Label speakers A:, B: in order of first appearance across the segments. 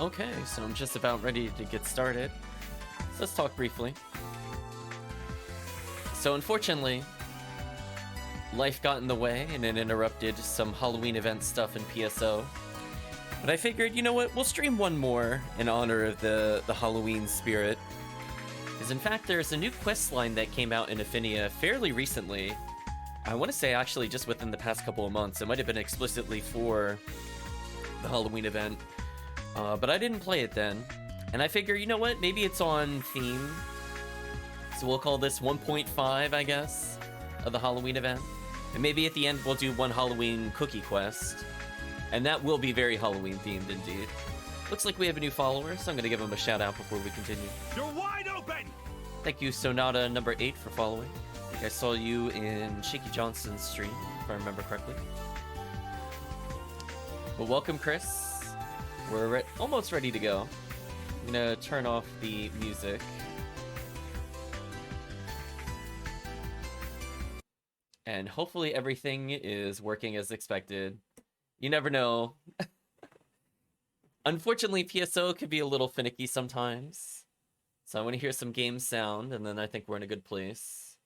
A: Okay, so I'm just about ready to get started. So let's talk briefly. So unfortunately, life got in the way and it interrupted some Halloween event stuff in PSO. But I figured, you know what, we'll stream one more in honor of the Halloween spirit. Because in fact, there's a new quest line that came out in Affinia fairly recently. I want to say actually just within the past couple of months. It might have been explicitly for the Halloween event. But I didn't play it then. And I figure, you know what, maybe it's on theme. So we'll call this 1.5, I guess, of the Halloween event. And maybe at the end we'll do one Halloween cookie quest. And that will be very Halloween themed indeed. Looks like we have a new follower, so I'm going to give him a shout out before we continue.
B: You're wide open!
A: Thank you, Sonata number 8, for following. I think I saw you in Shaky Johnson's stream, if I remember correctly. Well, welcome, Chris. We're almost ready to go. I'm going to turn off the music. And hopefully everything is working as expected. You never know. Unfortunately, PSO can be a little finicky sometimes. So I want to hear some game sound, and then I think we're in a good place.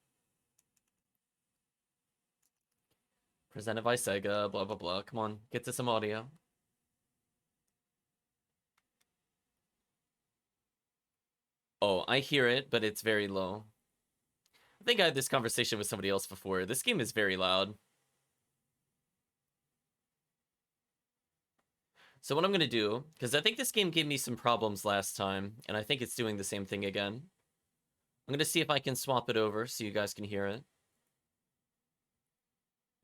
A: Presented by Sega, blah, blah, blah. Come on, get to some audio. Oh, I hear it, but it's very low. I think I had this conversation with somebody else before. This game is very loud. So what I'm going to do, because I think this game gave me some problems last time, and I think it's doing the same thing again. I'm going to see if I can swap it over so you guys can hear it.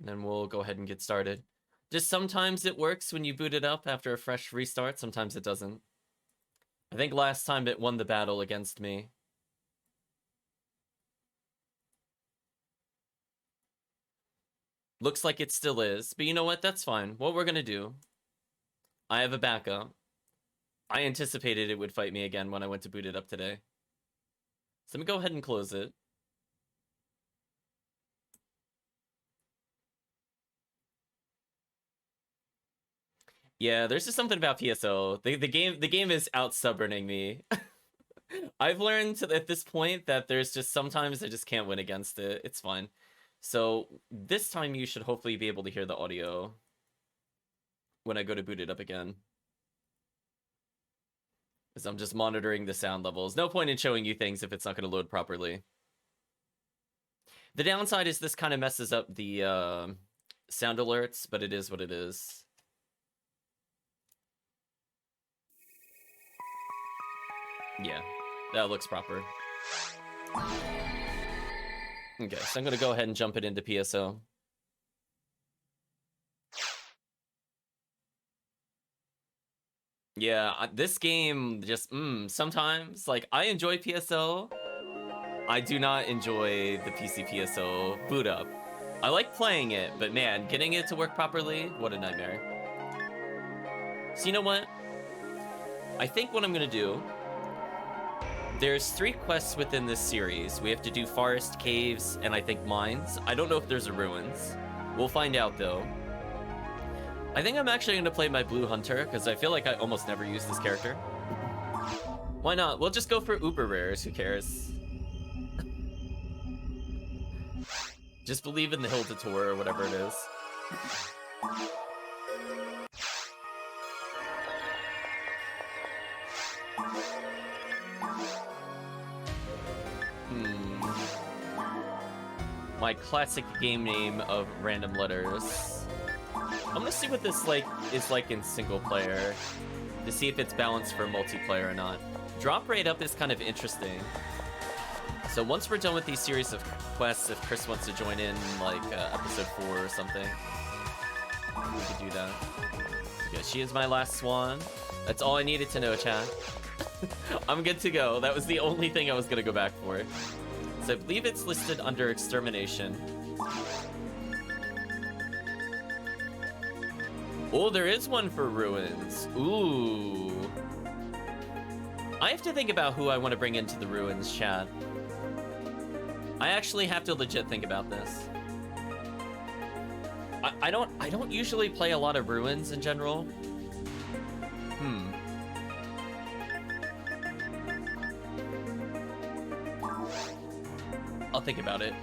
A: And then we'll go ahead and get started. Just sometimes it works when you boot it up after a fresh restart, sometimes it doesn't. I think last time it won the battle against me. Looks like it still is, but you know what? That's fine. What we're going to do, I have a backup. I anticipated it would fight me again when I went to boot it up today. So let me go ahead and close it. Yeah, there's just something about PSO. The game is out stubborning me. I've learned at this point that there's just sometimes I just can't win against it. It's fine. So this time you should hopefully be able to hear the audio when I go to boot it up again. Because I'm just monitoring the sound levels. No point in showing you things if it's not going to load properly. The downside is this kind of messes up the sound alerts, but it is what it is. Yeah, that looks proper. Okay, so I'm going to go ahead and jump it into PSO. Yeah, this game just, sometimes, like, I enjoy PSO. I do not enjoy the PC PSO boot up. I like playing it, but man, getting it to work properly, what a nightmare. So you know what? I think what I'm going to do, there's 3 quests within this series. We have to do forest, caves, and I think mines. I don't know if there's a ruins. We'll find out, though. I think I'm actually going to play my Blue Hunter, because I feel like I almost never use this character. Why not? We'll just go for uber rares, who cares? Just believe in the Hill to Tour, or whatever it is. My classic game name of random letters. I'm gonna see what this is like in single player to see if it's balanced for multiplayer or not. Drop rate up is kind of interesting. So once we're done with these series of quests, if Chris wants to join in like episode 4 or something, we could do that. Okay, she is my last swan. That's all I needed to know, chat. I'm good to go. That was the only thing I was gonna go back for. So I believe it's listed under extermination. Oh, there is one for ruins. Ooh. I have to think about who I want to bring into the ruins, chat. I actually have to legit think about this. I don't usually play a lot of ruins in general. I'll think about it.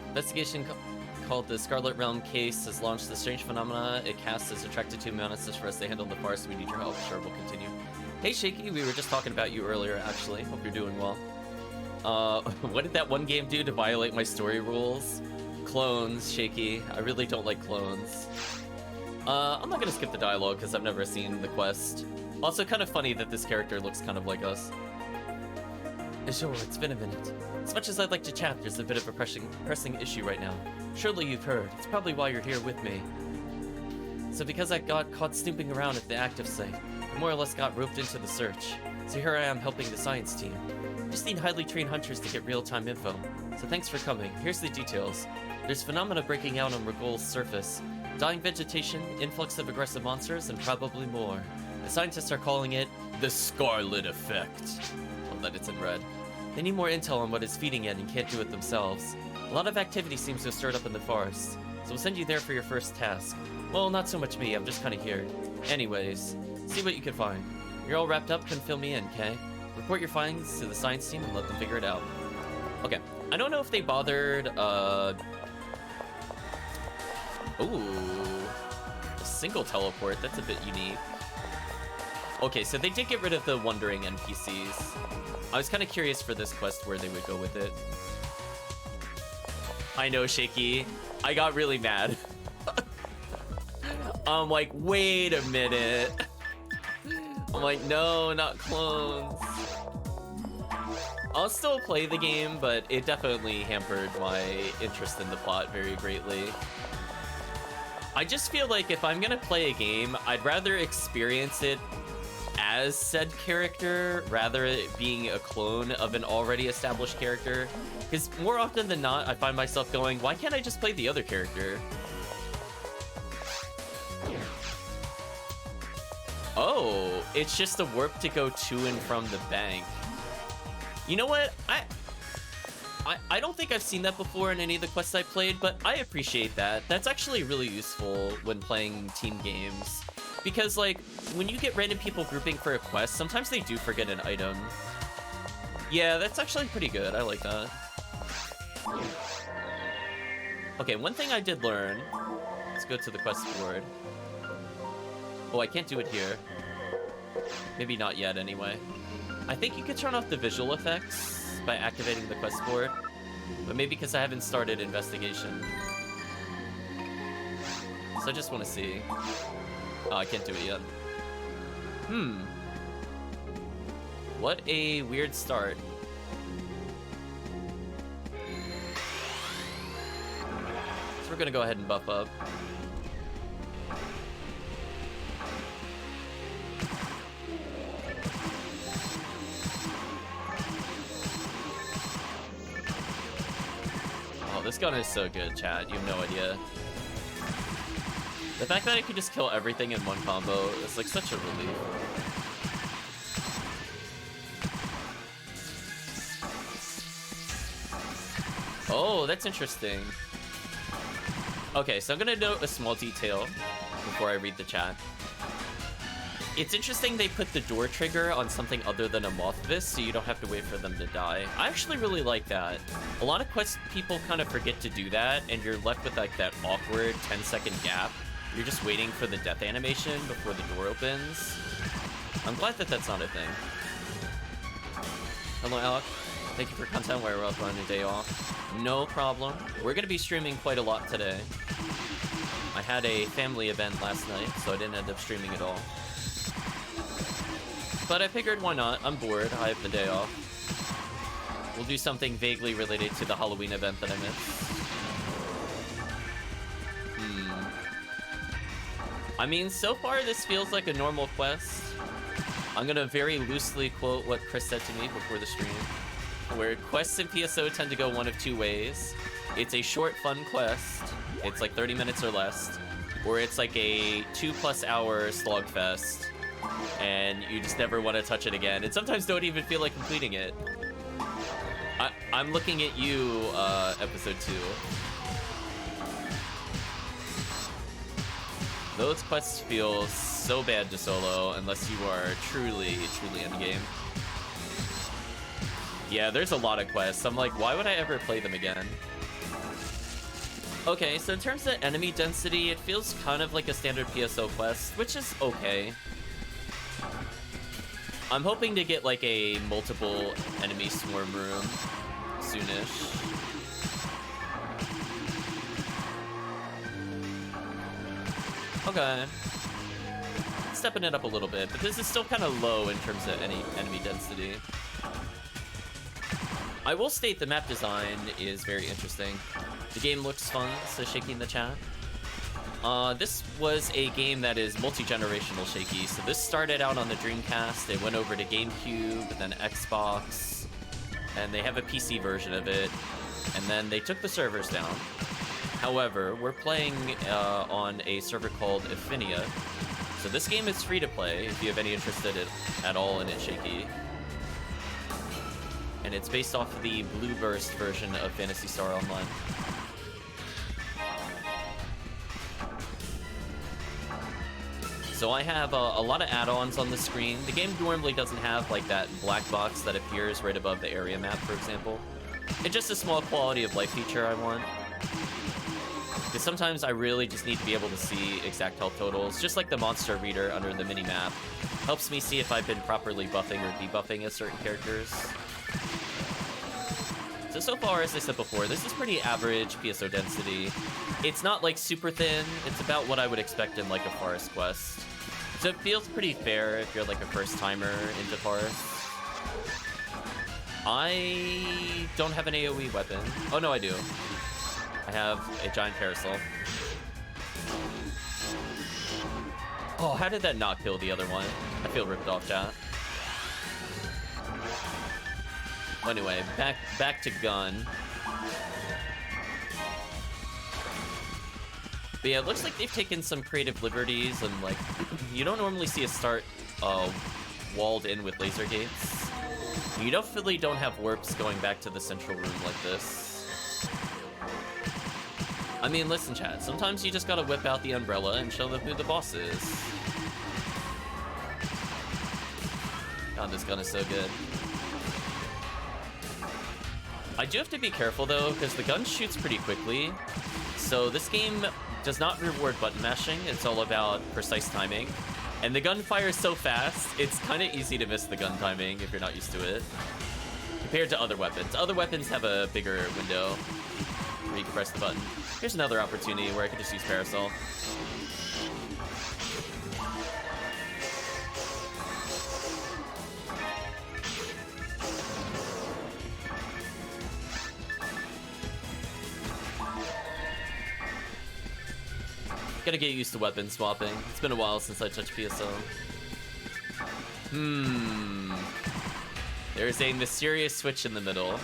A: Investigation called the Scarlet Realm case has launched the strange phenomena it casts is attracted to monsters for us to handle the farce. We need your help. Sure, we'll continue. Hey Shaky, we were just talking about you earlier actually. Hope you're doing well. What did that one game do to violate my story rules? Clones, Shaky. I really don't like clones. I'm not gonna skip the dialogue because I've never seen the quest. Also, kind of funny that this character looks kind of like us. Sure, it's been a minute. As much as I'd like to chat, there's a bit of a pressing issue right now. Surely you've heard. It's probably why you're here with me. So because I got caught snooping around at the active site, I more or less got roped into the search. So here I am helping the science team. Just need highly trained hunters to get real-time info. So thanks for coming. Here's the details. There's phenomena breaking out on Rigol's surface. Dying vegetation, influx of aggressive monsters, and probably more. The scientists are calling it the Scarlet effect. Love that it's in red. They need more intel on what is feeding it and can't do it themselves. A lot of activity seems to have stirred up in the forest, so we'll send you there for your first task. Well, not so much me, I'm just kind of here. Anyways, see what you can find. You're all wrapped up, can fill me in, okay? Report your findings to the science team and let them figure it out. Okay, I don't know if they bothered, Ooh, a single teleport, that's a bit unique. Okay, so they did get rid of the wandering NPCs. I was kind of curious for this quest where they would go with it. I know, Shaky. I got really mad. I'm like, wait a minute. I'm like, no, not clones. I'll still play the game, but it definitely hampered my interest in the plot very greatly. I just feel like if I'm gonna play a game, I'd rather experience it as said character rather than it being a clone of an already established character. Because more often than not, I find myself going, why can't I just play the other character? Oh, it's just a warp to go to and from the bank. You know what? I don't think I've seen that before in any of the quests I played, but I appreciate that. That's actually really useful when playing team games. Because, like, when you get random people grouping for a quest, sometimes they do forget an item. Yeah, that's actually pretty good. I like that. Okay, one thing I did learn. Let's go to the quest board. Oh, I can't do it here. Maybe not yet, anyway. I think you could turn off the visual effects by activating the quest board. But maybe because I haven't started investigation. So I just want to see. Oh, I can't do it yet. What a weird start. So we're gonna go ahead and buff up. Oh, this gun is so good, chat. You have no idea. The fact that I could just kill everything in one combo is like such a relief. Oh, that's interesting. Okay, so I'm gonna note a small detail before I read the chat. It's interesting they put the door trigger on something other than a moth vis, so you don't have to wait for them to die. I actually really like that. A lot of quest people kind of forget to do that, and you're left with like that awkward 10-second gap. You're just waiting for the death animation before the door opens. I'm glad that that's not a thing. Hello, Alec. Thank you for content while we're up on a day off. No problem. We're going to be streaming quite a lot today. I had a family event last night, so I didn't end up streaming at all. But I figured, why not? I'm bored. I have the day off. We'll do something vaguely related to the Halloween event that I missed. I mean, so far this feels like a normal quest. I'm gonna very loosely quote what Chris said to me before the stream, where quests in PSO tend to go one of two ways. It's a short, fun quest. It's like 30 minutes or less. Or it's like a 2+ hour slogfest, and you just never want to touch it again. And sometimes don't even feel like completing it. I'm looking at you, episode 2. Those quests feel so bad to solo unless you are truly in the game. Yeah, there's a lot of quests. I'm like, why would I ever play them again? Okay, so in terms of enemy density, it feels kind of like a standard PSO quest, which is okay. I'm hoping to get like a multiple enemy swarm room soonish. Okay. Stepping it up a little bit, but this is still kind of low in terms of any enemy density. I will state the map design is very interesting. The game looks fun, so Shaky in the chat. This was a game that is multi-generational, Shaky. So this started out on the Dreamcast, it went over to GameCube, then Xbox, and they have a PC version of it, and then they took the servers down. However, we're playing on a server called Affinia. So this game is free to play if you have any interest at all in it, Shaky. And it's based off of the Blue Burst version of Phantasy Star Online. So I have a lot of add-ons on the screen. The game normally doesn't have like that black box that appears right above the area map, for example. It's just a small quality of life feature I want. Because sometimes I really just need to be able to see exact health totals, just like the monster reader under the mini-map. Helps me see if I've been properly buffing or debuffing as certain characters. So far, as I said before, this is pretty average PSO density. It's not like super thin, it's about what I would expect in like a Forest quest. So it feels pretty fair if you're like a first timer into Forest. I don't have an AoE weapon. Oh no, I do. I have a giant parasol. Oh, how did that not kill the other one? I feel ripped off, chat. Anyway, back to gun. But yeah, it looks like they've taken some creative liberties, and like, you don't normally see a start walled in with laser gates. You definitely don't have warps going back to the central room like this. I mean, listen, chat, sometimes you just gotta whip out the umbrella and show them who the boss is. God, this gun is so good. I do have to be careful, though, because the gun shoots pretty quickly. So this game does not reward button mashing, it's all about precise timing. And the gun fires so fast, it's kind of easy to miss the gun timing if you're not used to it. Compared to other weapons. Other weapons have a bigger window where you can press the button. Here's another opportunity where I could just use Parasol. Gotta get used to weapon swapping. It's been a while since I touched PSO. There's a mysterious switch in the middle.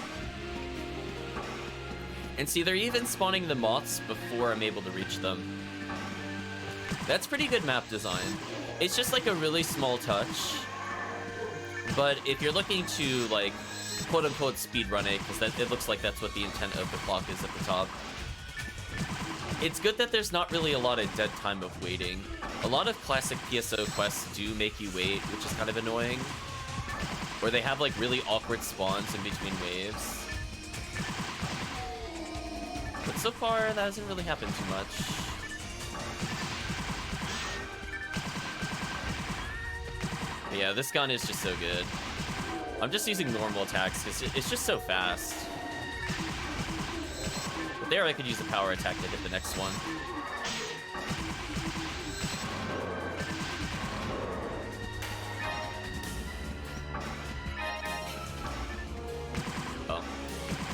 A: And see, they're even spawning the moths before I'm able to reach them. That's pretty good map design. It's just like a really small touch. But if you're looking to, like, quote-unquote speedrun it, because it looks like that's what the intent of the clock is at the top, it's good that there's not really a lot of dead time of waiting. A lot of classic PSO quests do make you wait, which is kind of annoying. Or they have, like, really awkward spawns in between waves. But so far, that hasn't really happened too much. But yeah, this gun is just so good. I'm just using normal attacks because it's just so fast. But there I could use a power attack to hit the next one. Oh,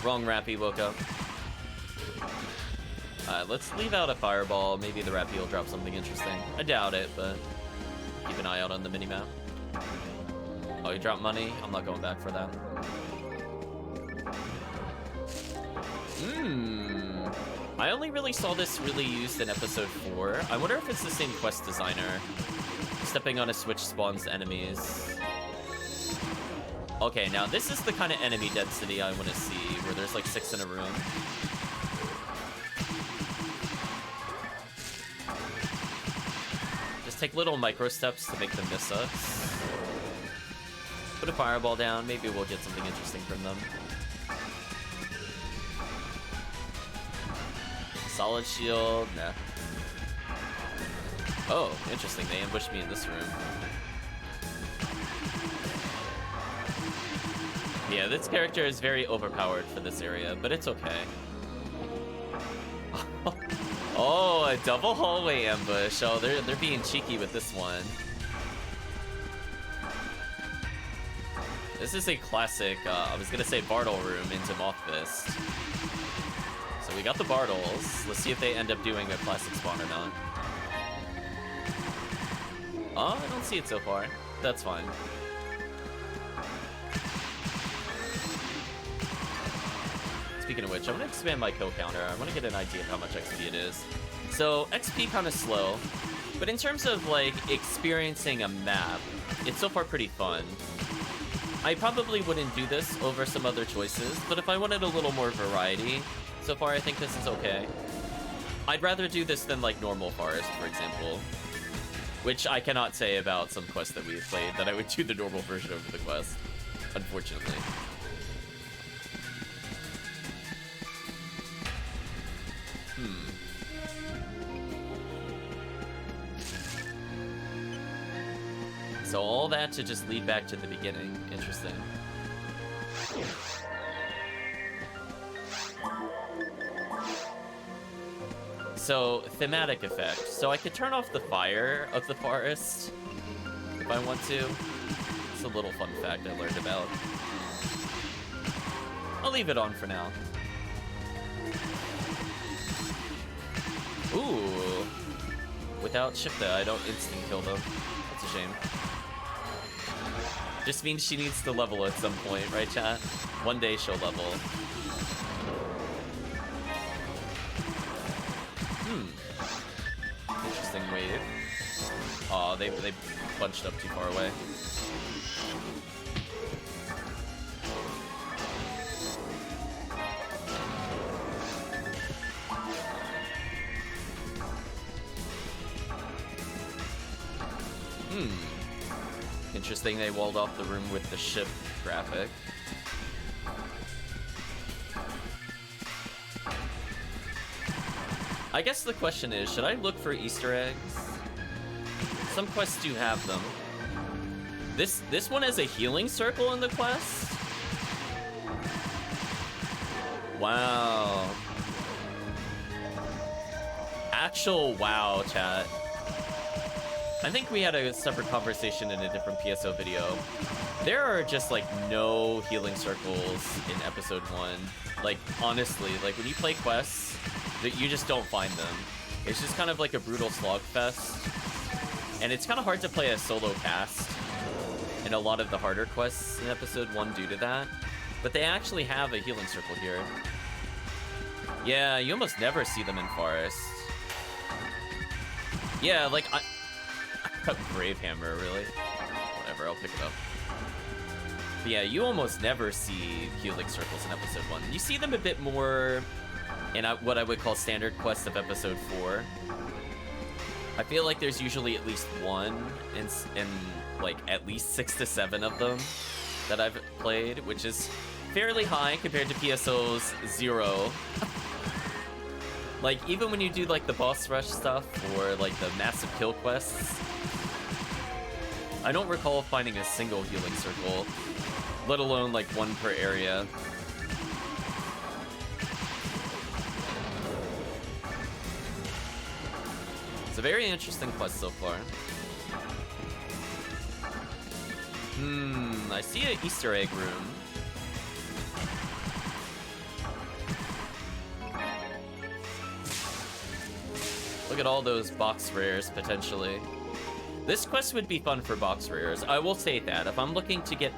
A: wrong Rappy woke up. Let's leave out a fireball. Maybe the Rappy will drop something interesting. I doubt it, but keep an eye out on the minimap. Oh, you dropped money? I'm not going back for that. I only really saw this really used in episode 4. I wonder if it's the same quest designer. Stepping on a switch spawns enemies. Okay, now this is the kind of enemy density I want to see, where there's like 6 in a room. Just take little micro steps to make them miss us. Put a fireball down, maybe we'll get something interesting from them. Solid shield, nah. Oh, interesting, they ambushed me in this room. Yeah, this character is very overpowered for this area, but it's okay. Oh, a double hallway ambush. Oh, they're being cheeky with this one. This is a classic, I was gonna say Bartle room into Mothfist. So we got the Bartles. Let's see if they end up doing a classic spawn or not. Oh, I don't see it so far. That's fine. Speaking of which, I'm gonna expand my kill counter. I wanna get an idea of how much XP it is. So, XP kinda slow, but in terms of, like, experiencing a map, it's so far pretty fun. I probably wouldn't do this over some other choices, but if I wanted a little more variety, so far I think this is okay. I'd rather do this than, like, normal Forest, for example. Which I cannot say about some quests that we've played, that I would do the normal version over the quest, unfortunately. So all that to just lead back to the beginning. Interesting. So, thematic effect. So I could turn off the fire of the forest if I want to. It's a little fun fact I learned about. I'll leave it on for now. Ooh. Without Shifta, I don't instant kill them. That's a shame. Just means she needs to level at some point, right, chat? One day she'll level. Interesting wave. Aw, they bunched up too far away. Interesting, they walled off the room with the ship graphic. I guess the question is, should I look for Easter eggs? Some quests do have them. This one has a healing circle in the quest? Wow. Actual wow, chat. I think we had a separate conversation in a different PSO video. There are just, like, no healing circles in episode 1. Like, honestly, like, when you play quests, that you just don't find them. It's just kind of like a brutal slogfest. And it's kind of hard to play a solo cast in a lot of the harder quests in episode 1 due to that. But they actually have a healing circle here. Yeah, you almost never see them in Forest. Yeah, like, Brave Hammer, really? Whatever, I'll pick it up. But yeah, you almost never see healing circles in episode 1. You see them a bit more in what I would call standard quests of episode 4. I feel like there's usually at least one in like at least 6 to 7 of them that I've played, which is fairly high compared to PSO's 0. Like, even when you do like the boss rush stuff or like the massive kill quests, I don't recall finding a single healing circle, let alone like one per area. It's a very interesting quest so far. I see an Easter egg room. Look at all those box rares, potentially. This quest would be fun for box rares. I will say that. If I'm looking to get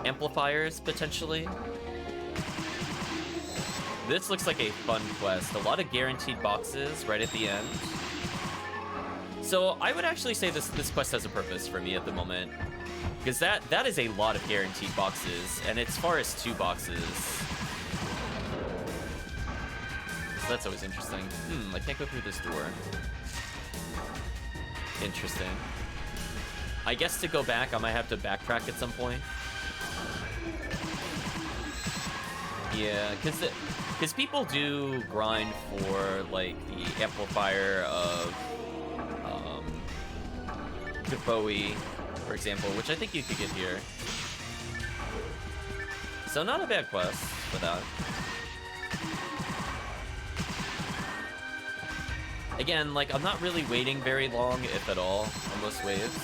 A: amplifiers, potentially, this looks like a fun quest. A lot of guaranteed boxes right at the end. So I would actually say this quest has a purpose for me at the moment. Because that is a lot of guaranteed boxes, and it's far as 2 boxes. So that's always interesting. I can't go through this door. Interesting. I guess to go back, I might have to backtrack at some point. Yeah, because people do grind for, like, the amplifier of Bowie, for example, which I think you could get here. So not a bad quest for that. Again, like, I'm not really waiting very long, if at all, on most waves.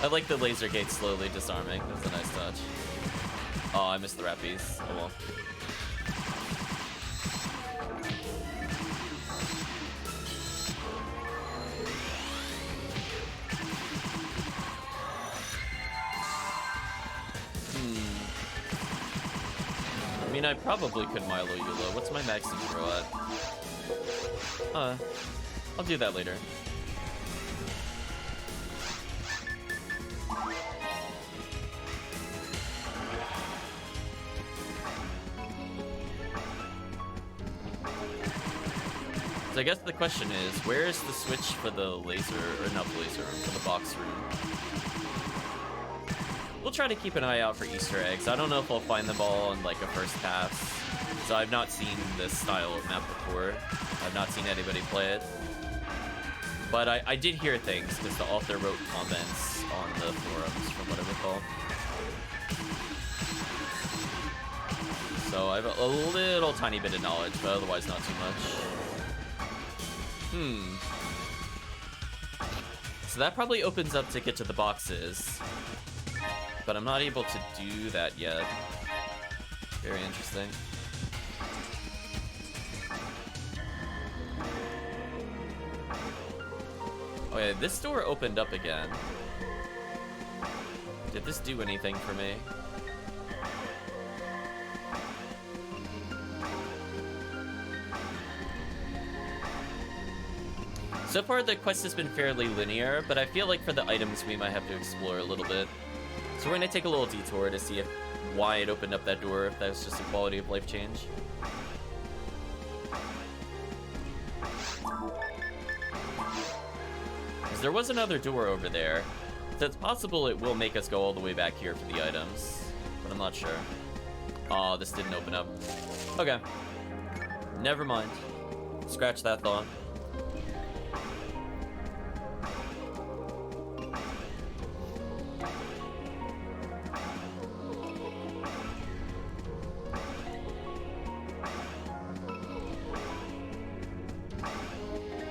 A: I like the laser gate slowly disarming. That's a nice touch. Oh, I missed the rat piece. Oh well. I mean, I probably could Milo Eula. What's my maximum throw at? I'll do that later. So I guess the question is, where is the switch for the laser, or not the laser, for the box room? We'll try to keep an eye out for Easter eggs. I don't know if I'll find them all in like a first pass. So I've not seen this style of map before. I've not seen anybody play it. But I did hear things, because the author wrote comments on the forums, from what I recall. So I have a little tiny bit of knowledge, but otherwise not too much. So that probably opens up to get to the boxes. But I'm not able to do that yet. Very interesting. Okay, this door opened up again. Did this do anything for me? So far, the quest has been fairly linear, but I feel like for the items, we might have to explore a little bit. So we're gonna take a little detour to see why it opened up that door, if that was just a quality of life change. Because there was another door over there, so it's possible it will make us go all the way back here for the items, but I'm not sure. Oh, this didn't open up. Okay. Never mind. Scratch that thought.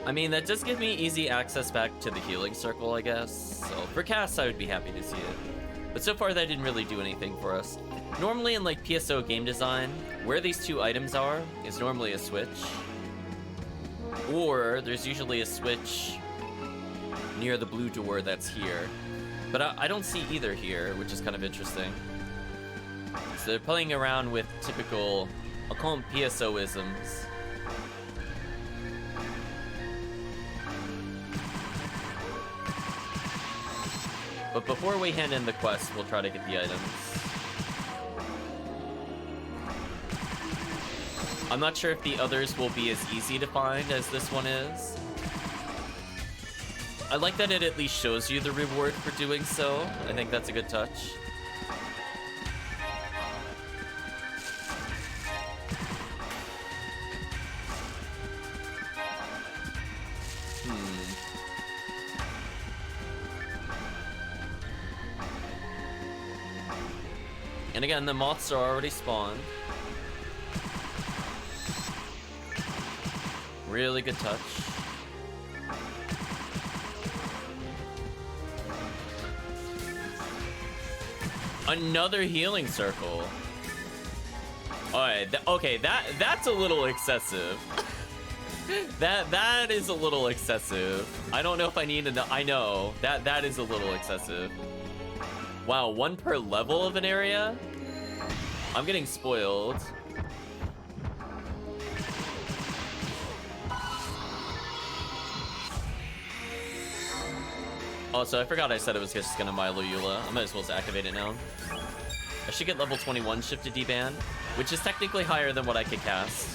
A: I mean, that does give me easy access back to the healing circle, I guess. So for casts, I would be happy to see it. But so far, that didn't really do anything for us. Normally in like PSO game design, where these two items are is normally a switch. Or there's usually a switch near the blue door that's here. But I don't see either here, which is kind of interesting. So they're playing around with typical, I'll call them PSO-isms. But before we hand in the quest, we'll try to get the items. I'm not sure if the others will be as easy to find as this one is. I like that it at least shows you the reward for doing so. I think that's a good touch. And again, the moths are already spawned. Really good touch. Another healing circle. Alright, okay, that's a little excessive. that is a little excessive. I don't know if I need to know. I know that is a little excessive. Wow, one per level of an area? I'm getting spoiled. Also, I forgot I said it was just gonna Milo Eula. I might as well activate it now. I should get level 21 shifted D-band, which is technically higher than what I could cast.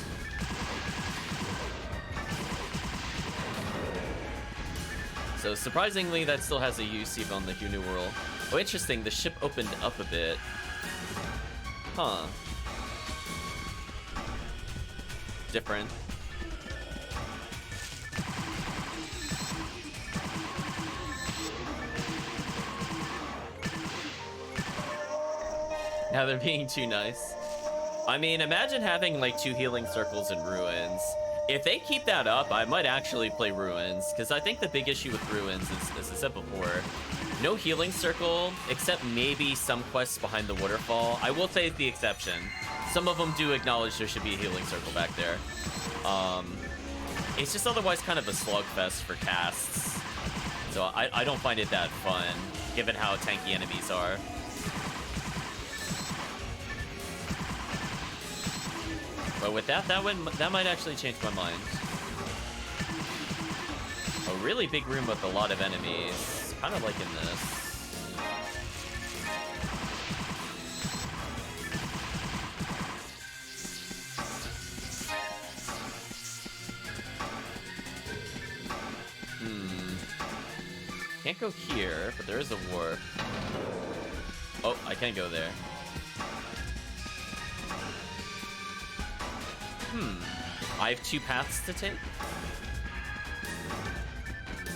A: So surprisingly, that still has a use even on the New World. Oh, interesting, the ship opened up a bit. Huh. Different. Now they're being too nice. I mean, imagine having like 2 healing circles in Ruins. If they keep that up, I might actually play Ruins, because I think the big issue with Ruins is, as I said before, no healing circle, except maybe some quests behind the waterfall. I will say the exception. Some of them do acknowledge there should be a healing circle back there. It's just otherwise kind of a slugfest for casts. So I don't find it that fun, given how tanky enemies are. But with that might actually change my mind. A really big room with a lot of enemies. Kind of like in this. Can't go here, but there is a warp. Oh, I can go there. I have 2 paths to take?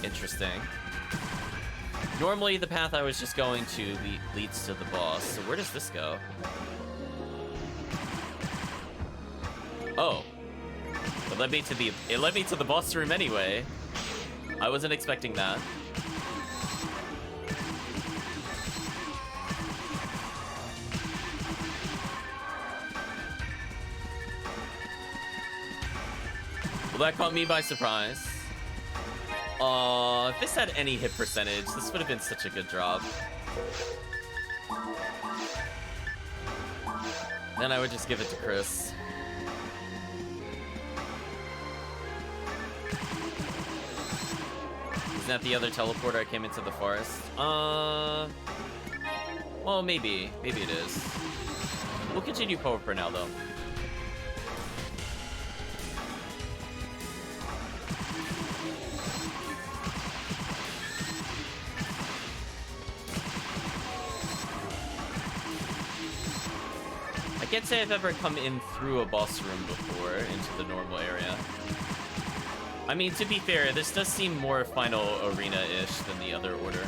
A: Interesting. Normally, the path I was just going to leads to the boss, so where does this go? Oh. It led me to the boss room anyway. I wasn't expecting that. Well, that caught me by surprise. If this had any hit percentage, this would have been such a good drop. Then I would just give it to Chris. Isn't that the other teleporter I came into the forest? Well, maybe. Maybe it is. We'll continue forward for now, though. I can't say I've ever come in through a boss room before into the normal area. I mean, to be fair, this does seem more final arena-ish than the other order.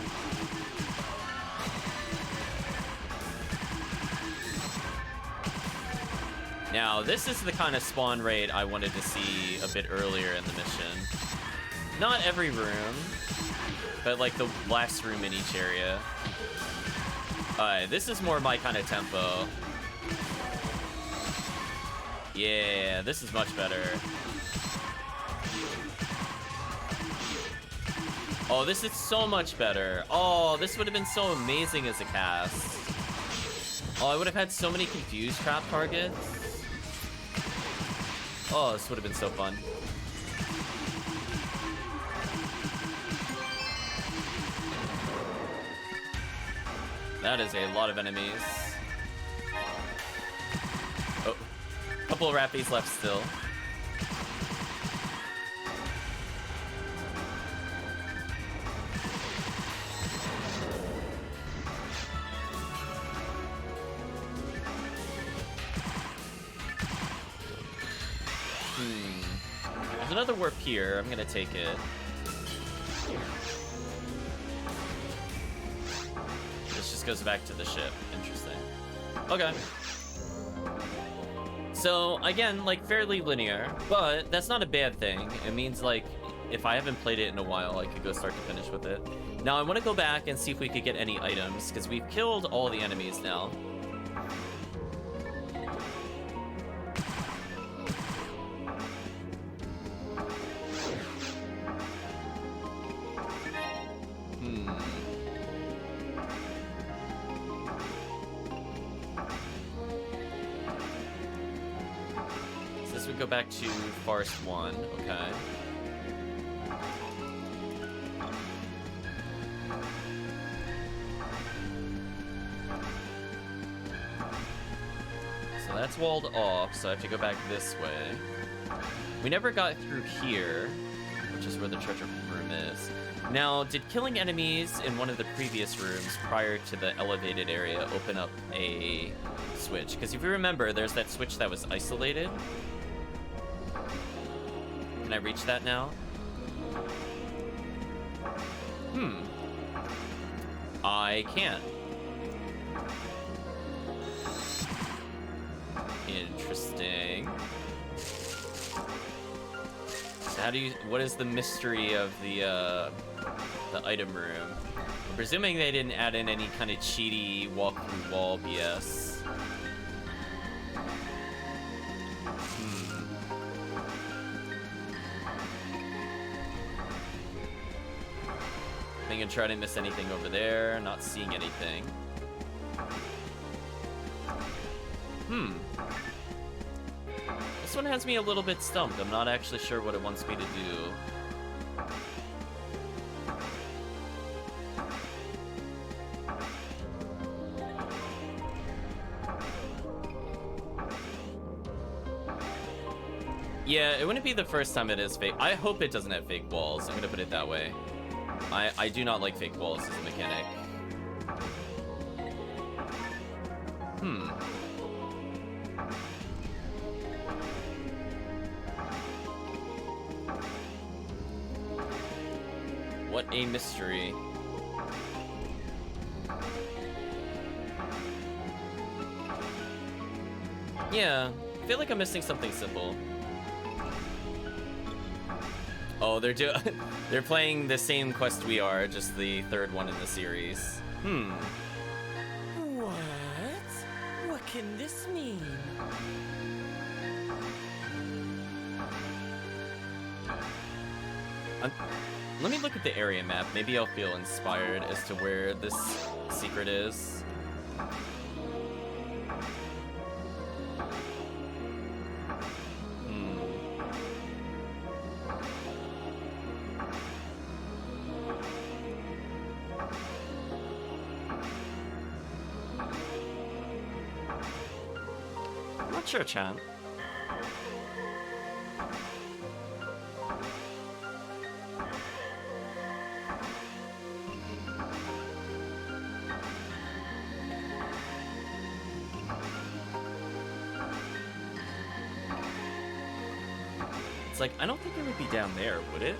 A: Now, this is the kind of spawn rate I wanted to see a bit earlier in the mission. Not every room, but like the last room in each area. Alright, this is more my kind of tempo. Yeah, this is much better. Oh, this is so much better. Oh, this would have been so amazing as a cast. Oh, I would have had so many confused trap targets. Oh, this would have been so fun. That is a lot of enemies. Oh, a couple of rappies left still. There's another warp here. I'm gonna take it. This just goes back to the ship. Interesting. Okay. So, again, like, fairly linear, but that's not a bad thing. It means, like, if I haven't played it in a while, I could go start to finish with it. Now, I want to go back and see if we could get any items, because we've killed all the enemies now. Go back to Forest 1, okay. So that's walled off, so I have to go back this way. We never got through here, which is where the treasure room is. Now, did killing enemies in one of the previous rooms prior to the elevated area open up a switch? Because if you remember, there's that switch that was isolated. Can I reach that now? I can't. Interesting. So how do you... What is the mystery of the item room? I'm presuming they didn't add in any kind of cheaty walk-through wall BS. I can try to miss anything over there. Not seeing anything. This one has me a little bit stumped. I'm not actually sure what it wants me to do. Yeah, it wouldn't be the first time it is fake. I hope it doesn't have fake walls. I'm gonna put it that way. I do not like fake walls as a mechanic. What a mystery. Yeah, I feel like I'm missing something simple. Oh, they're playing the same quest we are, just the third one in the series.
B: What? What can this mean?
A: Let me look at the area map. Maybe I'll feel inspired as to where this secret is. Sure, Chan. It's like, I don't think it would be down there, would it?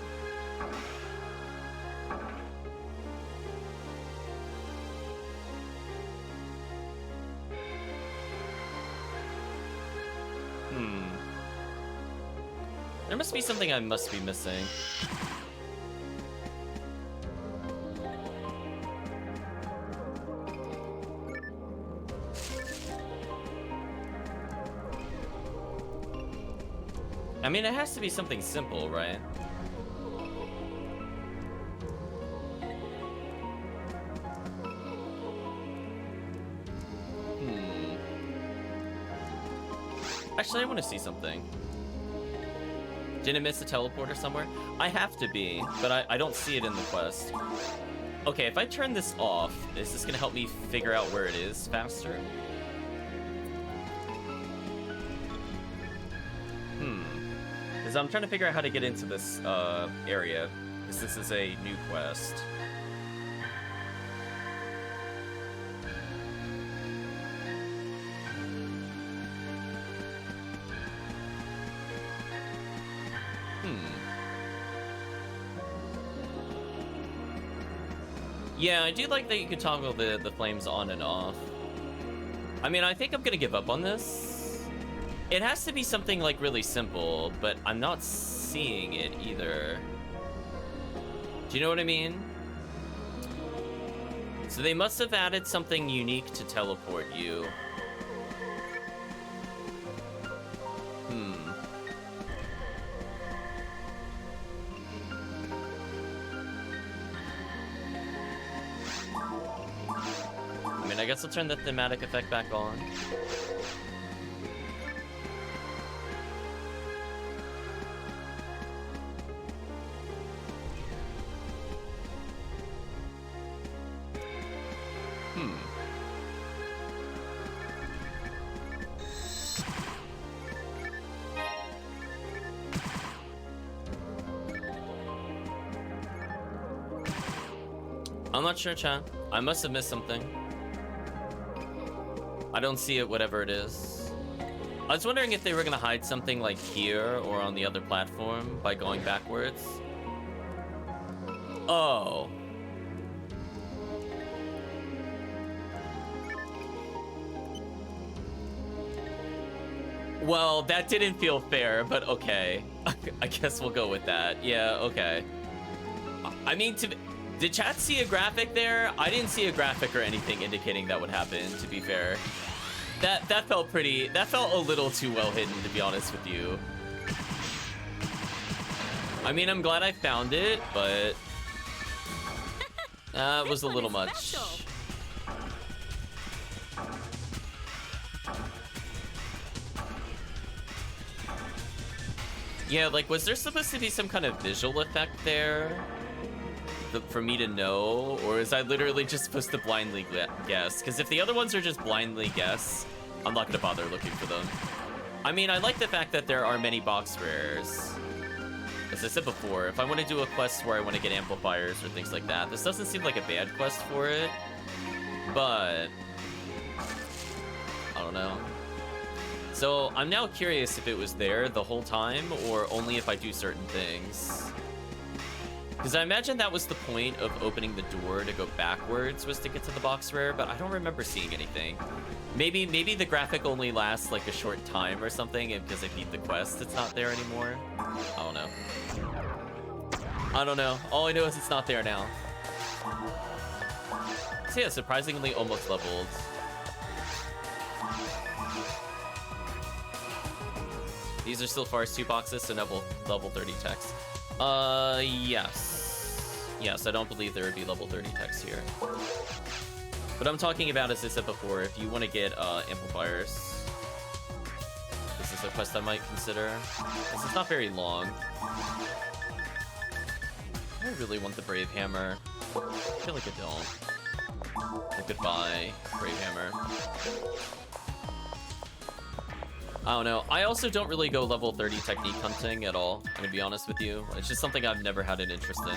A: There must be something I must be missing. I mean, it has to be something simple, right? Actually, I want to see something. Didn't miss a teleporter somewhere? I have to be, but I don't see it in the quest. Okay, if I turn this off, is this gonna help me figure out where it is faster? Because I'm trying to figure out how to get into this area, because this is a new quest. Yeah, I do like that you can toggle the flames on and off. I mean, I think I'm gonna give up on this. It has to be something like really simple, but I'm not seeing it either. Do you know what I mean? So they must have added something unique to teleport you. I guess I'll turn the thematic effect back on. I'm not sure, chat. I must have missed something. I don't see it, whatever it is. I was wondering if they were gonna hide something like here or on the other platform by going backwards. Oh. Well, that didn't feel fair, but okay. I guess we'll go with that. Yeah, okay. I mean, did chat see a graphic there? I didn't see a graphic or anything indicating that would happen, to be fair. That felt a little too well hidden, to be honest with you. I mean, I'm glad I found it, but it was a little much. Yeah, like, was there supposed to be some kind of visual effect there for me to know? Or is I literally just supposed to blindly guess? Because if the other ones are just blindly guess, I'm not going to bother looking for them. I mean, I like the fact that there are many box rares. As I said before, if I want to do a quest where I want to get amplifiers or things like that, this doesn't seem like a bad quest for it. But I don't know. So I'm now curious if it was there the whole time or only if I do certain things. Because I imagine that was the point of opening the door to go backwards, was to get to the box rare, but I don't remember seeing anything. Maybe the graphic only lasts like a short time or something, and because I beat the quest, it's not there anymore. I don't know. I don't know. All I know is it's not there now. So yeah, surprisingly almost leveled. These are still Forest 2 boxes, so level 30 text. Yes. Yes, I don't believe there would be level 30 text here. But I'm talking about, as I said before, if you want to get amplifiers, this is a quest I might consider. This is not very long. I really want the Brave Hammer. I feel like I don't. Like, goodbye, Brave Hammer. I don't know. I also don't really go level 30 technique hunting at all, I'm gonna be honest with you. It's just something I've never had an interest in.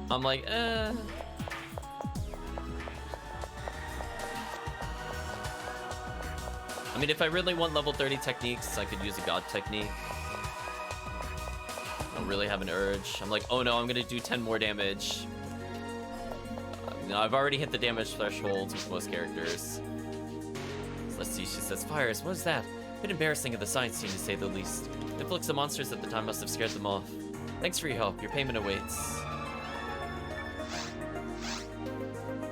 A: I'm like, I mean, if I really want level 30 techniques, I could use a god technique. I don't really have an urge. I'm like, oh no, I'm gonna do 10 more damage. No, I've already hit the damage thresholds with most characters. So let's see, she says, Fires, what is that? A bit embarrassing of the science team, to say the least. The influx of monsters at the time must have scared them off. Thanks for your help, your payment awaits.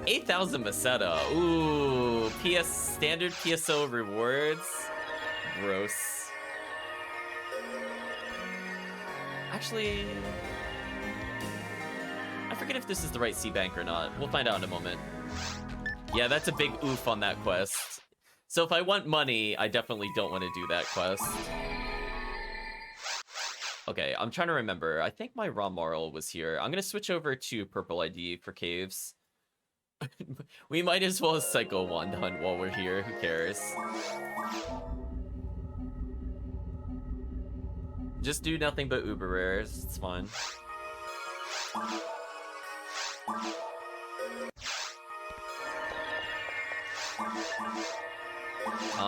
A: 8,000 Meseta. Ooh, standard PSO rewards. Gross. Actually, I forget if this is the right sea bank or not. We'll find out in a moment. Yeah, that's a big oof on that quest. So if I want money, I definitely don't want to do that quest. Okay, I'm trying to remember. I think my raw moral was here. I'm gonna switch over to purple ID for caves. We might as well cycle wand hunt while we're here. Who cares? Just do nothing but uber rares. It's fine.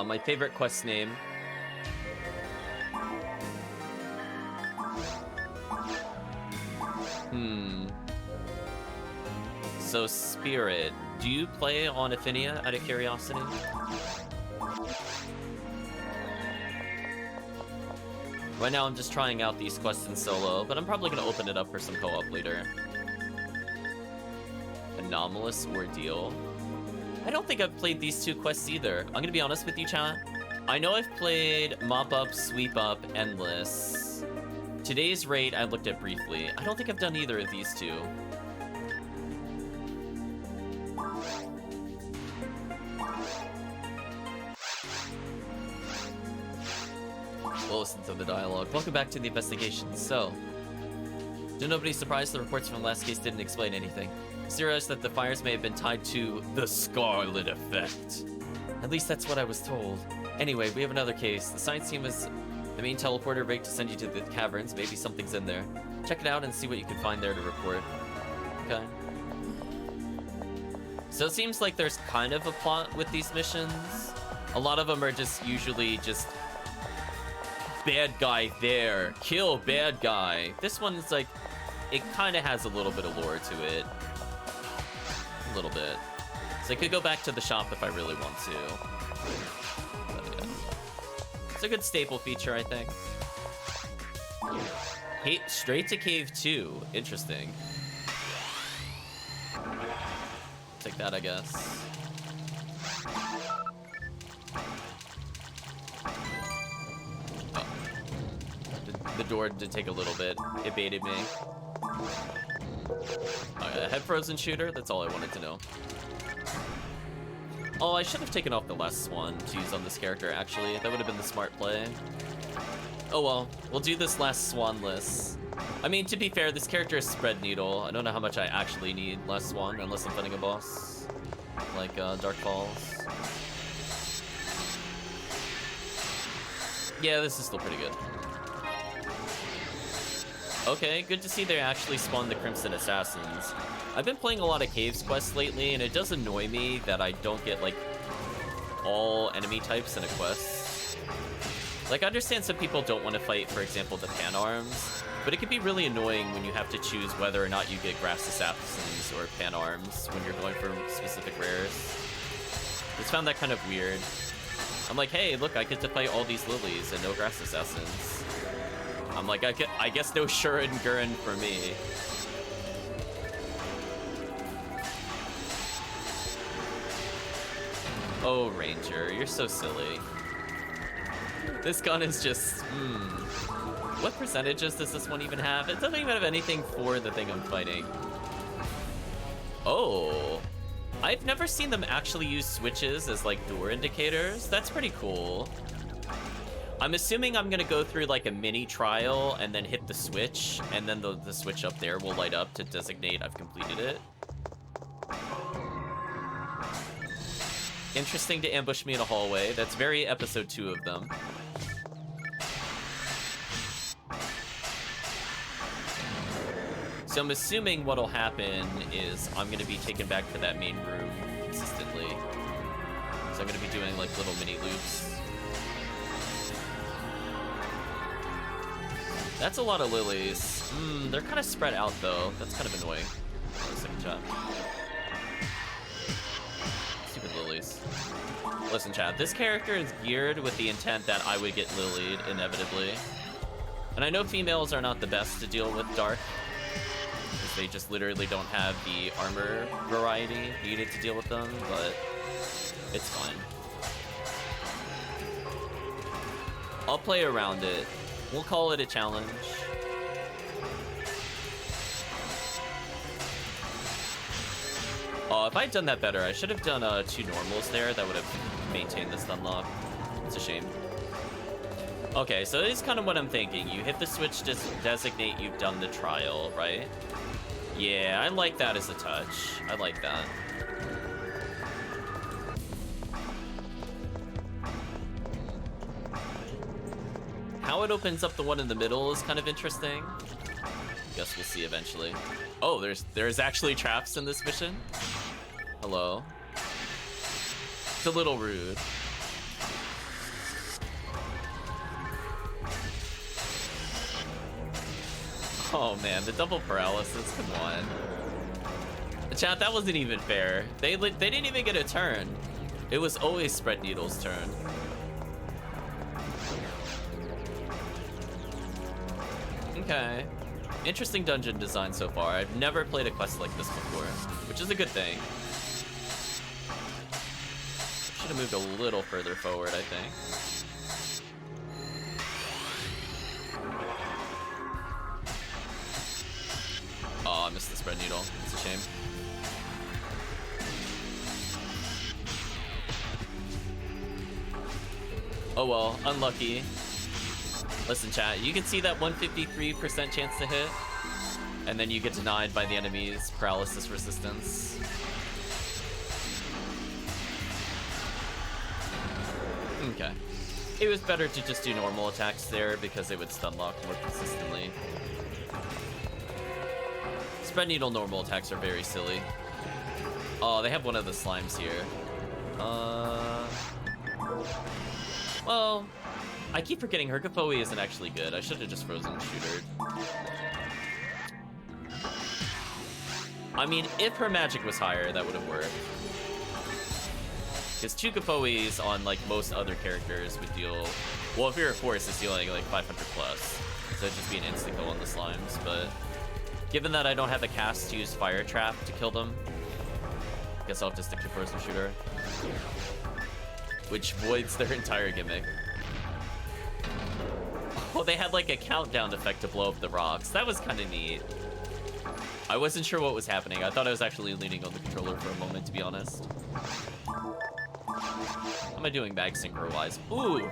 A: My favorite quest name. So Spirit, do you play on Affinia out of curiosity? Right now I'm just trying out these quests in solo, but I'm probably gonna open it up for some co-op later. Anomalous Ordeal. I don't think I've played these two quests either. I'm gonna be honest with you, chat. I know I've played Mop Up, Sweep Up, Endless. Today's raid I looked at briefly. I don't think I've done either of these two. We'll listen to the dialogue. Welcome back to the investigation. So, to nobody's surprise, the reports from the last case didn't explain anything. It's theorized that the fires may have been tied to the Scarlet effect. At least that's what I was told. Anyway, we have another case. The science team has The main teleporter rig to send you to the caverns. Maybe something's in there. Check it out and see what you can find there to report. Okay. So it seems like there's kind of a plot with these missions. A lot of them are just usually just bad guy there, kill bad guy. This one's like, it kind of has a little bit of lore to it. A little bit. So I could go back to the shop if I really want to. But yeah. It's a good staple feature, I think. Hey, straight to cave 2. Interesting. Take that, I guess. Oh. The door did take a little bit. It baited me. Okay, head frozen shooter, that's all I wanted to know. Oh, I should have taken off the last swan to use on this character, actually. That would have been the smart play. Oh well, we'll do this last swan-less. I mean, to be fair, this character is Spread Needle. I don't know how much I actually need last swan, unless I'm fighting a boss. Like, Dark Falls. Yeah, this is still pretty good. Okay, good to see they actually spawned the Crimson Assassins. I've been playing a lot of Caves quests lately, and it does annoy me that I don't get, like, all enemy types in a quest. Like, I understand some people don't want to fight, for example, the Pan Arms, but it can be really annoying when you have to choose whether or not you get Grass Assassins or Pan Arms when you're going for specific rares. Just found that kind of weird. I'm like, hey, look, I get to fight all these lilies and no Grass Assassins. I'm like, I guess no Shuren Gurren for me. Oh, Ranger, you're so silly. This gun is just, What percentages does this one even have? It doesn't even have anything for the thing I'm fighting. Oh. I've never seen them actually use switches as, like, door indicators. That's pretty cool. I'm assuming I'm gonna go through, like, a mini trial and then hit the switch, and then the switch up there will light up to designate I've completed it. Interesting to ambush me in a hallway. That's very episode 2 of them. So I'm assuming what'll happen is I'm gonna be taken back to that main room consistently. So I'm gonna be doing like little mini loops. That's a lot of lilies. They're kind of spread out though. That's kind of annoying. Oh, second shot. Stupid lilies. Listen, chat, this character is geared with the intent that I would get lilied inevitably. And I know females are not the best to deal with dark, because they just literally don't have the armor variety needed to deal with them, but it's fine. I'll play around it. We'll call it a challenge. Oh, if I'd done that better, I should have done 2 normals there. That would have maintained the stun lock. It's a shame. Okay, so it is kind of what I'm thinking. You hit the switch to designate you've done the trial, right? Yeah, I like that as a touch. I like that. How it opens up the one in the middle is kind of interesting. Guess we'll see eventually. Oh, there's actually traps in this mission? Hello. It's a little rude. Oh man, the double paralysis, come on. Chat, that wasn't even fair. They didn't even get a turn. It was always Spread Needle's turn. Okay. Interesting dungeon design so far. I've never played a quest like this before, which is a good thing. Should have moved a little further forward, I think. Oh, I missed the Spread Needle. It's a shame. Oh well, unlucky. Listen, chat, you can see that 153% chance to hit, and then you get denied by the enemy's paralysis resistance. Okay. it was better to just do normal attacks there because it would stun lock more consistently. Spread Needle normal attacks are very silly. Oh, they have one of the slimes here. Well, I keep forgetting Hercophoe isn't actually good. I should have just frozen shootered. I mean, if her magic was higher, that would have worked. Because Chukaphoes on like most other characters would deal, well, if you're a force, it's dealing like 500 plus. So it'd just be an insta kill on the slimes. But given that I don't have a cast to use Fire Trap to kill them, I guess I'll have to stick to Frozen Shooter, which voids their entire gimmick. Oh, they had like a countdown effect to blow up the rocks. That was kind of neat. I wasn't sure what was happening. I thought I was actually leaning on the controller for a moment, to be honest. How am I doing bag synchro-wise? Ooh!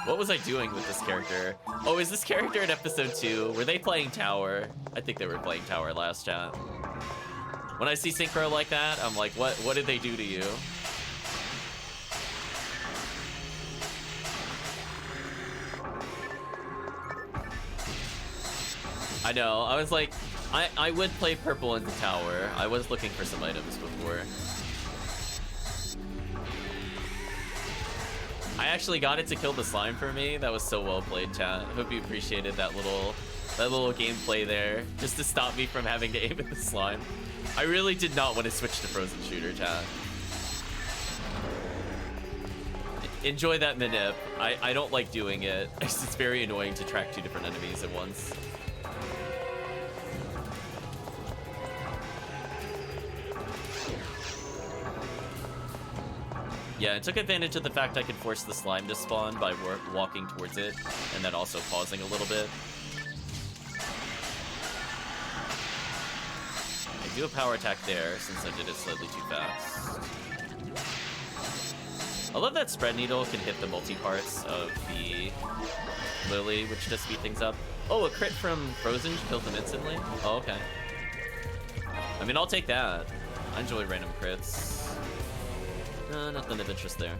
A: What was I doing with this character? Oh, is this character in episode 2? Were they playing Tower? I think they were playing Tower last chat. When I see synchro like that, I'm like, what did they do to you? I know, I was like, I would play purple into Tower. I was looking for some items before. I actually got it to kill the slime for me. That was so well played, chat. Hope you appreciated that little gameplay there, just to stop me from having to aim at the slime. I really did not want to switch to Frozen Shooter, chat. Enjoy that manip. I don't like doing it. It's very annoying to track 2 different enemies at once. Yeah, it took advantage of the fact I could force the slime to spawn by walking towards it, and then also pausing a little bit. I do a power attack there, since I did it slightly too fast. I love that Spread Needle can hit the multi-parts of the Lily, which does speed things up. Oh, a crit from Frozen killed them instantly? Oh, okay. I mean, I'll take that. I enjoy random crits. Nothing of interest there.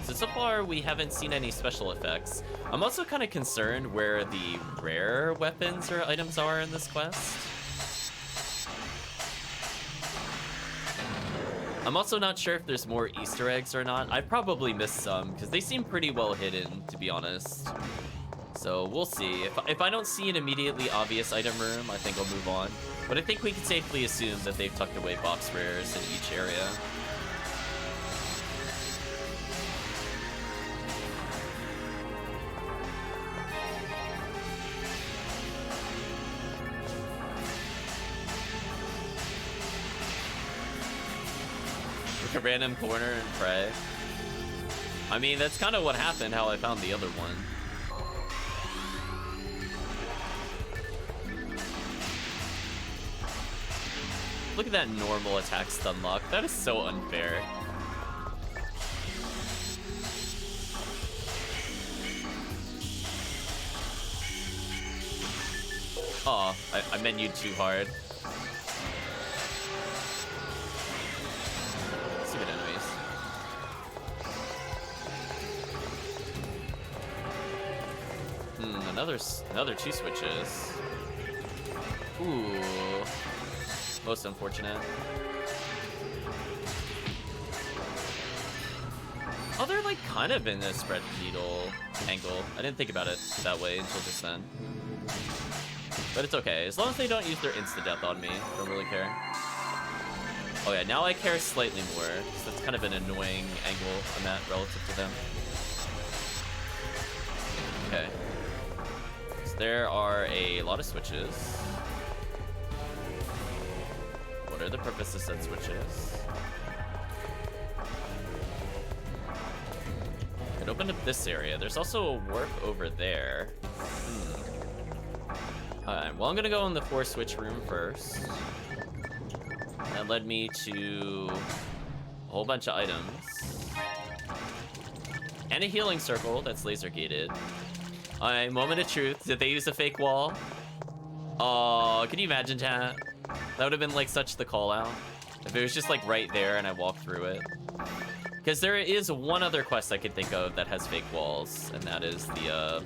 A: So far, we haven't seen any special effects. I'm also kind of concerned where the rare weapons or items are in this quest. I'm also not sure if there's more Easter eggs or not. I probably missed some, because they seem pretty well hidden, to be honest. So we'll see. If I don't see an immediately obvious item room, I think I'll move on. But I think we can safely assume that they've tucked away box rares in each area. Like a random corner and pray. I mean, that's kind of what happened, how I found the other one. Look at that normal attack stun lock. That is so unfair. Aw, I menued too hard. Stupid enemies. Another 2 switches. Ooh. Most unfortunate. Oh, they're like kind of in the Spread Needle angle. I didn't think about it that way until just then. But it's okay. As long as they don't use their insta-death on me, I don't really care. Oh yeah, now I care slightly more. So that's kind of an annoying angle I'm at relative to them. Okay. So there are a lot of switches. What are the purposes of said switches? It opened up this area. There's also a warp over there. Alright, well, I'm gonna go in the 4 switch room first. That led me to a whole bunch of items. And a healing circle that's laser gated. Alright, moment of truth. Did they use a fake wall? Oh, can you imagine, chat? That would have been like such the call out. If it was just like right there and I walked through it. Because there is one other quest I could think of that has fake walls, and that is the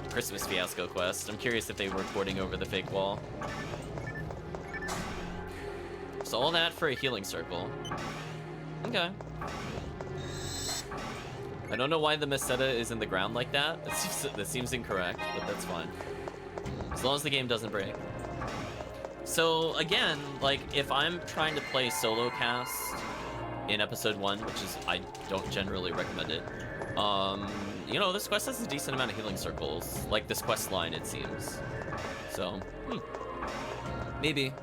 A: Christmas Fiasco quest. I'm curious if they were porting over the fake wall. So all that for a healing circle. Okay. I don't know why the Meseta is in the ground like that. That seems incorrect, but that's fine. As long as the game doesn't break. So again, like if I'm trying to play solo cast in episode 1, which is, I don't generally recommend it. You know, this quest has a decent amount of healing circles, like this quest line, it seems. So, maybe.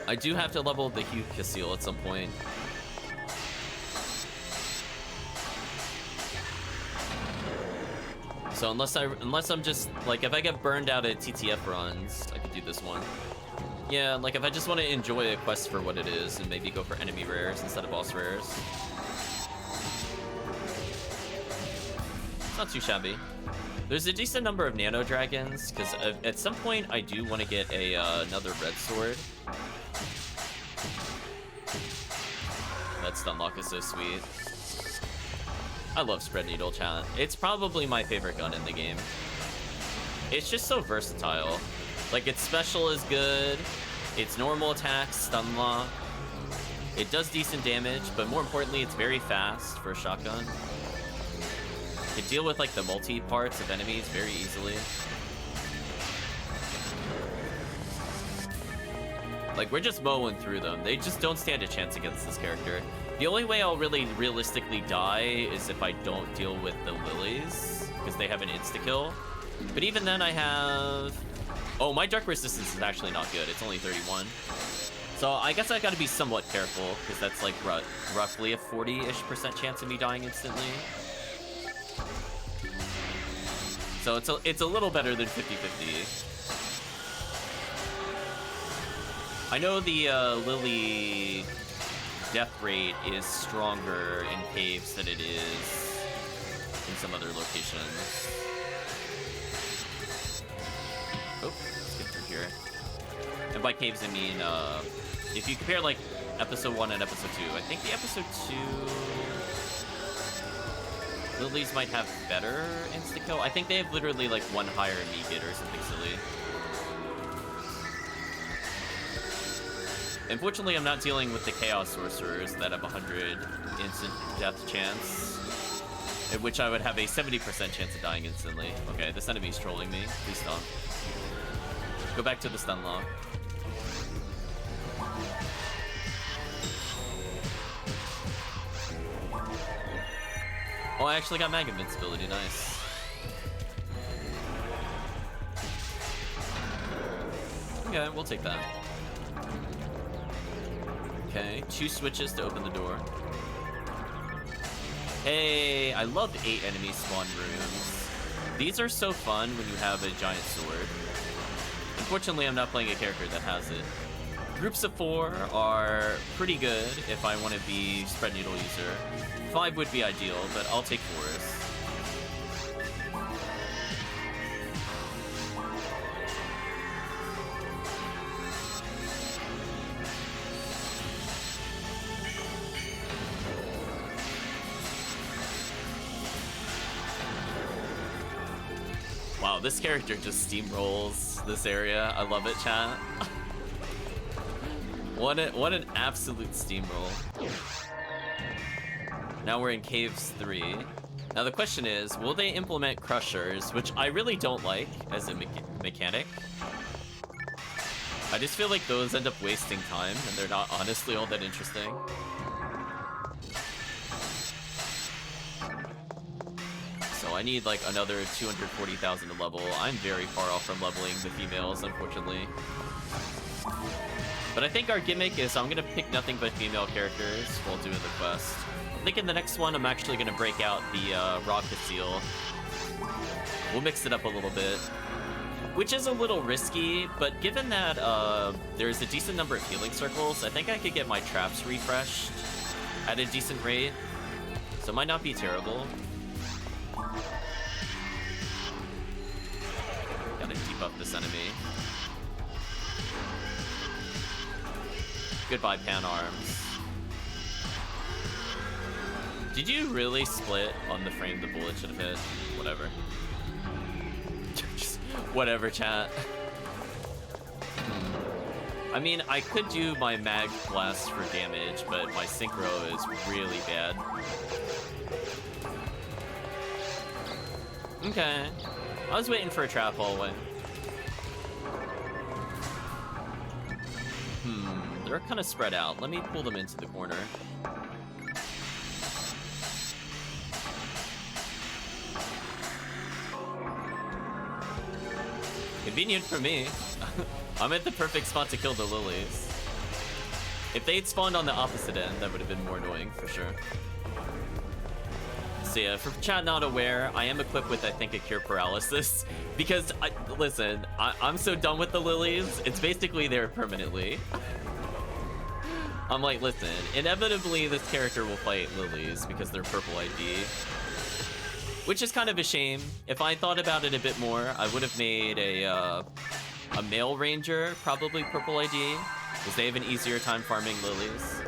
A: I do have to level the Hugh Casil at some point. So unless I'm just, like, if I get burned out at TTF runs, I could do this one. Yeah, like if I just want to enjoy a quest for what it is and maybe go for enemy rares instead of boss rares. It's not too shabby. There's a decent number of nano dragons because at some point I do want to get another red sword. That stun lock is so sweet. I love spread needle, chat. It's probably my favorite gun in the game. It's just so versatile. Like, its special is good, its normal attack, stun lock. It does decent damage, but more importantly, it's very fast for a shotgun. You can deal with, like, the multi-parts of enemies very easily. Like, we're just mowing through them. They just don't stand a chance against this character. The only way I'll really realistically die is if I don't deal with the lilies, because they have an insta-kill. But even then I have... Oh, my dark resistance is actually not good. It's only 31. So I guess I gotta be somewhat careful, because that's like roughly a 40-ish% chance of me dying instantly. So it's a little better than 50-50. I know the Lily death rate is stronger in caves than it is in some other locations. Oh, let's get through here. And by caves, I mean, if you compare, like, episode 1 and episode 2, I think the episode 2 lilies might have better insta-kill. I think they have literally, like, one higher immediate or something silly. Unfortunately, I'm not dealing with the Chaos Sorcerers that have 100 instant death chance, in which I would have a 70% chance of dying instantly. Okay, this enemy's trolling me. Please stop. Go back to the stun lock. Oh, I actually got mag invincibility. Nice. Okay, we'll take that. Okay, 2 switches to open the door. Hey, I love 8 enemy spawn rooms. These are so fun when you have a giant sword. Unfortunately, I'm not playing a character that has it. Groups of 4 are pretty good if I want to be spread needle user. 5 would be ideal, but I'll take 4s. Wow, this character just steamrolls this area. I love it, chat. What an absolute steamroll. Now we're in Caves 3. Now the question is, will they implement crushers, which I really don't like as a mechanic. I just feel like those end up wasting time, and they're not honestly all that interesting. So I need like another 240,000 to level. I'm very far off from leveling the females, unfortunately. But I think our gimmick is I'm gonna pick nothing but female characters while doing the quest. I think in the next one I'm actually gonna break out the Raw Casil. We'll mix it up a little bit, which is a little risky, but given that there's a decent number of healing circles, I think I could get my traps refreshed at a decent rate. So it might not be terrible. Yeah. gotta debuff this enemy. Goodbye, Pan Arms. Did you really split on the frame the bullet should have hit? Whatever. Just whatever, chat. I mean, I could do my mag blast for damage, but my synchro is really bad. Okay. I was waiting for a trap hallway. They're kind of spread out. Let me pull them into the corner. Convenient for me. I'm at the perfect spot to kill the lilies. If they'd spawned on the opposite end, that would have been more annoying for sure. So yeah, for chat not aware, I am equipped with, I think, a cure paralysis. Because, listen, I'm so done with the lilies, it's basically there permanently. I'm like, listen, inevitably this character will fight lilies because they're purple ID. Which is kind of a shame. If I thought about it a bit more, I would have made a male ranger, probably purple ID, because they have an easier time farming lilies.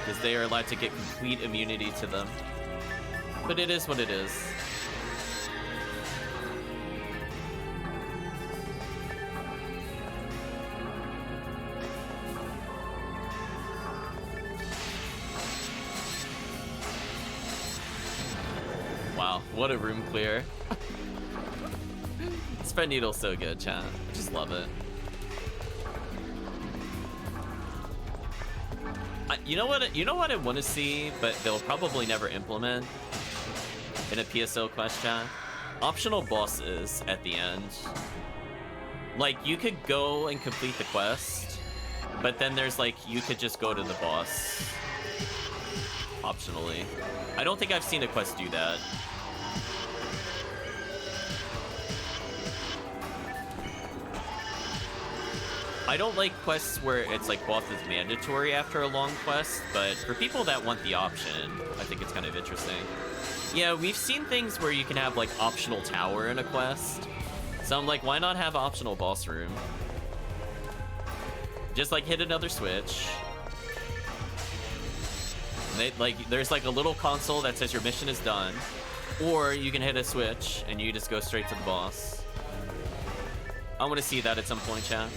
A: Because they are allowed to get complete immunity to them. But it is what it is. Wow, what a room clear. Spread Needle's so good, chat. I just love it. You know what I want to see, but they'll probably never implement in a PSO quest, chat? Optional bosses at the end. Like, you could go and complete the quest, but then there's like, you could just go to the boss optionally. I don't think I've seen a quest do that. I don't like quests where it's like boss is mandatory after a long quest, but for people that want the option, I think it's kind of interesting. Yeah, we've seen things where you can have like optional tower in a quest. So I'm like, why not have optional boss room? Just like hit another switch. There's like a little console that says your mission is done, or you can hit a switch and you just go straight to the boss. I want to see that at some point, chat.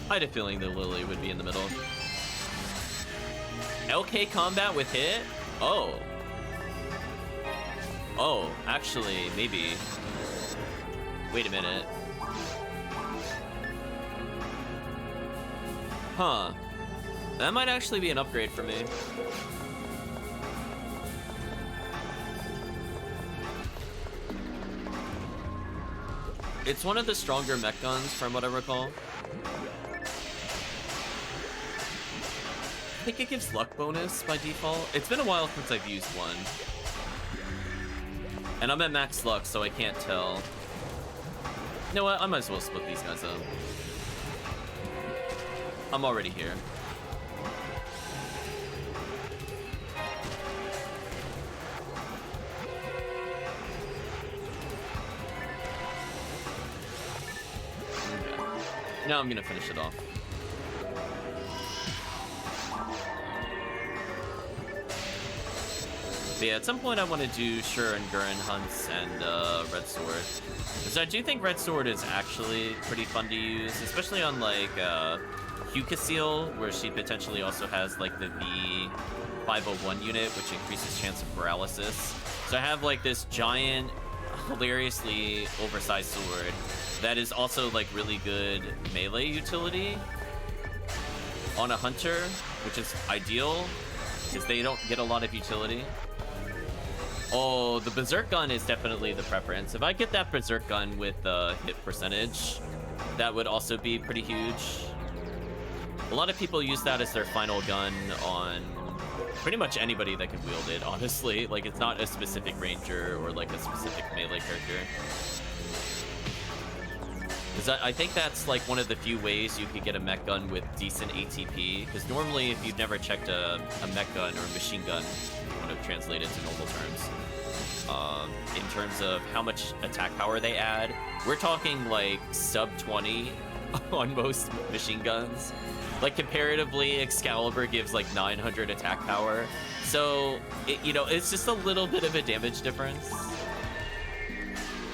A: I had a feeling the Lily would be in the middle. LK combat with hit? Oh. Oh, actually, maybe. Wait a minute. Huh. That might actually be an upgrade for me. It's one of the stronger mech guns from what I recall. I think it gives luck bonus by default. It's been a while since I've used one. And I'm at max luck, so I can't tell. You know what? I might as well split these guys up. I'm already here. Okay. Now I'm gonna finish it off. But yeah, at some point I want to do Shur and Gurren hunts and Red Sword. Because I do think Red Sword is actually pretty fun to use, especially on like Hucasil, where she potentially also has like the V501 unit, which increases chance of paralysis. So I have like this giant, hilariously oversized sword that is also like really good melee utility on a hunter, which is ideal because they don't get a lot of utility. Oh, the Berserk gun is definitely the preference. If I get that Berserk gun with hit percentage, that would also be pretty huge. A lot of people use that as their final gun on pretty much anybody that can wield it, honestly. Like, it's not a specific ranger or like a specific melee character. Because I think that's like one of the few ways you could get a mech gun with decent ATP. Because normally, if you've never checked a mech gun or a machine gun, I want to translate it to normal terms, in terms of how much attack power they add, we're talking like sub 20 on most machine guns. Like, comparatively, Excalibur gives like 900 attack power. So, it's just a little bit of a damage difference.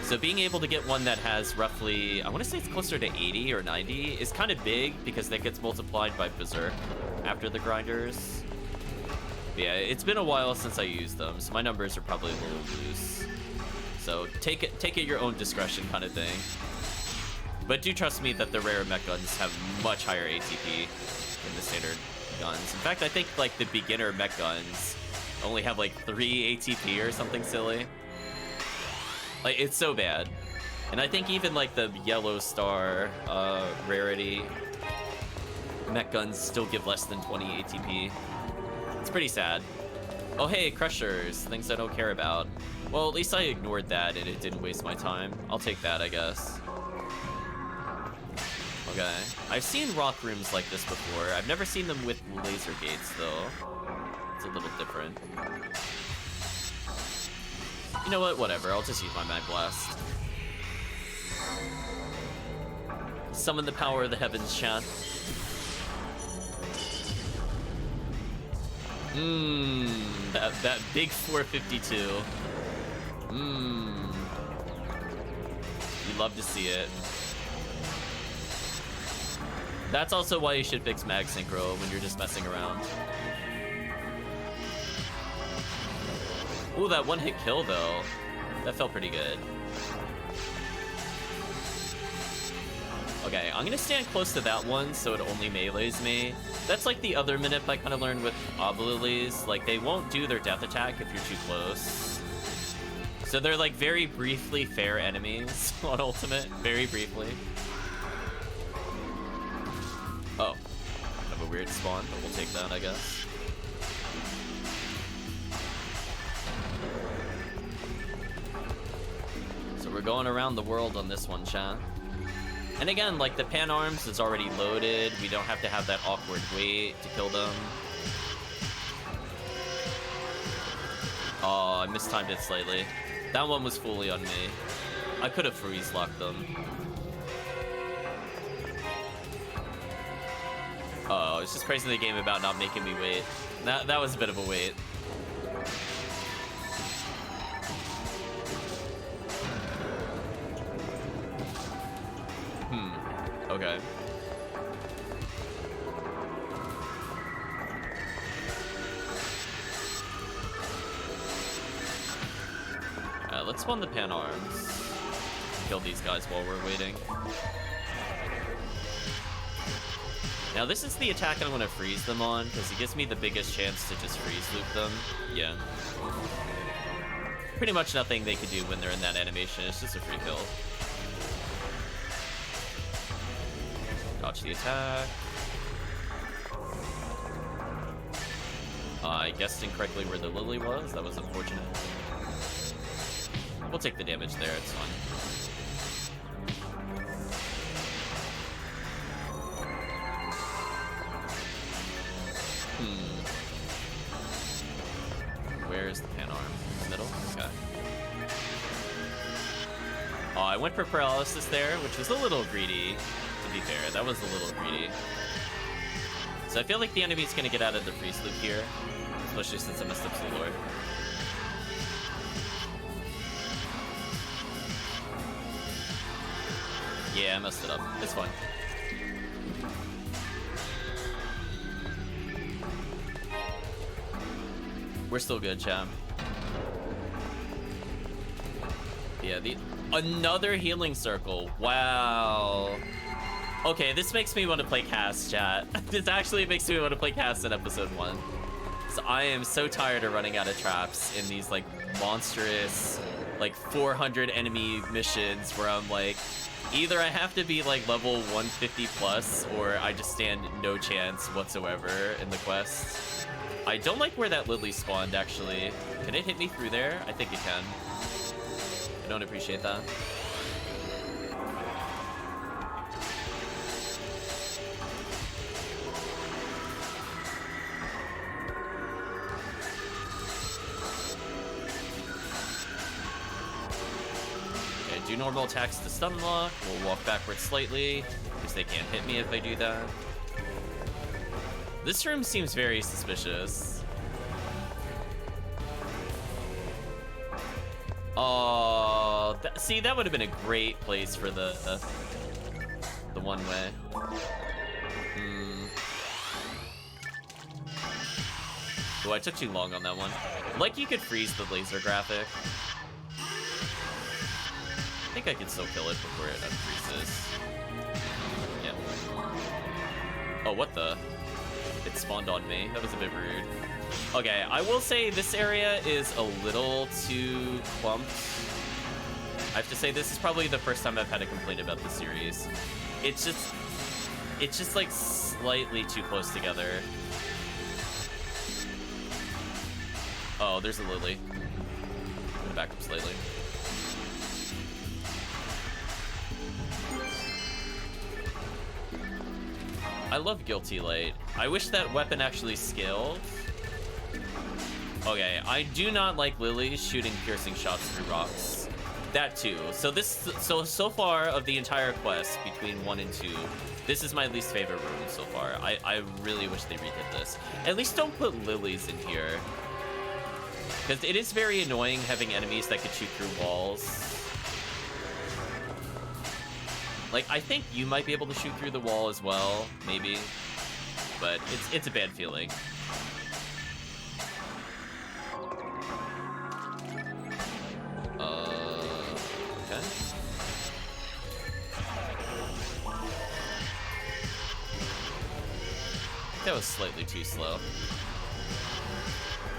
A: So being able to get one that has roughly, I want to say it's closer to 80 or 90, is kind of big because that gets multiplied by Berserk after the grinders. But yeah, it's been a while since I used them, so my numbers are probably a little loose. So take it your own discretion kind of thing. But do trust me that the rare mech guns have much higher ATP than the standard guns. In fact, I think like the beginner mech guns only have like 3 ATP or something silly. Like, it's so bad. And I think even like the yellow star rarity mech guns still give less than 20 ATP. It's pretty sad. Oh hey, crushers, things I don't care about. Well, at least I ignored that and it didn't waste my time. I'll take that, I guess. Okay, I've seen rock rooms like this before. I've never seen them with laser gates though. It's a little different. You know what? Whatever. I'll just use my Mag Blast. Summon the power of the heavens, chat. That big 452. You love to see it. That's also why you should fix Mag Synchro when you're just messing around. Ooh, that one-hit kill, though. That felt pretty good. Okay, I'm gonna stand close to that one so it only melees me. That's like the other minute I kind of learned with Oblilies. Like, they won't do their death attack if you're too close. So they're like very briefly fair enemies on Ultimate. Very briefly. Oh. Kind of a weird spawn, but we'll take that, I guess. We're going around the world on this one, chat. And again, like, the pan arms is already loaded. We don't have to have that awkward wait to kill them. Oh, I mistimed it slightly. That one was fully on me. I could have freeze locked them. Oh, it's just praising the game about not making me wait. That was a bit of a wait. Okay. Let's spawn the pan arms. Kill these guys while we're waiting. Now this is the attack I'm gonna freeze them on, because it gives me the biggest chance to just freeze loop them. Yeah. Pretty much nothing they could do when they're in that animation. It's just a free kill. Dodge the attack. I guessed incorrectly where the lily was. That was unfortunate. We'll take the damage there. It's fine. Where's the pan arm? In the middle? Okay. Oh, I went for paralysis there, which was a little greedy. To be fair, that was a little greedy. So I feel like the enemy's gonna get out of the freeze loop here, especially since I messed up the Lord. Yeah, I messed it up. It's fine. We're still good, champ. Yeah, another healing circle. Wow. Okay, this makes me want to play cast, chat. This actually makes me want to play cast in episode 1. So I am so tired of running out of traps in these like monstrous, like 400 enemy missions where I'm like Either I have to be like level 150 plus, or I just stand no chance whatsoever in the quest. I don't like where that Lily spawned, actually. Can it hit me through there? I think it can. I don't appreciate that. Do normal attacks to stun lock. We'll walk backwards slightly, because they can't hit me if I do that. This room seems very suspicious. Oh, see, that would have been a great place for the one way. Oh, I took too long on that one. Like, you could freeze the laser graphic. I think I can still kill it before it unfreezes. Yeah. Oh, what the? It spawned on me. That was a bit rude. Okay, I will say this area is a little too clumped. I have to say this is probably the first time I've had a complaint about this series. It's just like slightly too close together. Oh, there's a Lily. I'm gonna back up slightly. I love Guilty Light. I wish that weapon actually scaled. Okay, I do not like lilies shooting piercing shots through rocks. That too. So far of the entire quest between 1 and 2, this is my least favorite room so far. I really wish they redid this. At least don't put lilies in here, because it is very annoying having enemies that could shoot through walls. Like, I think you might be able to shoot through the wall as well, maybe. But it's a bad feeling. Okay. That was slightly too slow.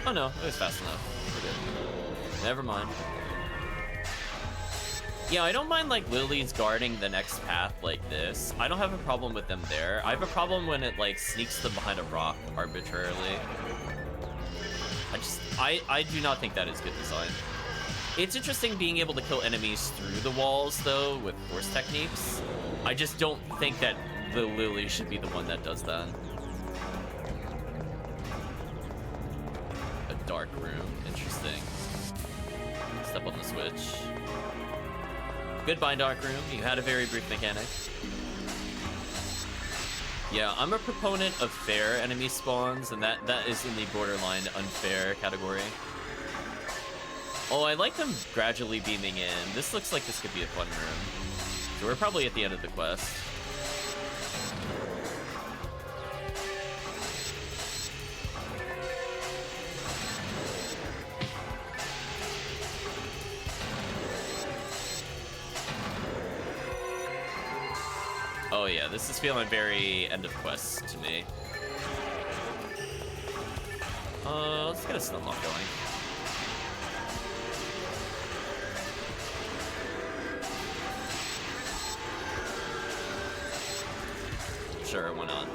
A: Oh no, it was fast enough. We're good. Never mind. Yeah, I don't mind, like, lilies guarding the next path like this. I don't have a problem with them there. I have a problem when it, like, sneaks them behind a rock arbitrarily. I do not think that is good design. It's interesting being able to kill enemies through the walls, though, with force techniques. I just don't think that the lily should be the one that does that. A dark room. Interesting. Step on the switch. Goodbye, Dark Room. You had a very brief mechanic. Yeah, I'm a proponent of fair enemy spawns, and that is in the borderline unfair category. Oh, I like them gradually beaming in. This looks like this could be a fun room. So we're probably at the end of the quest. Oh yeah, this is feeling very end of quest to me. Let's get a stun lock going. Sure, why not?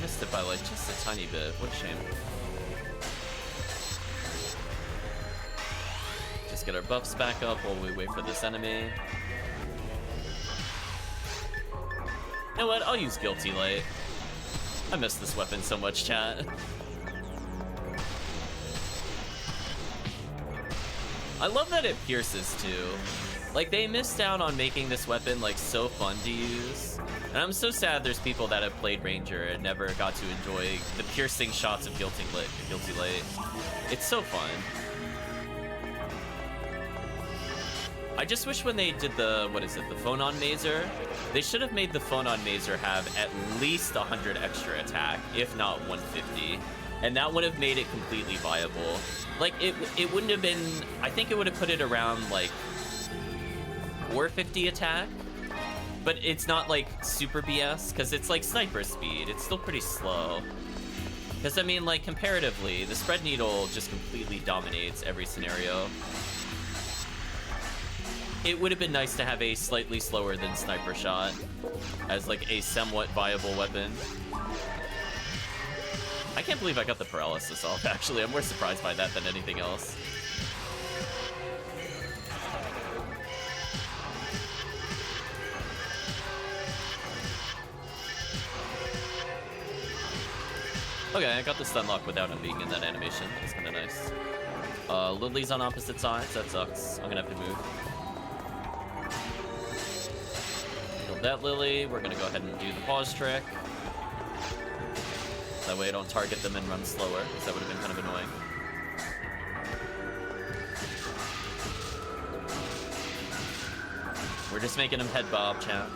A: Missed it by like just a tiny bit. What a shame. Just get our buffs back up while we wait for this enemy. You know what? I'll use Guilty Light. I miss this weapon so much, chat. I love that it pierces too. Like, they missed out on making this weapon like so fun to use. And I'm so sad there's people that have played Ranger and never got to enjoy the piercing shots of Guilty Light. It's so fun. I just wish when they did the, what is it, the Phonon Mazer, they should have made the Phonon Mazer have at least 100 extra attack, if not 150. And that would have made it completely viable. Like, it wouldn't have been, I think it would have put it around, like, 450 attack, but it's not like super BS because it's like sniper speed. It's still pretty slow. Because I mean, like comparatively, the spread needle just completely dominates every scenario. It would have been nice to have a slightly slower than sniper shot as like a somewhat viable weapon. I can't believe I got the paralysis off, actually. I'm more surprised by that than anything else. Okay, I got the stun lock without him being in that animation. That's kind of nice. Lily's on opposite sides. That sucks. I'm gonna have to move. Killed that Lily. We're gonna go ahead and do the pause trick. That way I don't target them and run slower, because that would have been kind of annoying. We're just making him head bob, chat.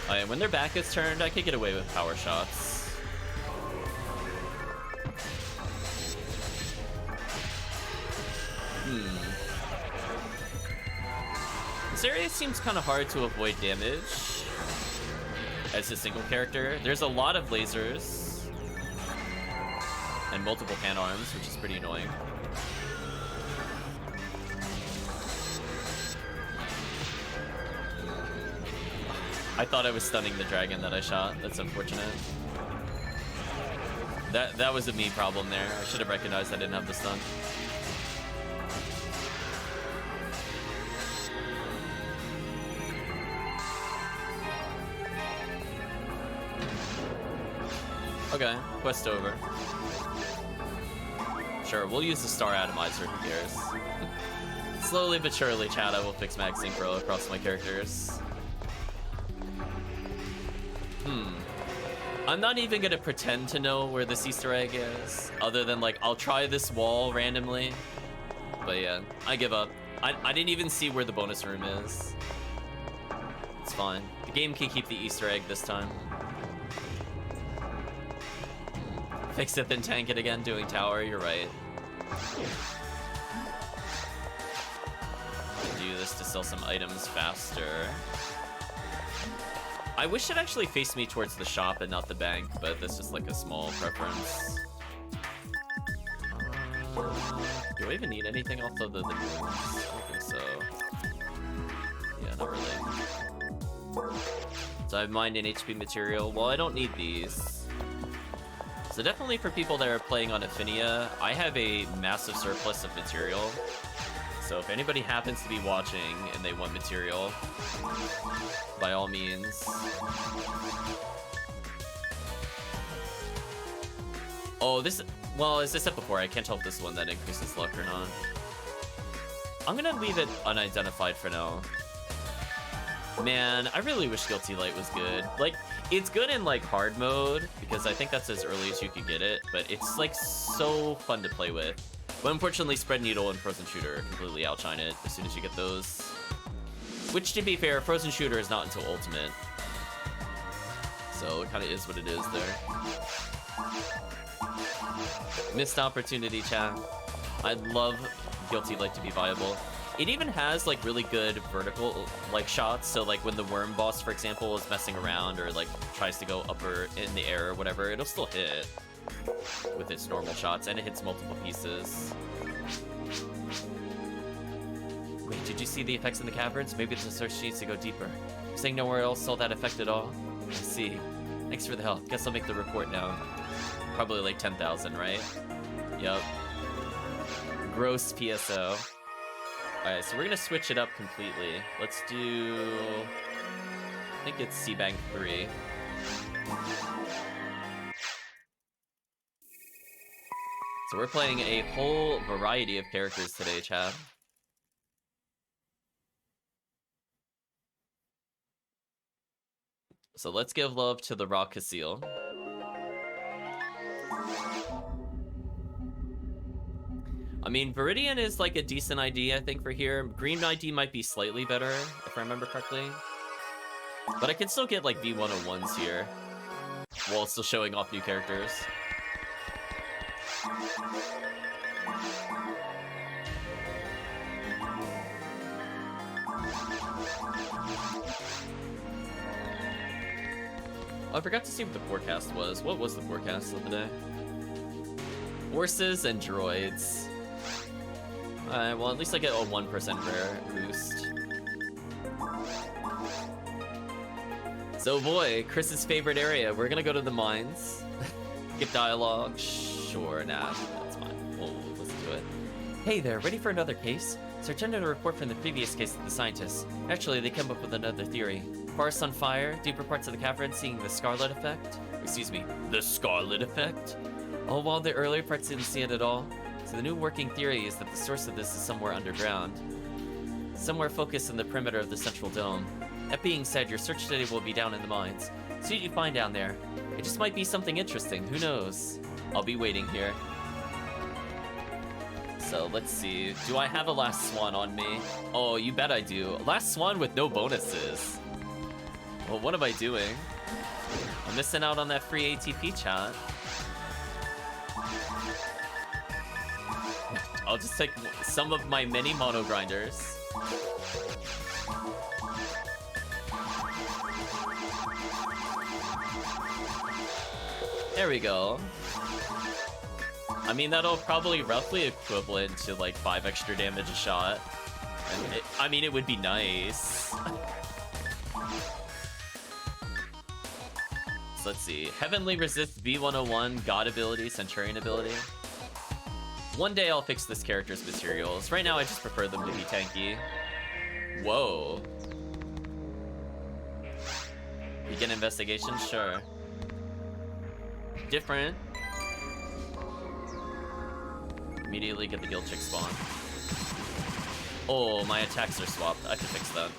A: And when their back is turned, I could get away with power shots. This area seems kind of hard to avoid damage as a single character. There's a lot of lasers and multiple pan arms, which is pretty annoying. I thought I was stunning the dragon that I shot. That's unfortunate. That was a me problem there. I should have recognized I didn't have the stun. Okay, quest over. Sure, we'll use the star atomizer, who cares? Slowly but surely, chat, I will fix Mag Synchro across my characters. I'm not even gonna pretend to know where this Easter egg is, other than like, I'll try this wall randomly. But yeah, I give up. I didn't even see where the bonus room is. It's fine. The game can keep the Easter egg this time. Fix it, then tank it again, doing tower, you're right. Do this to sell some items faster. I wish it actually faced me towards the shop and not the bank, but that's just like a small preference. Do I even need anything else other than moons? I don't think so. Yeah, not really. So I have mind and HP material. Well, I don't need these. So definitely for people that are playing on Affinia, I have a massive surplus of material. So if anybody happens to be watching and they want material, by all means. Oh, this, well, as I said before, I can't tell if this one that increases luck or not. I'm gonna leave it unidentified for now. Man, I really wish Guilty Light was good. Like, it's good in like hard mode, because I think that's as early as you can get it, but it's like so fun to play with. But unfortunately, Spread Needle and Frozen Shooter completely outshine it as soon as you get those. Which, to be fair, Frozen Shooter is not until Ultimate. So it kind of is what it is there. Missed opportunity, chat. I'd love Guilty Light to be viable. It even has like really good vertical like shots, so like when the worm boss, for example, is messing around or like tries to go up or in the air or whatever, it'll still hit with its normal shots, and it hits multiple pieces. Wait, did you see the effects in the caverns? Maybe the search needs to go deeper. You're saying nowhere else saw that effect at all? I see. Thanks for the help. Guess I'll make the report now. Probably like 10,000, right? Yup. Gross PSO. Alright, so we're gonna switch it up completely. Let's do... I think it's C-Bank 3. So we're playing a whole variety of characters today, chat. So let's give love to the Raw Casil. I mean, Viridian is like a decent ID, I think, for here. Green ID might be slightly better, if I remember correctly. But I can still get like V101s here, while still showing off new characters. Oh, I forgot to see what the forecast was. What was the forecast of the day? Horses and droids. Alright, well, at least I get a 1% rare boost. So boy, Chris's favorite area. We're gonna go to the mines. Skip dialogue. Sure, nah, that's fine. We'll listen to it. Hey there, ready for another case? So I turned in a report from the previous case of the scientists. Actually, they came up with another theory. Forests on fire, deeper parts of the cavern seeing the Scarlet effect. Excuse me, the Scarlet effect? All while the earlier parts didn't see it at all. So the new working theory is that the source of this is somewhere underground. Somewhere focused in the perimeter of the central dome. That being said, your search today will be down in the mines. See what you find down there. It just might be something interesting, who knows? I'll be waiting here. So let's see, do I have a Last Swan on me? Oh, you bet I do. Last Swan with no bonuses. Well, what am I doing? I'm missing out on that free ATP chat. I'll just take some of my mini mono grinders. There we go. I mean, that'll probably roughly equivalent to like 5 extra damage a shot. And I mean, it would be nice. So let's see. Heavenly Resist V101, God ability, Centurion ability. One day I'll fix this character's materials. Right now I just prefer them to be tanky. Whoa. Begin investigation? Sure. Different. Immediately get the guild chick spawn. Oh, my attacks are swapped. I can fix that.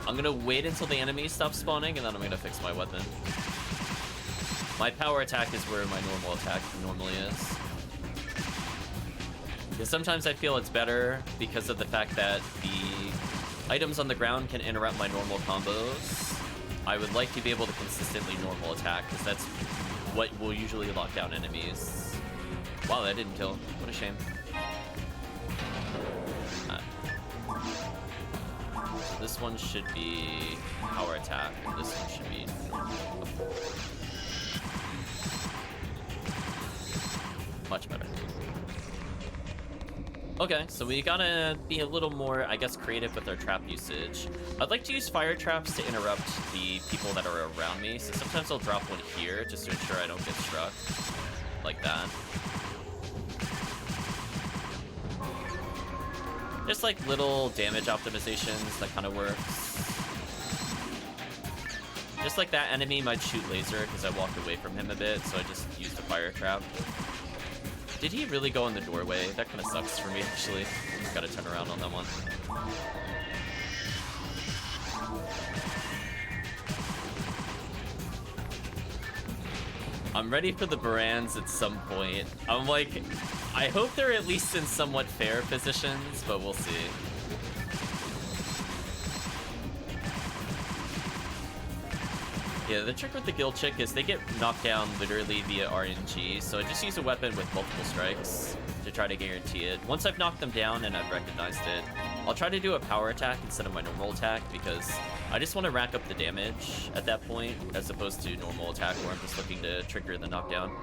A: I'm gonna wait until the enemy stops spawning, and then I'm gonna fix my weapon. My power attack is where my normal attack normally is. Because sometimes I feel it's better because of the fact that the items on the ground can interrupt my normal combos. I would like to be able to consistently normal attack, because that's what will usually lock down enemies. Wow, that didn't kill. What a shame. So this one should be power attack, and this one should be normal. Much better. Okay, so we gotta be a little more, I guess, creative with our trap usage. I'd like to use fire traps to interrupt the people that are around me, so sometimes I'll drop one here just to ensure I don't get struck. Like that. Just like little damage optimizations, that kind of works. Just like that enemy might shoot laser because I walked away from him a bit, so I just used a fire trap. Did he really go in the doorway? That kind of sucks for me, actually. Just gotta turn around on that one. I'm ready for the Barans at some point. I'm like, I hope they're at least in somewhat fair positions, but we'll see. Yeah, the trick with the guild chick is they get knocked down literally via RNG, so I just use a weapon with multiple strikes to try to guarantee it. Once I've knocked them down and I've recognized it, I'll try to do a power attack instead of my normal attack, because I just want to rack up the damage at that point, as opposed to normal attack where I'm just looking to trigger the knockdown.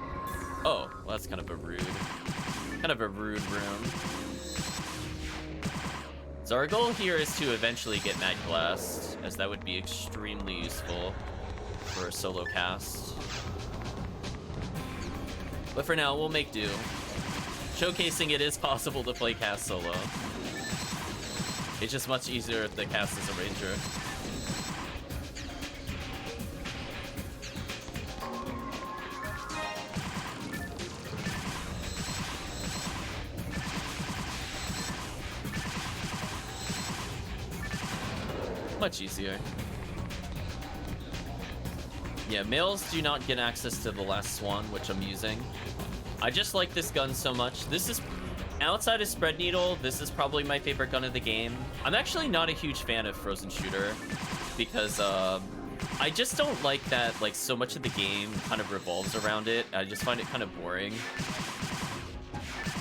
A: Oh, well, that's kind of a rude room. So our goal here is to eventually get Mad Blast, as that would be extremely useful for a solo cast. But for now, we'll make do. Showcasing it is possible to play cast solo. It's just much easier if the cast is a ranger. Much easier. Yeah, males do not get access to the Last Swan, which I'm using. I just like this gun so much. This is outside of Spread Needle, this is probably my favorite gun of the game. I'm actually not a huge fan of Frozen Shooter because I just don't like that like so much of the game kind of revolves around it. I just find it kind of boring.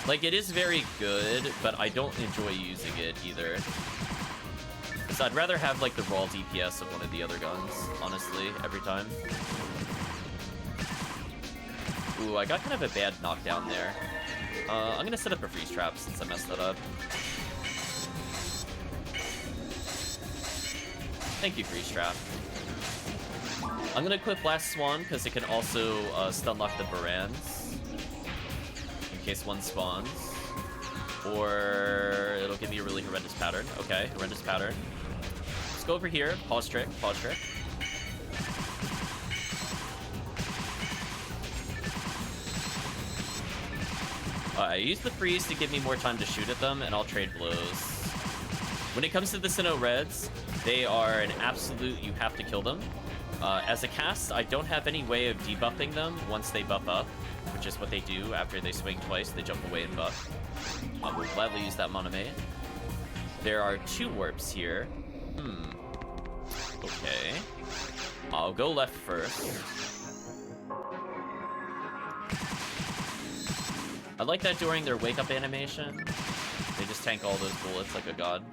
A: Like, it is very good, but I don't enjoy using it either. So I'd rather have like the raw DPS of one of the other guns, honestly, every time. Ooh, I got kind of a bad knockdown there. I'm gonna set up a freeze trap since I messed that up. Thank you, freeze trap. I'm gonna equip Last Swan because it can also stun lock the Barans in case one spawns. Or it'll give me a really horrendous pattern. Okay, horrendous pattern. Let's go over here. Pause trick, pause trick. I use the freeze to give me more time to shoot at them, and I'll trade blows. When it comes to the Sinnoh Reds, they are an absolute you have to kill them. As a cast, I don't have any way of debuffing them once they buff up, which is what they do after they swing twice. They jump away and buff. I will gladly use that Monome. There are 2 warps here. Okay. I'll go left first. I like that during their wake-up animation, they just tank all those bullets like a god.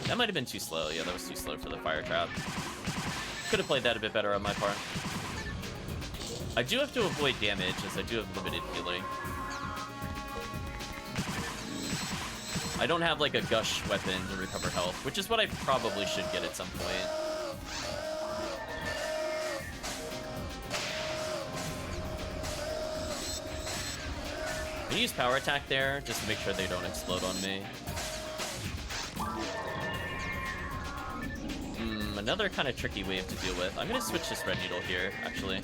A: That might have been too slow. Yeah, that was too slow for the fire trap. Could have played that a bit better on my part. I do have to avoid damage, as I do have limited healing. I don't have like a gush weapon to recover health, which is what I probably should get at some point. I use power attack there just to make sure they don't explode on me. Another kind of tricky wave to deal with. I'm gonna switch to Spread Needle here, actually.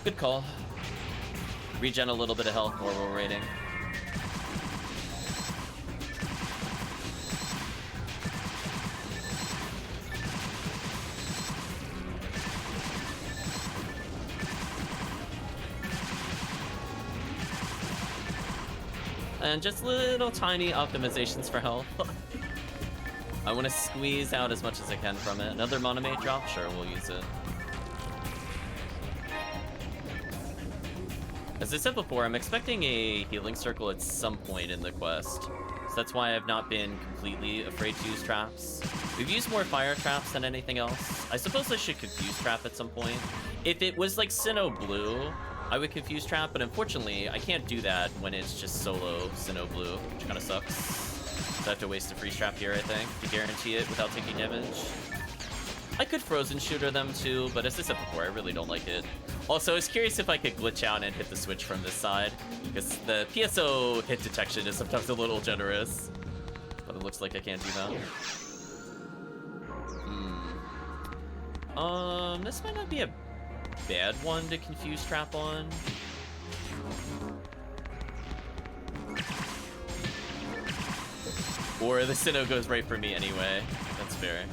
A: Good call. Regen a little bit of health, more roll rating. And just little tiny optimizations for health. I want to squeeze out as much as I can from it. Another Monome drop? Sure, we'll use it. As I said before, I'm expecting a healing circle at some point in the quest. So that's why I've not been completely afraid to use traps. We've used more fire traps than anything else. I suppose I should confuse trap at some point. If it was like Sinnoh Blue, I would confuse trap, but unfortunately, I can't do that when it's just solo Sinnoh Blue, which kind of sucks. So I have to waste a freeze trap here, I think, to guarantee it without taking damage. I could Frozen Shooter them too, but as I said before, I really don't like it. Also, I was curious if I could glitch out and hit the switch from this side, because the PSO hit detection is sometimes a little generous. But it looks like I can't do that. This might not be a bad one to confuse trap on. Or the Sinnoh goes right for me anyway. That's fair.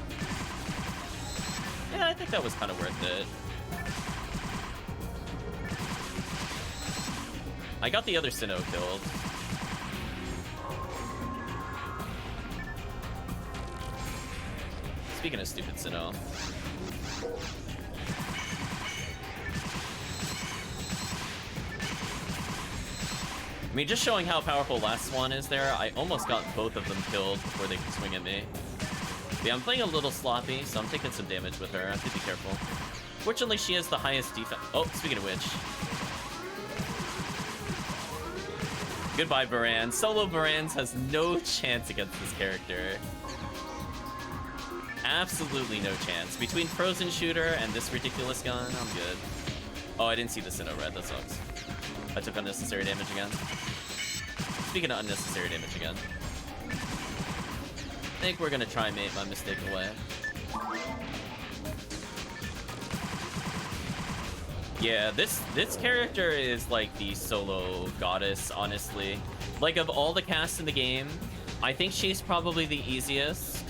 A: Yeah, I think that was kind of worth it. I got the other Sinnoh killed. Speaking of stupid Sinnoh. I mean, just showing how powerful Last Swan is there, I almost got both of them killed before they could swing at me. Yeah, I'm playing a little sloppy, so I'm taking some damage with her. I have to be careful. Fortunately, she has the highest defense. Oh, speaking of which. Goodbye, Baran. Solo Barans has no chance against this character. Absolutely no chance. Between Frozen Shooter and this ridiculous gun, I'm good. Oh, I didn't see the Sinnoh Red. That sucks. I took unnecessary damage again. Speaking of unnecessary damage again. I think we're gonna try and make my mistake away. Yeah, this character is like the solo goddess, honestly. Like, of all the casts in the game, I think she's probably the easiest.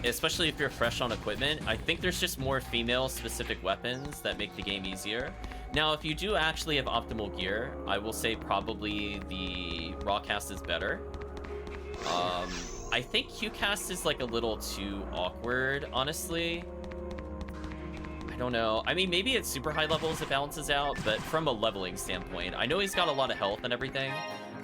A: especially if you're fresh on equipment, I think there's just more female-specific weapons that make the game easier. Now, if you do actually have optimal gear, I will say probably the raw cast is better. I think Q cast is like a little too awkward, honestly. I don't know. I mean, maybe at super high levels it balances out, but from a leveling standpoint, I know he's got a lot of health and everything,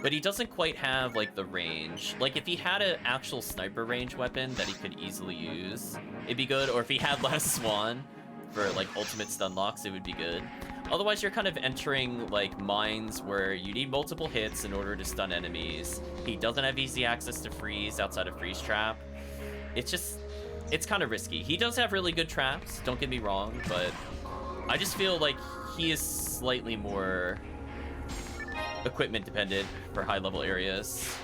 A: but he doesn't quite have like the range. Like if he had an actual sniper range weapon that he could easily use, it'd be good. Or if he had less Swan for like ultimate stun locks, it would be good. Otherwise, you're kind of entering like mines where you need multiple hits in order to stun enemies. He doesn't have easy access to freeze outside of freeze trap. It's kind of risky. He does have really good traps, don't get me wrong, but I just feel like he is slightly more equipment dependent for high level areas.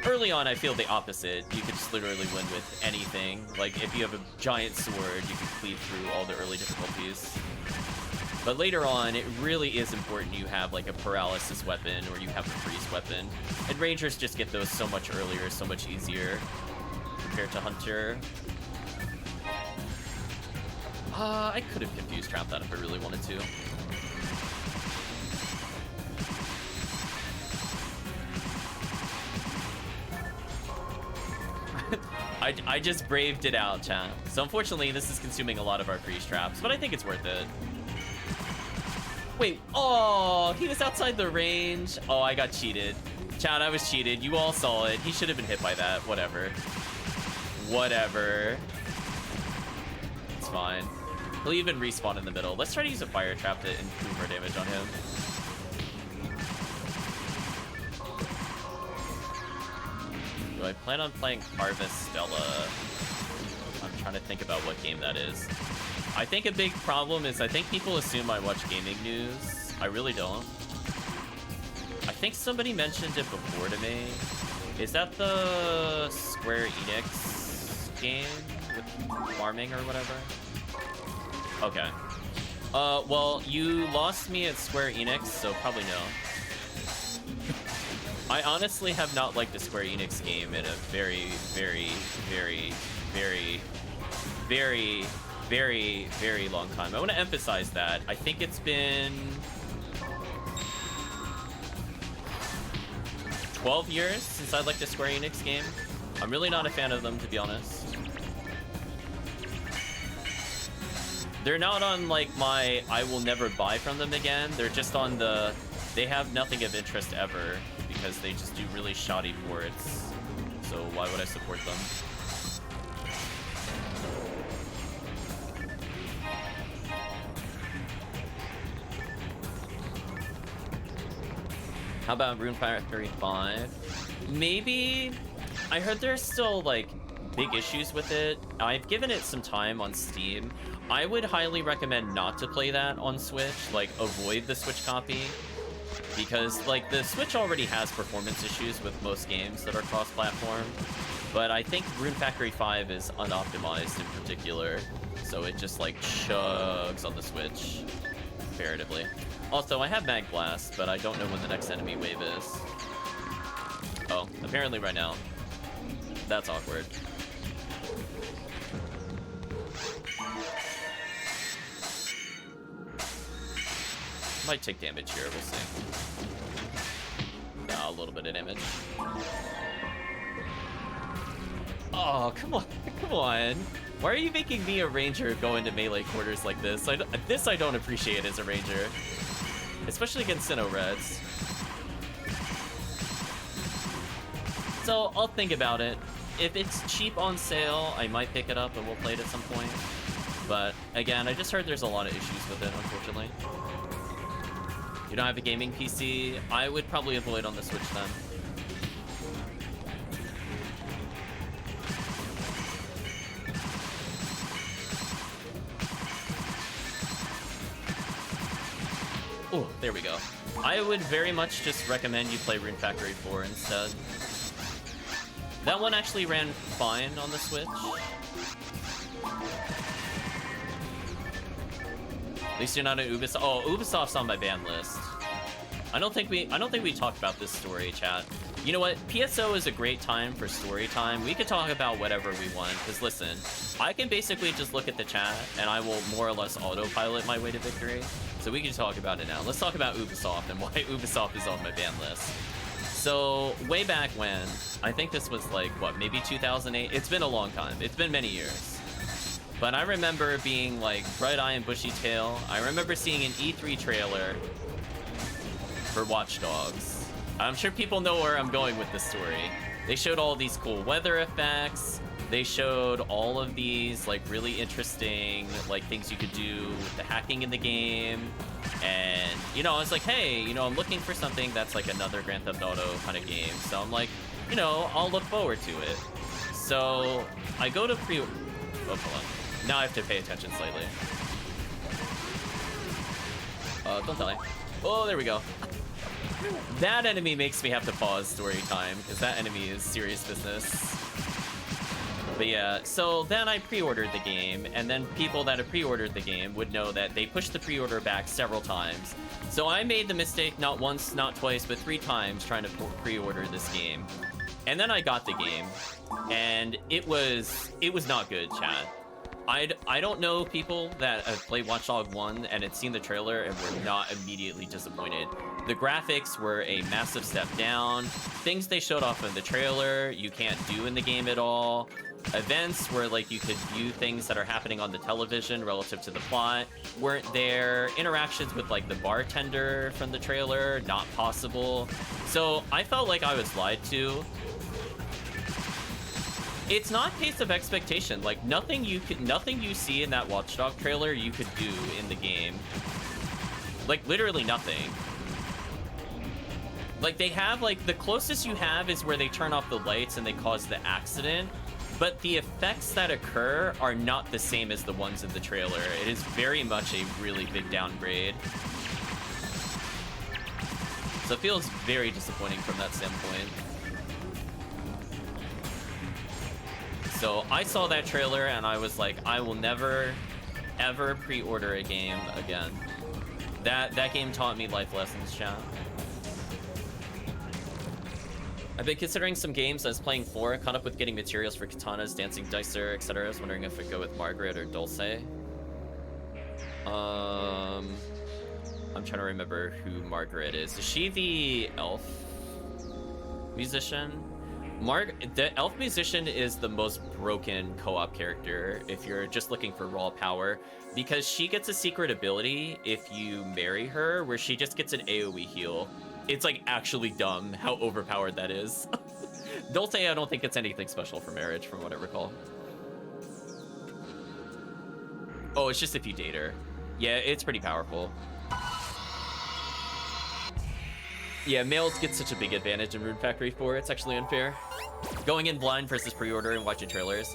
A: Early on, I feel the opposite. You could just literally win with anything. Like if you have a giant sword, you can cleave through all the early difficulties. But later on, it really is important you have like a paralysis weapon or you have a freeze weapon. And Rangers just get those so much earlier, so much easier compared to Hunter. I could have confused trap that if I really wanted to. I just braved it out, chat. So unfortunately, this is consuming a lot of our freeze traps, but I think it's worth it. Wait, oh, he was outside the range. Oh, I got cheated. Chat, I was cheated. You all saw it. He should have been hit by that. Whatever. Whatever. It's fine. He'll even respawn in the middle. Let's try to use a fire trap to improve our damage on him. Do I plan on playing Harvest Stella? I'm trying to think about what game that is. I think a big problem is I think people assume I watch gaming news. I really don't. I think somebody mentioned it before to me. Is that the Square Enix game with farming or whatever? Okay. Well, you lost me at Square Enix, so probably no. I honestly have not liked a Square Enix game in a very, very, very, very, very, very, very long time. I want to emphasize that. I think it's been 12 years since I liked a Square Enix game. I'm really not a fan of them, to be honest. They're not on like my I will never buy from them again. They're just on the they have nothing of interest ever because they just do really shoddy ports. So why would I support them? How about Rune Factory 5? Maybe. I heard there's still like big issues with it. I've given it some time on Steam. I would highly recommend not to play that on Switch, like avoid the Switch copy, because like the Switch already has performance issues with most games that are cross-platform, but I think Rune Factory 5 is unoptimized in particular, so it just like chugs on the Switch comparatively. Also, I have Mag Blast, but I don't know when the next enemy wave is. Oh, apparently right now. That's awkward. Might take damage here, we'll see. Yeah, a little bit of damage. Oh, come on, come on. Why are you making me a ranger go into melee quarters like this? This I don't appreciate as a ranger. Especially against Sinnoh Reds. So, I'll think about it. If it's cheap on sale, I might pick it up and we'll play it at some point. But, again, I just heard there's a lot of issues with it, unfortunately. You don't have a gaming PC? I would probably avoid on the Switch then. Oh, there we go. I would very much just recommend you play Rune Factory 4 instead. That one actually ran fine on the Switch. At least you're not an Ubisoft. Oh, Ubisoft's on my ban list. I don't think we talked about this story, chat. You know what? PSO is a great time for story time. We could talk about whatever we want, because listen, I can basically just look at the chat, and I will more or less autopilot my way to victory. So we can talk about it now. Let's talk about Ubisoft and why Ubisoft is on my ban list. So, way back when, I think this was like, what, maybe 2008? It's been a long time. It's been many years. But I remember being like bright eye and bushy tail. I remember seeing an E3 trailer for Watch Dogs. I'm sure people know where I'm going with this story. They showed all these cool weather effects. They showed all of these like really interesting like things you could do with the hacking in the game. And, you know, I was like, hey, you know, I'm looking for something that's like another Grand Theft Auto kind of game. So I'm like, you know, I'll look forward to it. So I go to oh, hold on. Now I have to pay attention slightly. Don't tell me. Oh, there we go. That enemy makes me have to pause story time, because that enemy is serious business. But yeah, so then I pre-ordered the game, and then people that have pre-ordered the game would know that they pushed the pre-order back several times. So I made the mistake not once, not twice, but 3 times trying to pre-order this game. And then I got the game, and it was not good, chat. I don't know people that have played Watch Dogs 1 and had seen the trailer and were not immediately disappointed. The graphics were a massive step down. Things they showed off in the trailer, you can't do in the game at all. Events where like you could view things that are happening on the television relative to the plot weren't there. Interactions with like the bartender from the trailer, not possible. So I felt like I was lied to. It's not a case of expectation. Like nothing you see in that Watch Dogs trailer you could do in the game. Like literally nothing. Like they have like the closest you have is where they turn off the lights and they cause the accident. But the effects that occur are not the same as the ones in the trailer. It is very much a really big downgrade. So it feels very disappointing from that standpoint. So I saw that trailer and I was like, I will never, ever pre-order a game again. That game taught me life lessons, chat. I've been considering some games I was playing for, caught up with getting materials for katanas, dancing dicer, etc. I was wondering if I'd go with Margaret or Dulce. I'm trying to remember who Margaret is. Is she the elf musician? The elf musician is the most broken co-op character if you're just looking for raw power, because she gets a secret ability if you marry her where she just gets an AoE heal. It's like actually dumb how overpowered that is. Dulce, I don't think it's anything special for marriage from what I recall. Oh, it's just if you date her. Yeah, it's pretty powerful. Yeah, males get such a big advantage in Rune Factory 4, it's actually unfair. Going in blind versus pre-order and watching trailers.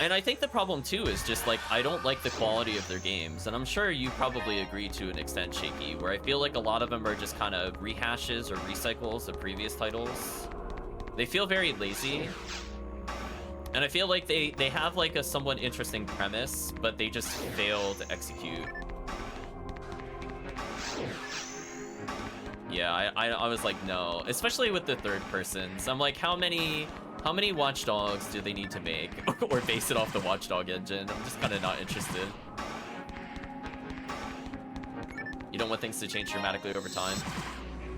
A: And I think the problem too is just like, I don't like the quality of their games. And I'm sure you probably agree to an extent, Shaky, where I feel like a lot of them are just kind of rehashes or recycles of previous titles. They feel very lazy. And I feel like they have like a somewhat interesting premise, but they just fail to execute. Yeah, I was like, no, especially with the third persons. I'm like, how many Watch Dogs do they need to make or base it off the Watch Dog engine? I'm just kind of not interested. You don't want things to change dramatically over time?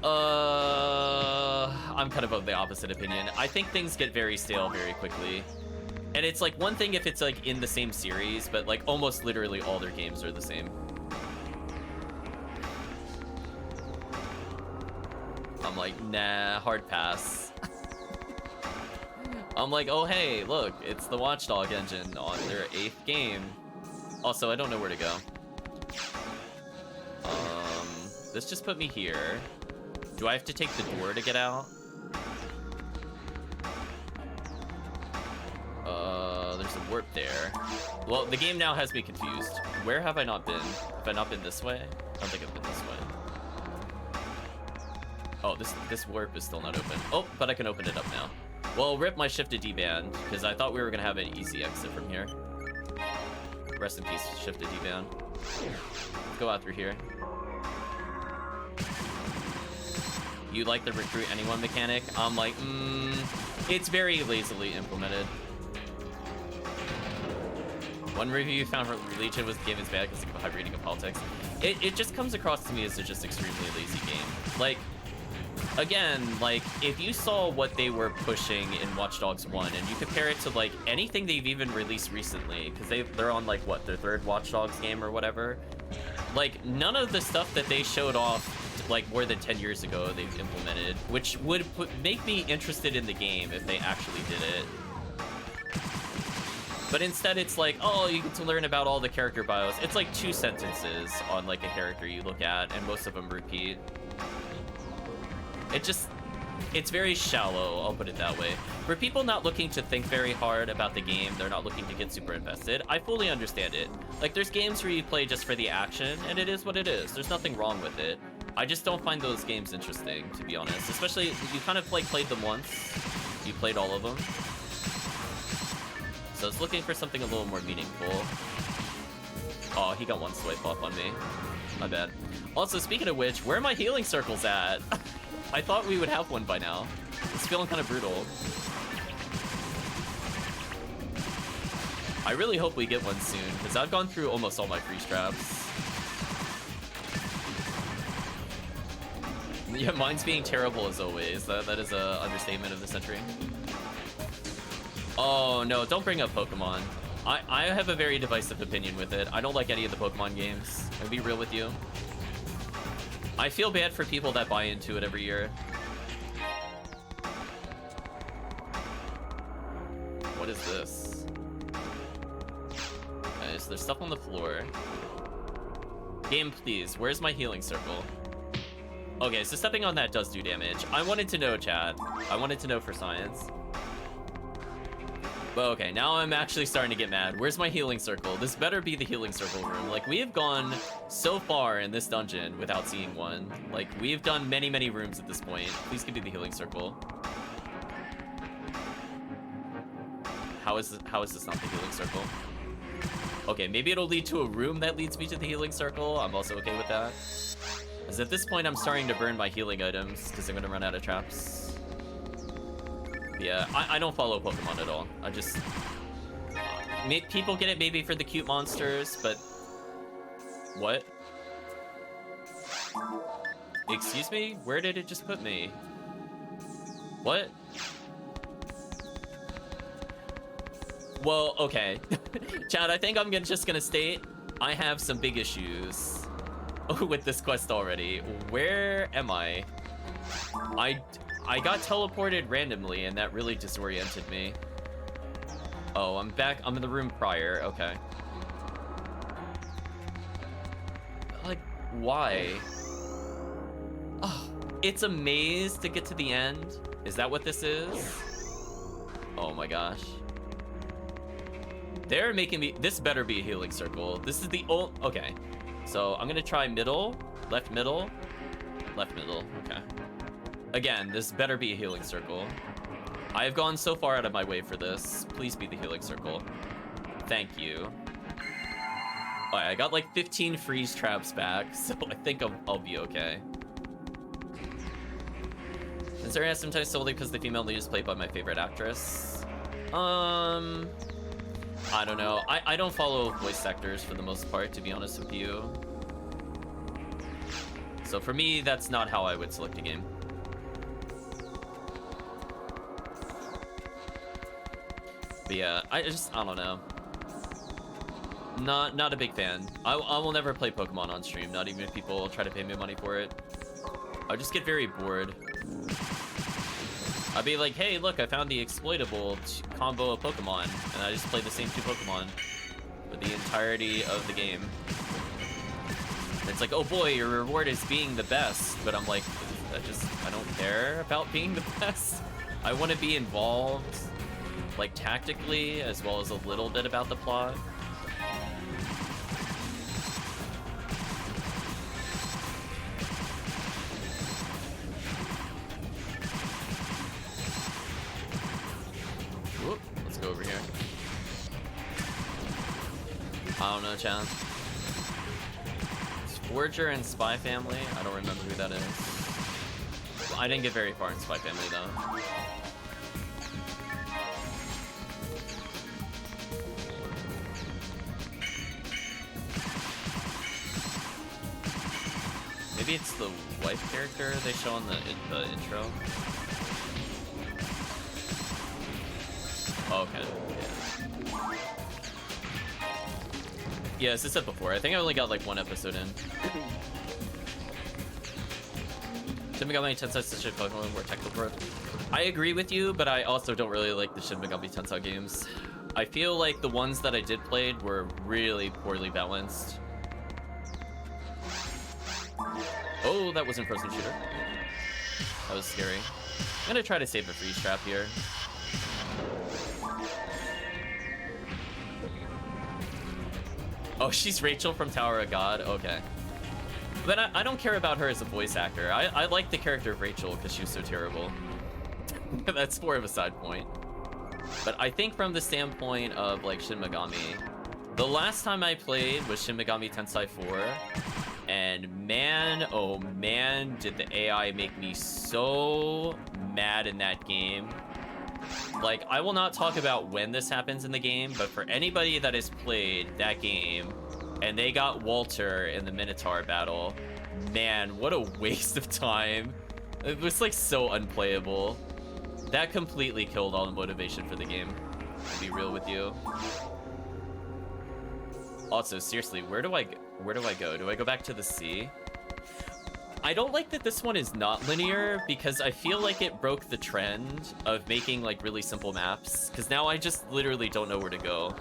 A: I'm kind of the opposite opinion. I think things get very stale very quickly. And it's like one thing if it's like in the same series, but like almost literally all their games are the same. I'm like, nah, hard pass. I'm like, oh hey, look, it's the Watch Dog engine on their 8th game. Also, I don't know where to go. This just put me here. Do I have to take the door to get out? There's a warp there. Well, the game now has me confused. Where have I not been? Have I not been this way? I don't think I've been this way. Oh, this warp is still not open. Oh, but I can open it up now. Well, rip my shifted D-band, because I thought we were going to have an easy exit from here. Rest in peace, shifted D-band. Let's go out through here. You like the recruit anyone mechanic? I'm like, it's very lazily implemented. One review found Legion was the game is bad because of high reading of politics. It just comes across to me as a just extremely lazy game. Like, again, like, if you saw what they were pushing in Watch Dogs 1 and you compare it to, like, anything they've even released recently, because they're on, like, what, their third Watch Dogs game or whatever, like, none of the stuff that they showed off, like, more than 10 years ago they've implemented, which would make me interested in the game if they actually did it. But instead it's like, oh, you get to learn about all the character bios. It's like 2 sentences on, like, a character you look at, and most of them repeat. It's very shallow, I'll put it that way. For people not looking to think very hard about the game, they're not looking to get super invested, I fully understand it. Like, there's games where you play just for the action, and it is what it is. There's nothing wrong with it. I just don't find those games interesting, to be honest. Especially, you kind of, like, played them once. You played all of them. So I was looking for something a little more meaningful. Oh, he got one swipe off on me. My bad. Also, speaking of which, where are my healing circles at? I thought we would have one by now. It's feeling kind of brutal. I really hope we get one soon, because I've gone through almost all my freeze traps. Yeah, mine's being terrible as always. That is a understatement of the century. Oh no, don't bring up Pokemon. I have a very divisive opinion with it. I don't like any of the Pokemon games. I'll be real with you. I feel bad for people that buy into it every year. What is this? Okay, so there's stuff on the floor. Game, please. Where's my healing circle? Okay, so stepping on that does do damage. I wanted to know, chat. I wanted to know for science. But okay, now I'm actually starting to get mad. Where's my healing circle? This better be the healing circle room. Like, we have gone so far in this dungeon without seeing one. Like, we've done many, many rooms at this point. Please give me the healing circle. How is this not the healing circle? Okay, maybe it'll lead to a room that leads me to the healing circle. I'm also okay with that. Because at this point, I'm starting to burn my healing items because I'm going to run out of traps. Yeah, I don't follow Pokemon at all. I just... people get it maybe for the cute monsters, but... What? Excuse me? Where did it just put me? What? Well, okay. Chad, I think I'm just gonna state I have some big issues with this quest already. Where am I? I got teleported randomly, and that really disoriented me. Oh, I'm back. I'm in the room prior. Okay. Like, why? Oh, it's a maze to get to the end? Is that what this is? Oh my gosh. They're making me... This better be a healing circle. This is the old... Okay. So, I'm gonna try middle, left middle, left middle. Okay. Again, this better be a healing circle. I have gone so far out of my way for this. Please be the healing circle. Thank you. Alright, I got like 15 freeze traps back, so I think I'll be okay. Is there sometimes solely because the female lead is played by my favorite actress? I don't know. I don't follow voice actors for the most part, to be honest with you. So for me, that's not how I would select a game. But yeah, I don't know. Not a big fan. I will never play Pokemon on stream, not even if people try to pay me money for it. I'll just get very bored. I'd be like, hey, look, I found the exploitable combo of Pokemon, and I just play the same 2 Pokemon for the entirety of the game. And it's like, oh boy, your reward is being the best, but I'm like, I don't care about being the best. I want to be involved, like, tactically, as well as a little bit about the plot. Whoop, let's go over here. I don't know, Chan. It's Forger and Spy Family. I don't remember who that is. I didn't get very far in Spy Family though. Maybe it's the wife character they show in the intro. Oh, okay. Yeah. Yeah, as I said before, I think I only got like 1 episode in. Shin Megami Tensei such a Pokemon more technical growth. I agree with you, but I also don't really like the Shin Megami Tensei games. I feel like the ones that I did play were really poorly balanced. Oh, that wasn't Frozen Shooter. That was scary. I'm gonna try to save a freeze trap here. Oh, she's Rachel from Tower of God? Okay. But I don't care about her as a voice actor. I like the character of Rachel because she was so terrible. That's more of a side point. But I think from the standpoint of like Shin Megami, the last time I played was Shin Megami Tensei 4. And man, oh man, did the AI make me so mad in that game. Like, I will not talk about when this happens in the game, but for anybody that has played that game and they got Walter in the Minotaur battle, man, what a waste of time. It was like so unplayable. That completely killed all the motivation for the game, to be real with you. Also, seriously, where do I go? Do I go back to the sea? I don't like that this one is not linear because I feel like it broke the trend of making like really simple maps, because now I just literally don't know where to go.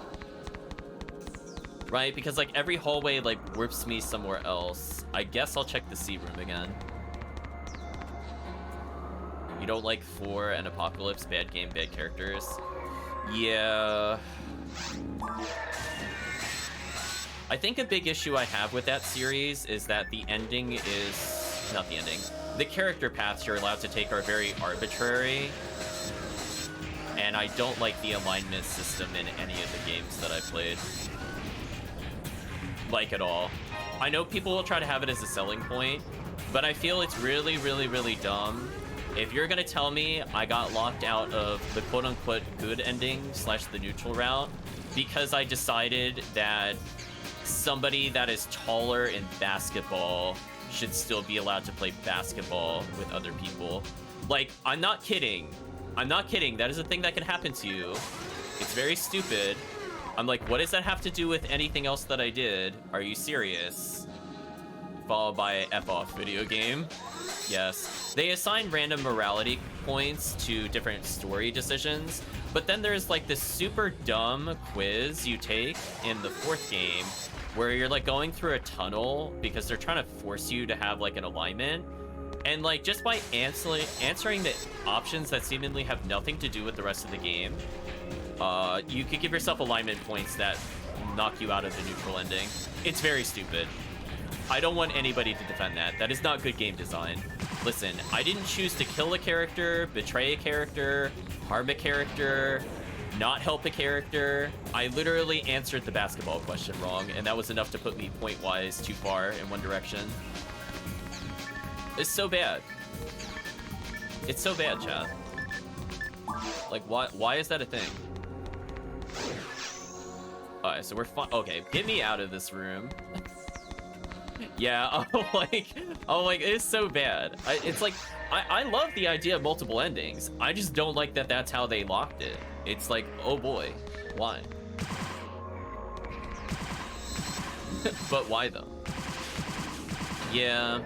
A: Right? Because like every hallway like warps me somewhere else. I guess I'll check the sea room again. You don't like 4 and Apocalypse, bad game, bad characters? Yeah. I think a big issue I have with that series is that the ending is... Not the ending. The character paths you're allowed to take are very arbitrary. And I don't like the alignment system in any of the games that I played. Like at all. I know people will try to have it as a selling point, but I feel it's really, really, really dumb. If you're gonna tell me I got locked out of the quote-unquote good ending / the neutral route because I decided that somebody that is taller in basketball should still be allowed to play basketball with other people. Like, I'm not kidding. I'm not kidding. That is a thing that can happen to you. It's very stupid. I'm like, what does that have to do with anything else that I did? Are you serious? Followed by a F-off video game. Yes. They assign random morality points to different story decisions, but then there's like this super dumb quiz you take in the 4th game where you're like going through a tunnel because they're trying to force you to have like an alignment. And like just by answering the options that seemingly have nothing to do with the rest of the game, you could give yourself alignment points that knock you out of the neutral ending. It's very stupid. I don't want anybody to defend that. That is not good game design. Listen, I didn't choose to kill a character, betray a character, harm a character, not help a character. I literally answered the basketball question wrong, and that was enough to put me point-wise too far in one direction. It's so bad. It's so bad, chat. Like, why is that a thing? Alright, so we're fine. Okay, get me out of this room. Yeah, it's so bad. It's like, I love the idea of multiple endings. I just don't like that that's how they locked it. It's like, oh boy, why? But why though? Yeah.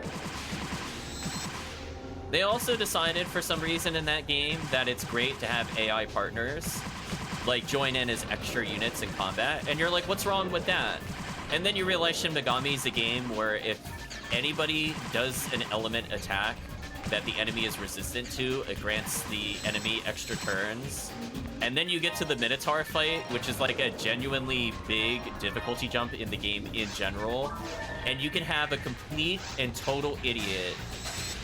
A: They also decided for some reason in that game that it's great to have AI partners, like join in as extra units in combat, and you're like, what's wrong with that? And then you realize Shin Megami is a game where if anybody does an element attack that the enemy is resistant to, it grants the enemy extra turns. And then you get to the Minotaur fight, which is like a genuinely big difficulty jump in the game in general. And you can have a complete and total idiot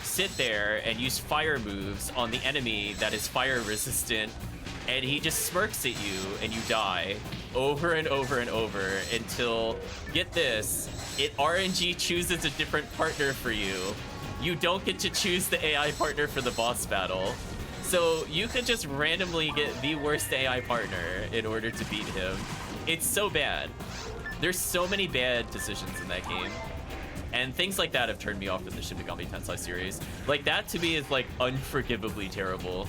A: sit there and use fire moves on the enemy that is fire resistant, and he just smirks at you and you die over and over and over until, get this, it RNG chooses a different partner for you you don't get to choose the AI partner for the boss battle. So you could just randomly get the worst AI partner in order to beat him. It's so bad. There's so many bad decisions in that game. And things like that have turned me off in the Shin Megami Tensei series. Like, that to me is like unforgivably terrible.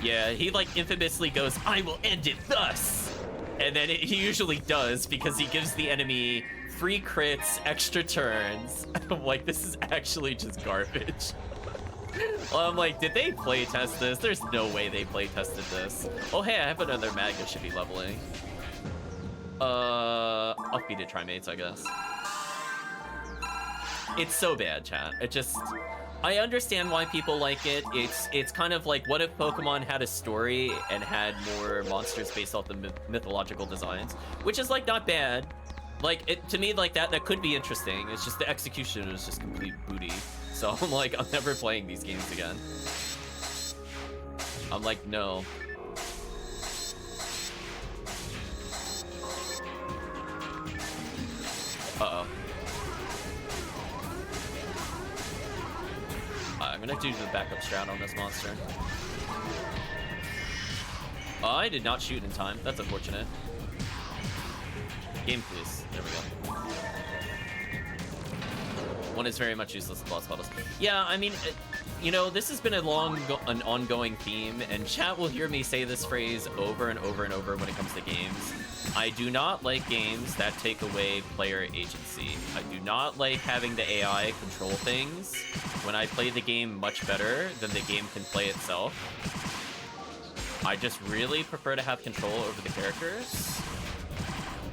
A: Yeah, he like infamously goes, "I will end it thus!" And then he usually does, because he gives the enemy free crits, extra turns. I'm like, this is actually just garbage. Well, I'm like, did they play test this? There's no way they play tested this. Oh, hey, I have another mag that should be leveling. I'll feed it Trimates, I guess. It's so bad, chat. It just... I understand why people like it. It's kind of like, what if Pokemon had a story and had more monsters based off the mythological designs? Which is, like, not bad. Like, to me, like, that could be interesting. It's just the execution is just complete booty. So I'm like, I'm never playing these games again. I'm like, no. Uh-oh. I'm gonna do the backup strat on this monster. Oh, I did not shoot in time. That's unfortunate. Game please. There we go. One is very much useless in boss battles. Yeah, I mean, you know, this has been an ongoing theme, and chat will hear me say this phrase over and over and over when it comes to games. I do not like games that take away player agency. I do not like having the AI control things when I play the game much better than the game can play itself. I just really prefer to have control over the characters.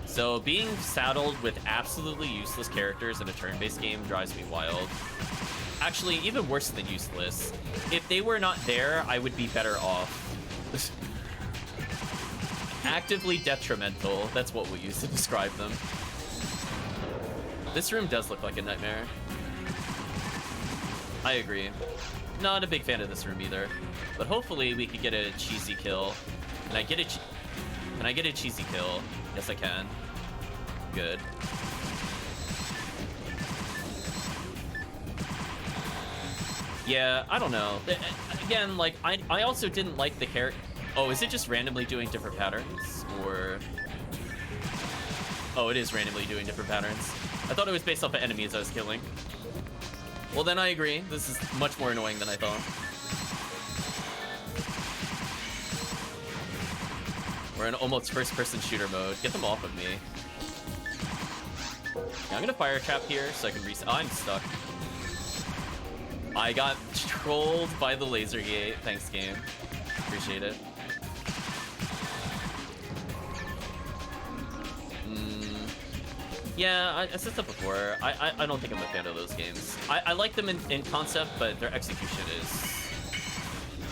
A: So being saddled with absolutely useless characters in a turn-based game drives me wild. Actually, even worse than useless. If they were not there, I would be better off. Actively detrimental, that's what we use to describe them. This room does look like a nightmare. I agree. Not a big fan of this room either. But hopefully we could get a cheesy kill. Can I get a cheesy kill? Yes, I can. Good. Yeah, I don't know. Again, like, I also didn't like the character. Oh, is it just randomly doing different patterns? Or... Oh, it is randomly doing different patterns. I thought it was based off of enemies I was killing. Well, then I agree. This is much more annoying than I thought. We're in almost first-person shooter mode. Get them off of me. Yeah, I'm gonna fire trap here so I can reset. Oh, I'm stuck. I got trolled by the laser gate. Thanks, game. Appreciate it. Yeah, I said that before. I don't think I'm a fan of those games. I like them in concept, but their execution is...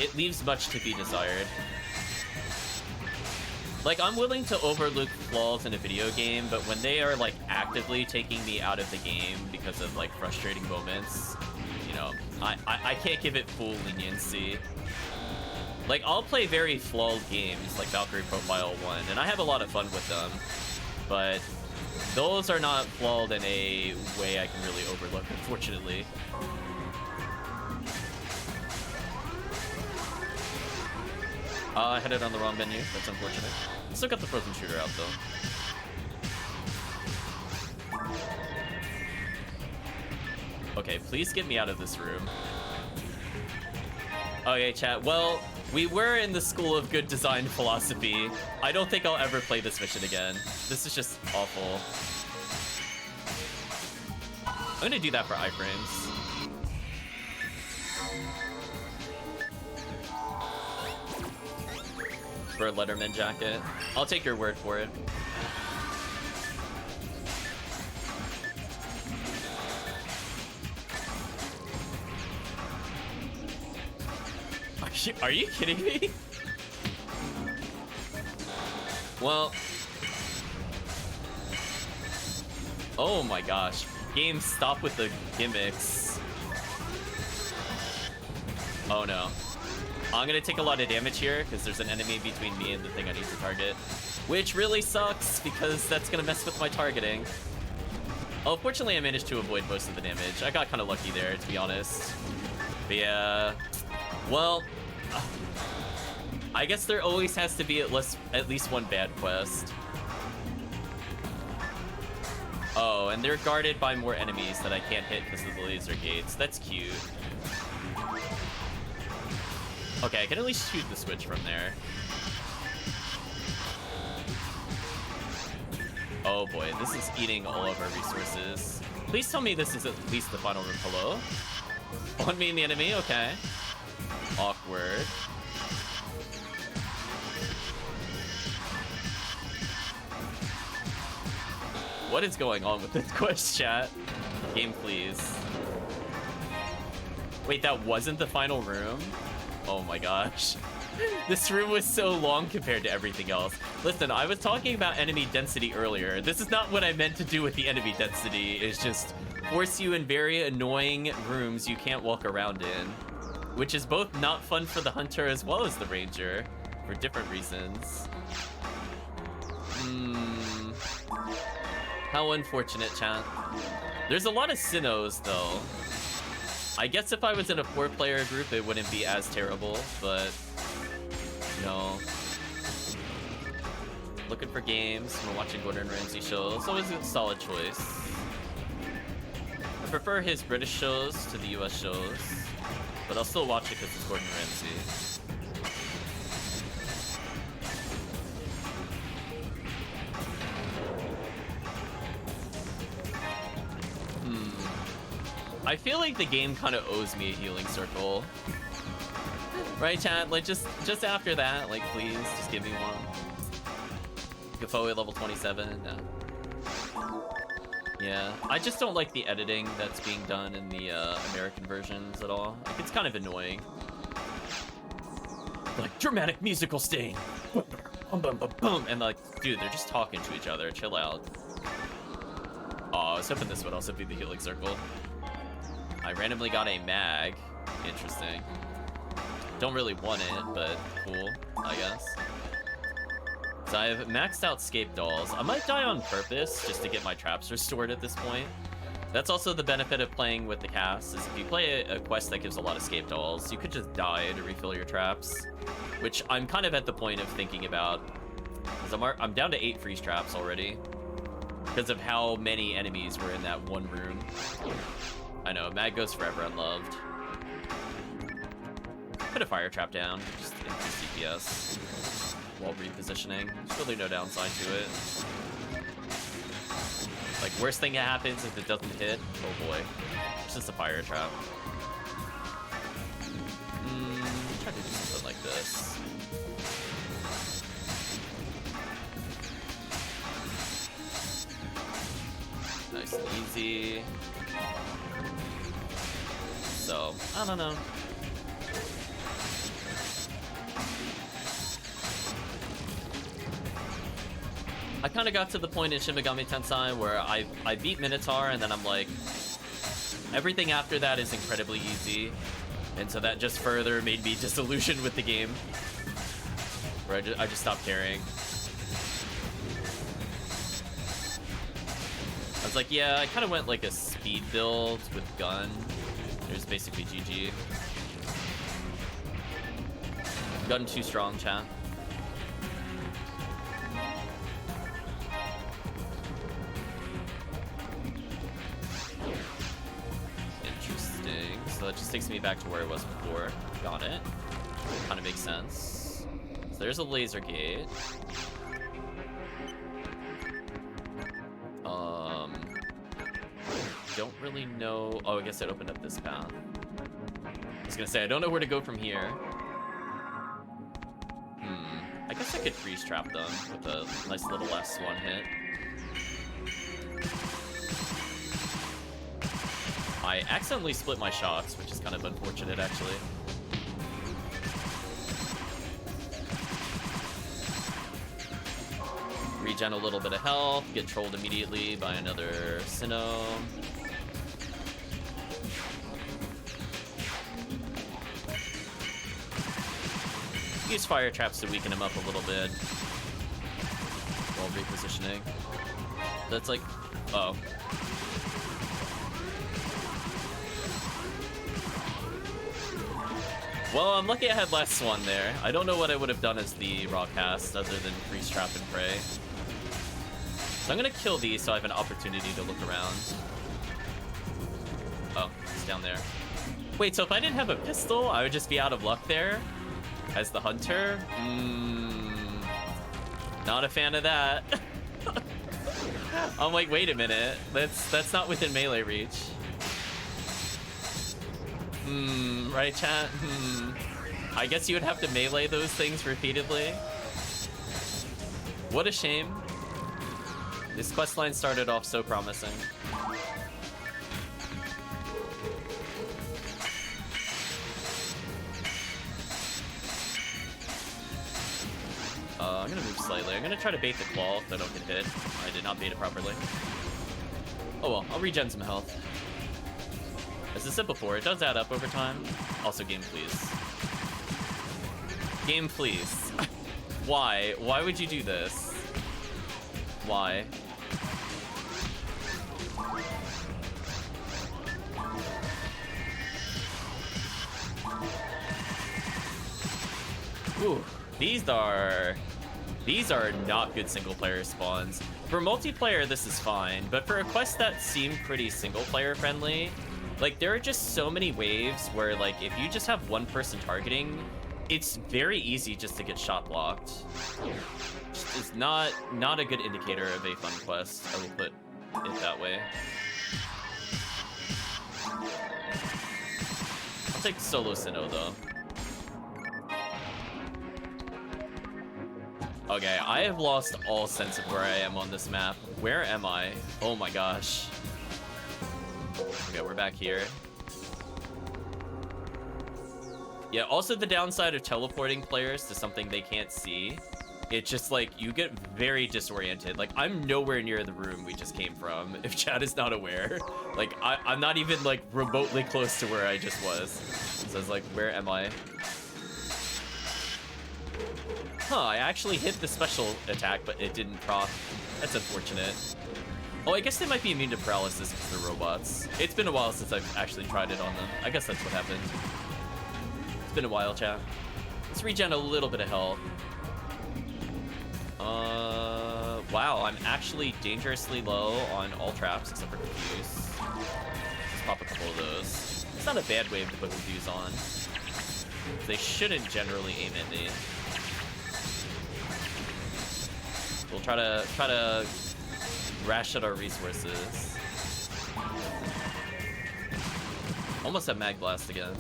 A: It leaves much to be desired. Like, I'm willing to overlook flaws in a video game, but when they are, like, actively taking me out of the game because of, like, frustrating moments, you know, I can't give it full leniency. Like, I'll play very flawed games, like Valkyrie Profile 1, and I have a lot of fun with them, but those are not flawed in a way I can really overlook, unfortunately. I had it on the wrong menu. That's unfortunate. Still got the frozen shooter out, though. Okay, please get me out of this room. Okay, chat. Well, we were in the school of good design philosophy. I don't think I'll ever play this mission again. This is just awful. I'm gonna do that for iframes. For a Letterman jacket. I'll take your word for it. Are you kidding me? Well... Oh my gosh. Game, stop with the gimmicks. Oh no. I'm gonna take a lot of damage here because there's an enemy between me and the thing I need to target, which really sucks because that's gonna mess with my targeting. Oh, fortunately, I managed to avoid most of the damage. I got kind of lucky there, to be honest. But yeah, well, I guess there always has to be at least one bad quest. Oh, and they're guarded by more enemies that I can't hit because of the laser gates. That's cute. Okay, I can at least shoot the switch from there. Oh boy, this is eating all of our resources. Please tell me this is at least the final room. Hello? One me and the enemy? Okay. Awkward. What is going on with this quest, chat? Game, please. Wait, that wasn't the final room? Oh my gosh. This room was so long compared to everything else. Listen, I was talking about enemy density earlier. This is not what I meant to do with the enemy density. It's just force you in very annoying rooms you can't walk around in, which is both not fun for the hunter as well as the ranger for different reasons. How unfortunate, chat. There's a lot of Sinnohs, though. I guess if I was in a 4-player group, it wouldn't be as terrible, but no. Looking for games when watching Gordon Ramsay shows. Always a solid choice. I prefer his British shows to the US shows, but I'll still watch it because it's Gordon Ramsay. I feel like the game kind of owes me a healing circle. Right, chat? Like, just after that, like, please, just give me one. Gafoe level 27, yeah. I just don't like the editing that's being done in the American versions at all. Like, it's kind of annoying. Like, dramatic musical sting. Boom, boom, boom, boom. And like, dude, they're just talking to each other. Chill out. Oh, I was hoping this would also be the healing circle. I randomly got a mag. Interesting. Don't really want it, but cool, I guess. So I have maxed out scape dolls. I might die on purpose just to get my traps restored at this point. That's also the benefit of playing with the cast, is if you play a quest that gives a lot of scape dolls, you could just die to refill your traps, which I'm kind of at the point of thinking about, because I'm down to 8 freeze traps already, because of how many enemies were in that one room. I know, mag goes forever unloved. Put a fire trap down, just increase DPS while repositioning. There's really no downside to it. Like, worst thing that happens if it doesn't hit, oh boy, it's just a fire trap. Try to do something like this. Nice and easy. So, I don't know. I kind of got to the point in Shin Megami Tensei where I beat Minotaur, and then I'm like, everything after that is incredibly easy, and so that just further made me disillusioned with the game, where I just stopped caring. I was like, yeah, I kind of went like a speed build with gun. It was basically GG. Gun too strong, chat. Interesting. So that just takes me back to where it was before. Got it. Kind of makes sense. So there's a laser gate. Don't really know. Oh, I guess it opened up this path. I was gonna say, I don't know where to go from here. I guess I could freeze trap them with a nice little S1 hit. I accidentally split my shots, which is kind of unfortunate, actually. Regen a little bit of health, get trolled immediately by another Sinnoh. Use fire traps to weaken him up a little bit while repositioning. That's like, oh, Well, I'm lucky I had last Swan there. I don't know what I would have done as the raw cast other than freeze trap and pray. So I'm gonna kill these so I have an opportunity to look around. Oh, it's down there. Wait, so if I didn't have a pistol, I would just be out of luck there as the hunter? Not a fan of that. I'm like, wait a minute. That's not within melee reach. Right, chat? I guess you would have to melee those things repeatedly. What a shame. This questline started off so promising. I'm gonna move slightly. I'm gonna try to bait the claw if I don't get hit. I did not bait it properly. Oh well, I'll regen some health. As I said before, it does add up over time. Also, game please. Game please. Why? Why would you do this? Why? Ooh, these are not good single player spawns. For multiplayer, this is fine, but for a quest that seemed pretty single player friendly, like there are just so many waves where like if you just have one person targeting, it's very easy just to get shot blocked. It's not a good indicator of a fun quest, I will put it that way. I'll take solo Sinnoh though. Okay, I have lost all sense of where I am on this map. Where am I? Oh my gosh. Okay, we're back here. Yeah, also the downside of teleporting players to something they can't see, it's just like, you get very disoriented. Like, I'm nowhere near the room we just came from, if chat is not aware. Like, I'm not even, like, remotely close to where I just was. So it's like, where am I? Huh, I actually hit the special attack, but it didn't proc. That's unfortunate. Oh, I guess they might be immune to paralysis because they're robots. It's been a while since I've actually tried it on them. I guess that's what happened. It's been a while, chat. Let's regen a little bit of health. Wow, I'm actually dangerously low on all traps except for Confuse. Just pop a couple of those. It's not a bad wave to put Confuse on. They shouldn't generally aim at me. We'll try to ration our resources. Almost at Mag Blast again.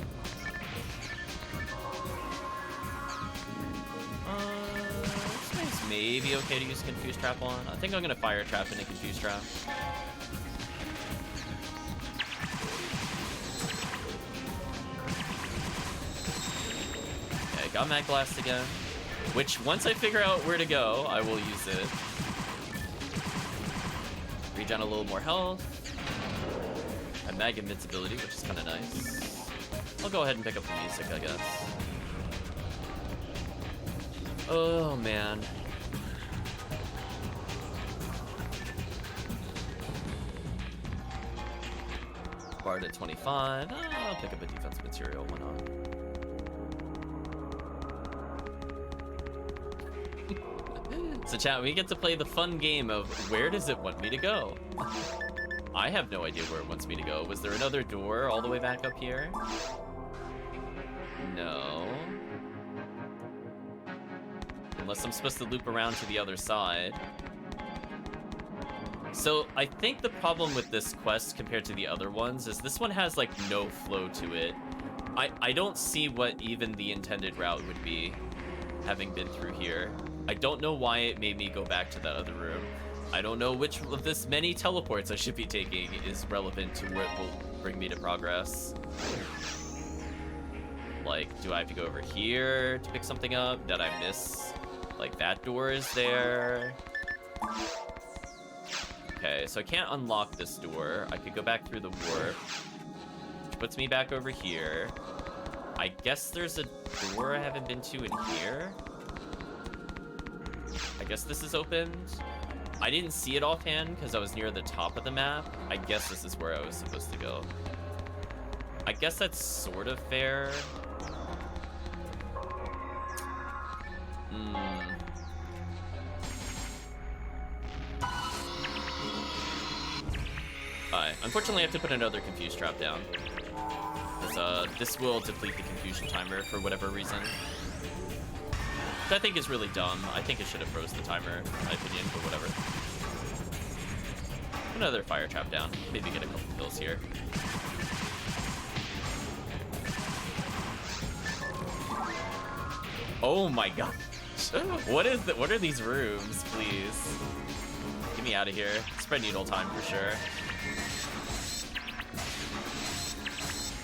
A: This thing's maybe okay to use Confuse Trap on. I think I'm gonna Fire Trap into Confuse Trap. Okay, got Mag Blast again. Which, once I figure out where to go, I will use it. Regen a little more health. And Mag Invincibility, which is kind of nice. I'll go ahead and pick up the music, I guess. Oh, man. Bard at 25. I'll pick up a defense material, why not? So chat, we get to play the fun game of where does it want me to go? I have no idea where it wants me to go. Was there another door all the way back up here? No. Unless I'm supposed to loop around to the other side. So I think the problem with this quest compared to the other ones is this one has like no flow to it. I don't see what even the intended route would be, having been through here. I don't know why it made me go back to that other room. I don't know which of this many teleports I should be taking is relevant to where it will bring me to progress. Like, do I have to go over here to pick something up? Did I miss, like, that door is there? Okay, so I can't unlock this door. I could go back through the warp, which puts me back over here. I guess there's a door I haven't been to in here. I guess this is opened. I didn't see it offhand because I was near the top of the map. I guess this is where I was supposed to go. I guess that's sort of fair. Unfortunately, I have to put another confuse trap down. Because this will deplete the confusion timer for whatever reason. Which I think is really dumb. I think it should have froze the timer, in my opinion, but whatever. Another fire trap down. Maybe get a couple kills here. Oh my god. What are these rooms, please? Get me out of here. Spread needle time for sure.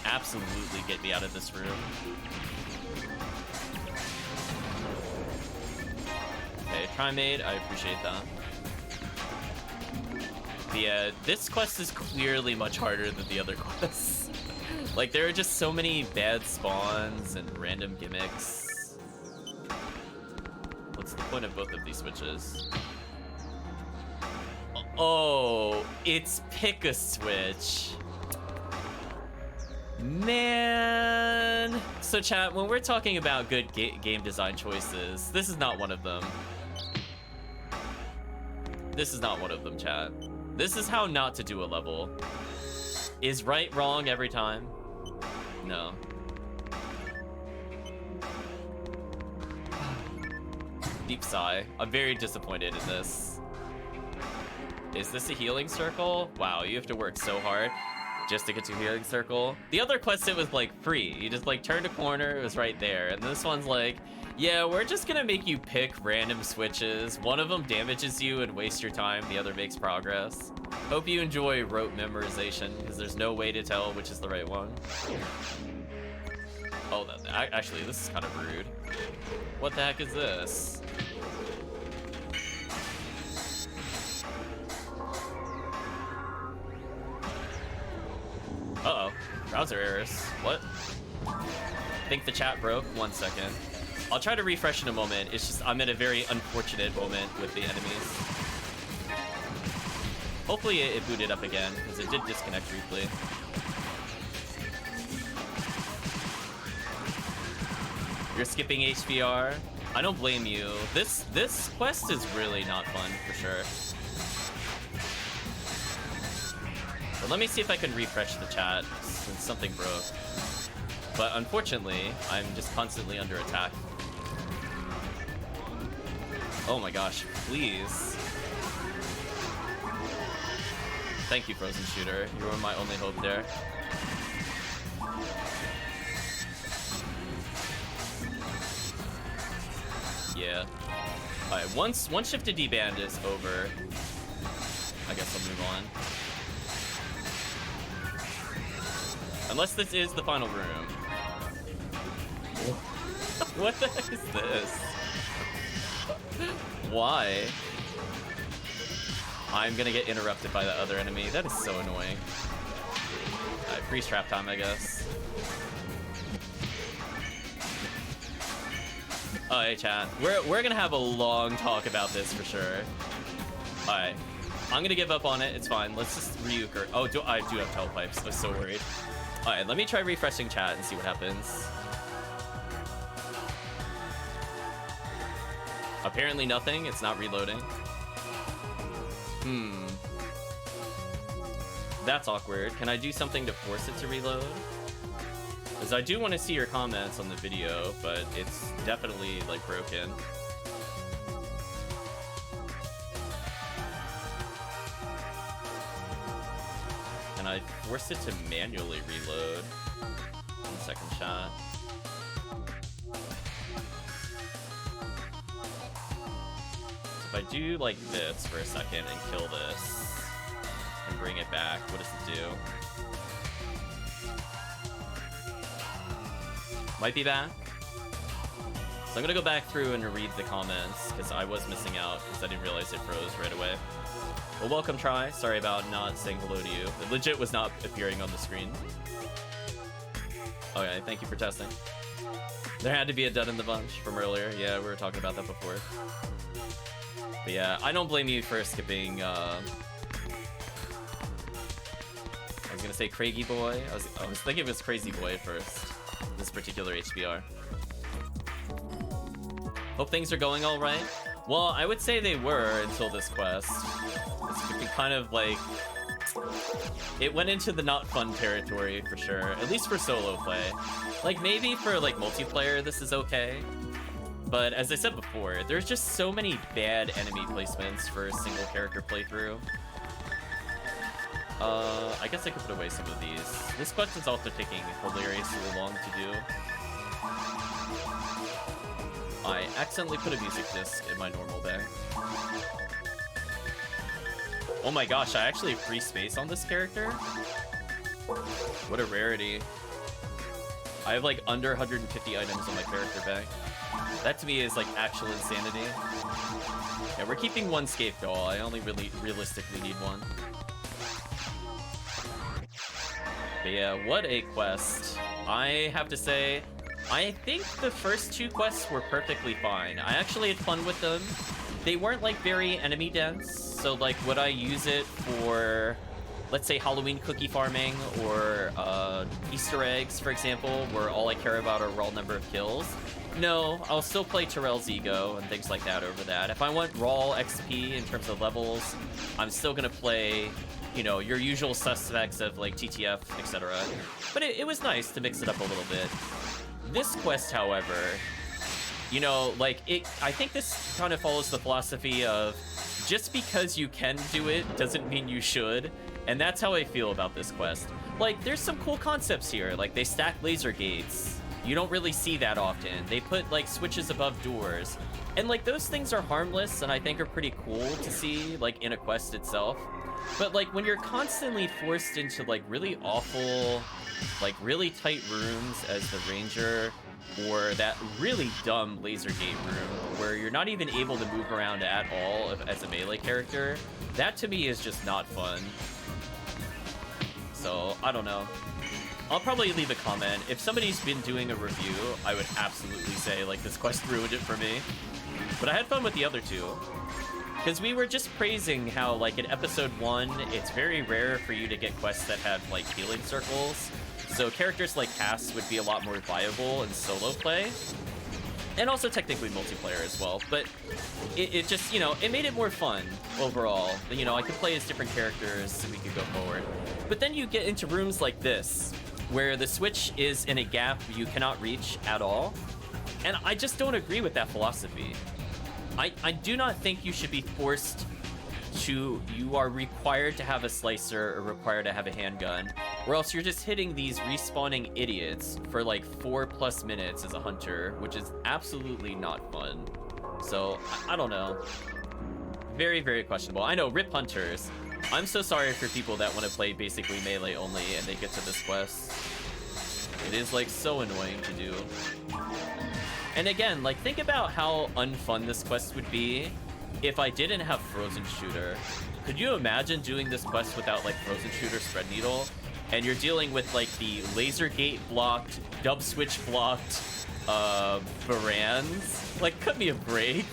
A: Absolutely get me out of this room. Okay, Trimade, I appreciate that. But yeah, this quest is clearly much harder than the other quests. Like, there are just so many bad spawns and random gimmicks. What's the point of both of these switches? Oh, it's pick a switch. Man. So chat, when we're talking about good game design choices, this is not one of them. This is not one of them, chat. This is how not to do a level. Is right wrong every time? No. Deep sigh. I'm very disappointed in this. Is this a healing circle? Wow, you have to work so hard just to get to a healing circle. The other quest, it was like free. You just like turned a corner, it was right there. And this one's like, yeah, we're just gonna make you pick random switches. One of them damages you and wastes your time, the other makes progress. Hope you enjoy rote memorization, because there's no way to tell which is the right one. Oh, actually, this is kind of rude. What the heck is this? Uh-oh. Browser errors. What? I think the chat broke. 1 second. I'll try to refresh in a moment. It's just I'm in a very unfortunate moment with the enemies. Hopefully it booted up again, because it did disconnect briefly. You're skipping HVR? I don't blame you. This quest is really not fun, for sure. But let me see if I can refresh the chat, since something broke. But unfortunately, I'm just constantly under attack. Oh my gosh, please. Thank you, Frozen Shooter. You were my only hope there. Yeah. Alright, once shifted D-band is over, I guess I'll move on. Unless this is the final room. What the heck is this? Why? I'm gonna get interrupted by the other enemy. That is so annoying. Freeze trap time, I guess. Oh, hey, chat. We're gonna have a long talk about this for sure. Alright. I'm gonna give up on it. It's fine. Let's just Ryuk. Oh, I do have telepipes. I was so worried. Alright, let me try refreshing chat and see what happens. Apparently nothing. It's not reloading. That's awkward. Can I do something to force it to reload? Because I do want to see your comments on the video, but it's definitely, like, broken. Can I force it to manually reload? 1 second shot. If I do like this for a second and kill this and bring it back, what does it do? Might be back. So I'm gonna go back through and read the comments because I was missing out because I didn't realize it froze right away. Well, welcome, Try. Sorry about not saying hello to you. It legit was not appearing on the screen. Okay, thank you for testing. There had to be a dud in the bunch from earlier. Yeah, we were talking about that before. But yeah, I don't blame you for skipping, I was gonna say Craigie Boy. I was thinking it was Crazy Boy first. This particular HBR. Hope things are going all right. Well, I would say they were until this quest. It's kind of like... It went into the not fun territory for sure, at least for solo play. Like maybe for like multiplayer this is okay, but as I said before, there's just so many bad enemy placements for a single character playthrough. I guess I could put away some of these. This quest is also taking hilariously long to do. I accidentally put a music disc in my normal bag. Oh my gosh, I actually have free space on this character? What a rarity. I have like under 150 items on my character bag. That to me is like actual insanity. Yeah, we're keeping one scape doll. I only really realistically need one. But yeah, what a quest. I have to say, I think the first two quests were perfectly fine. I actually had fun with them. They weren't like very enemy dense, so like would I use it for, let's say, Halloween cookie farming or Easter eggs, for example, where all I care about are raw number of kills? No, I'll still play Terrell's Ego and things like that over that. If I want raw XP in terms of levels, I'm still gonna play, you know, your usual suspects of like TTF, etc. But it was nice to mix it up a little bit. This quest, however, you know, like, I think this kind of follows the philosophy of just because you can do it doesn't mean you should. And that's how I feel about this quest. Like, there's some cool concepts here. Like, they stack laser gates. You don't really see that often. They put, like, switches above doors. And, like, those things are harmless and I think are pretty cool to see, like, in a quest itself. But, like, when you're constantly forced into, like, really awful, like, really tight rooms as the ranger, or that really dumb laser gate room where you're not even able to move around at all as a melee character, that to me is just not fun. So, I don't know. I'll probably leave a comment. If somebody's been doing a review, I would absolutely say, like, this quest ruined it for me. But I had fun with the other two. Because we were just praising how, like, in episode 1, it's very rare for you to get quests that have, like, healing circles. So characters like Cass would be a lot more viable in solo play. And also technically multiplayer as well. But it just, you know, it made it more fun overall. You know, I could play as different characters so we could go forward. But then you get into rooms like this, where the switch is in a gap you cannot reach at all. And I just don't agree with that philosophy. I do not think you should be forced to, you are required to have a slicer or required to have a handgun, or else you're just hitting these respawning idiots for like 4+ minutes as a hunter, which is absolutely not fun. So, I don't know. Very, very questionable. I know, rip hunters. I'm so sorry for people that want to play basically melee only and they get to this quest. It is like so annoying to do. And again, like, think about how unfun this quest would be if I didn't have Frozen Shooter. Could you imagine doing this quest without, like, Frozen Shooter Spread Needle? And you're dealing with, like, the laser gate blocked, dub switch blocked, Varans? Like, cut me a break.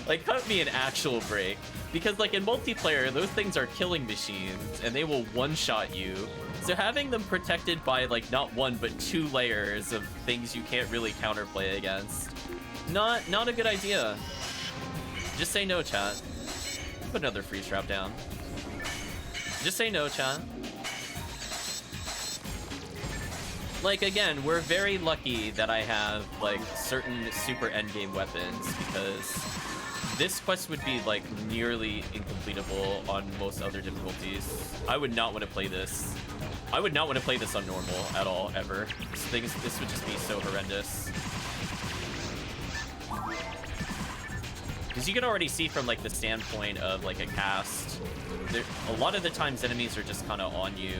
A: Like, cut me an actual break. Because, like, in multiplayer, those things are killing machines, and they will one-shot you. So having them protected by, like, not one, but 2 layers of things you can't really counterplay against, not a good idea. Just say no, chat. Put another freeze trap down. Just say no, chat. Like, again, we're very lucky that I have, like, certain super endgame weapons, because this quest would be, like, nearly incompletable on most other difficulties. I would not want to play this. I would not want to play this on normal at all, ever. This would just be so horrendous. Because you can already see from, like, the standpoint of, like, a cast, a lot of the times enemies are just kind of on you.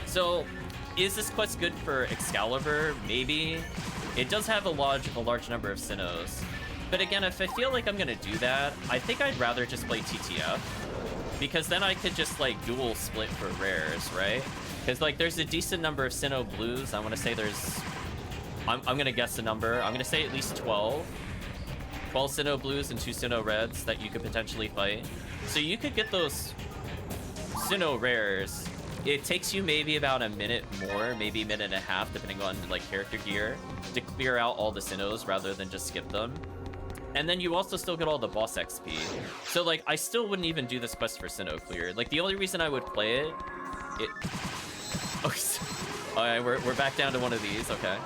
A: So, is this quest good for Excalibur? Maybe. It does have a large number of Sinnohs. But again, if I feel like I'm gonna do that, I think I'd rather just play TTF. Because then I could just, like, dual split for rares, right? Because, like, there's a decent number of Sinnoh blues. I want to say there's... I'm gonna guess a number. I'm gonna say at least 12. 12 Sinnoh blues and 2 Sinnoh reds that you could potentially fight. So you could get those Sinnoh rares it takes you maybe about a minute more, maybe a minute and a half, depending on like character gear, to clear out all the Sinnohs rather than just skip them. And then you also still get all the boss XP. So like, I still wouldn't even do this quest for Sinnoh clear. Like, the only reason I would play it... Alright, we're back down to one of these, okay.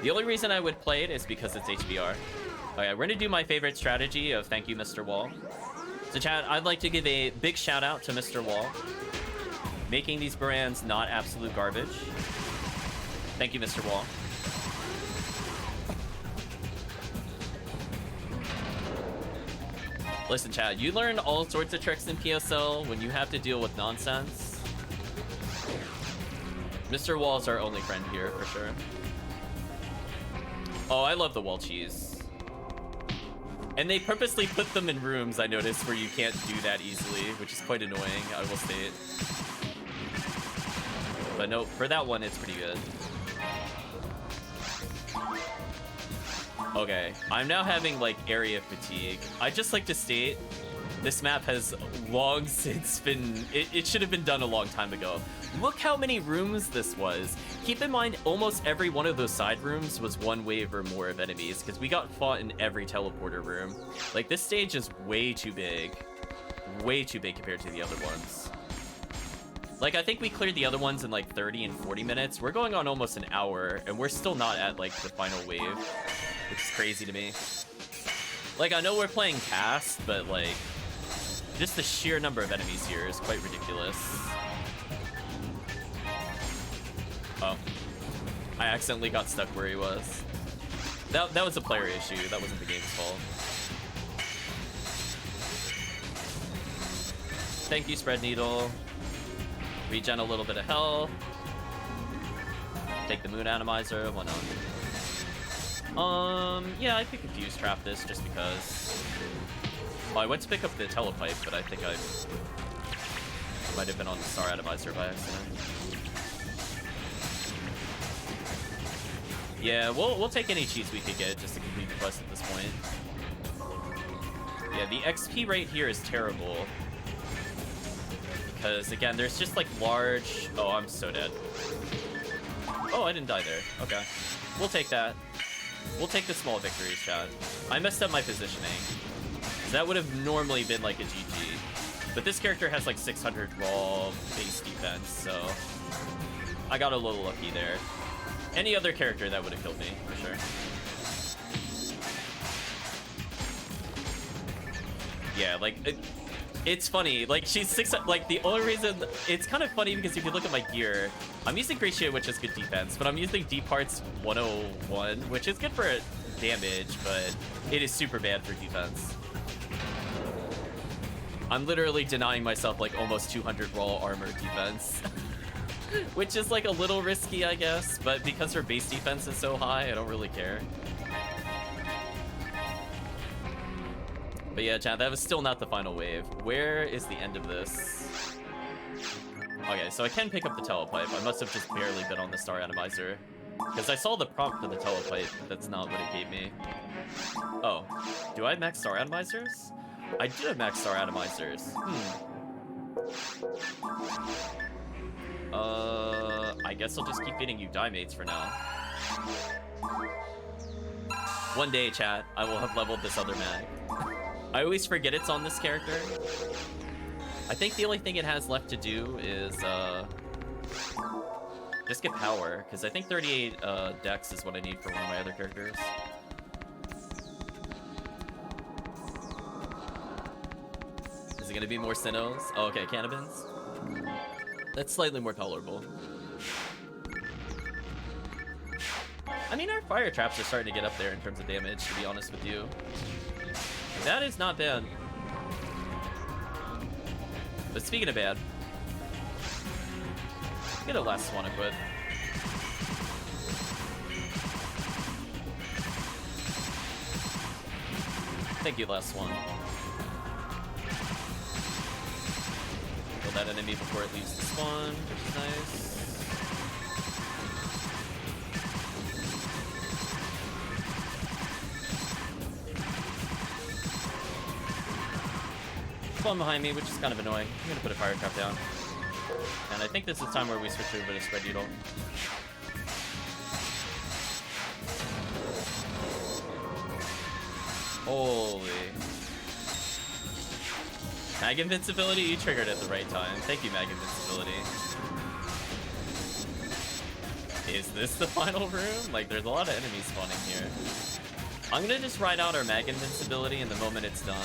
A: The only reason I would play it is because it's HBR. Okay, we're gonna do my favorite strategy of thank you, Mr. Wall. So chat, I'd like to give a big shout out to Mr. Wall, making these brands not absolute garbage. Thank you, Mr. Wall. Listen, chat, you learn all sorts of tricks in PSL when you have to deal with nonsense. Mr. Wall's our only friend here, for sure. Oh, I love the wall cheese. And they purposely put them in rooms, I noticed, where you can't do that easily, which is quite annoying, I will state. But no, for that one, it's pretty good. Okay, I'm now having, like, area fatigue. I just like to state, this map has long since been... It should have been done a long time ago. Look how many rooms this was. Keep in mind, almost every one of those side rooms was one wave or more of enemies, because we got fought in every teleporter room. Like, this stage is way too big. Way too big compared to the other ones. Like, I think we cleared the other ones in, like, 30 and 40 minutes. We're going on almost an hour, and we're still not at, like, the final wave, which is crazy to me. Like, I know we're playing cast, but, like, just the sheer number of enemies here is quite ridiculous. Oh. I accidentally got stuck where he was. That was a player issue. That wasn't the game's fault. Thank you, Spread Needle. Regen a little bit of health. Take the Moon Atomizer. Why not? Yeah, I could confuse trap this just because. Oh, I went to pick up the telepipe, but I think I might have been on the Star Atomizer by accident. Yeah, we'll take any cheese we could get just to complete the quest at this point. Yeah, the XP rate here is terrible. Because, again, there's just, like, large... Oh, I'm so dead. Oh, I didn't die there. Okay. We'll take that. We'll take the small victories, chat. I messed up my positioning. That would have normally been, like, a GG. But this character has, like, 600 raw base defense, so... I got a little lucky there. Any other character, that would have killed me, for sure. Yeah, like, it's funny. Like, she's 6... Like, the only reason... It's kind of funny because if you look at my gear, I'm using Great Shield, which is good defense, but I'm using D Parts 101, which is good for damage, but it is super bad for defense. I'm literally denying myself, like, almost 200 raw armor defense. Which is, like, a little risky, I guess, but because her base defense is so high, I don't really care. But yeah, chat, that was still not the final wave. Where is the end of this? Okay, so I can pick up the telepipe. I must have just barely been on the Star Atomizer. Because I saw the prompt for the telepipe, but that's not what it gave me. Oh, do I have max Star Atomizers? I do have max Star Atomizers. I guess I'll just keep feeding you Dimates for now. One day, chat, I will have leveled this other mag. I always forget it's on this character. I think the only thing it has left to do is, just get power, because I think 38 dex is what I need for one of my other characters. Is it gonna be more Sinnohs? Oh, okay, Cannabins. That's slightly more tolerable. I mean, our fire traps are starting to get up there in terms of damage, to be honest with you. That is not bad. But speaking of bad, get a last swan equipped. Thank you, last swan. Kill that enemy before it leaves the spawn, which is nice. Spawn behind me, which is kind of annoying. I'm gonna put a fire trap down. And I think this is time where we switch over to Spread Needle. Holy. Mag Invincibility, you triggered at the right time. Thank you, Mag Invincibility. Is this the final room? Like, there's a lot of enemies spawning here. I'm gonna just ride out our Mag Invincibility, and the moment it's done,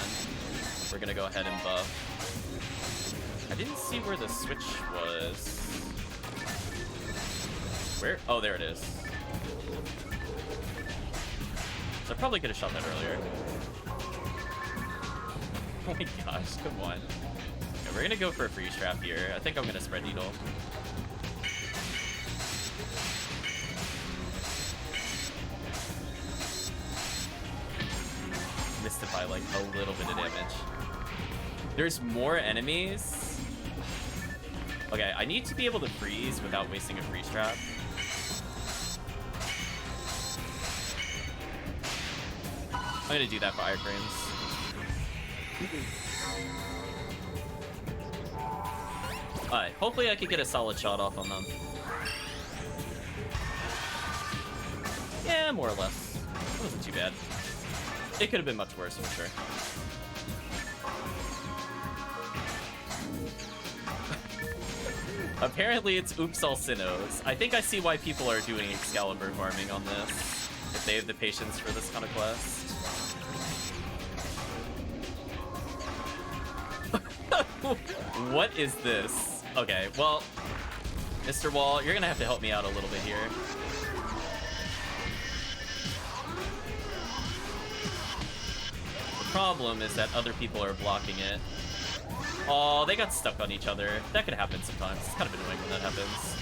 A: we're gonna go ahead and buff. I didn't see where the switch was. Where? Oh, there it is. So I probably could have shot that earlier. Oh my gosh, come on. Okay, we're gonna go for a freeze trap here. I think I'm gonna Spread Needle. Missed it by like a little bit of damage. There's more enemies. Okay, I need to be able to freeze without wasting a freeze trap. I'm gonna do that for Ire Frames. Alright, hopefully I can get a solid shot off on them. Yeah, more or less. It wasn't too bad. It could have been much worse, for sure. Apparently it's Oops All Sinnohs. I think I see why people are doing Excalibur farming on this, if they have the patience for this kind of quest. What is this? Okay, well, Mr. Wall, you're gonna have to help me out a little bit here. The problem is that other people are blocking it. Oh, they got stuck on each other. That could happen sometimes. It's kind of annoying when that happens.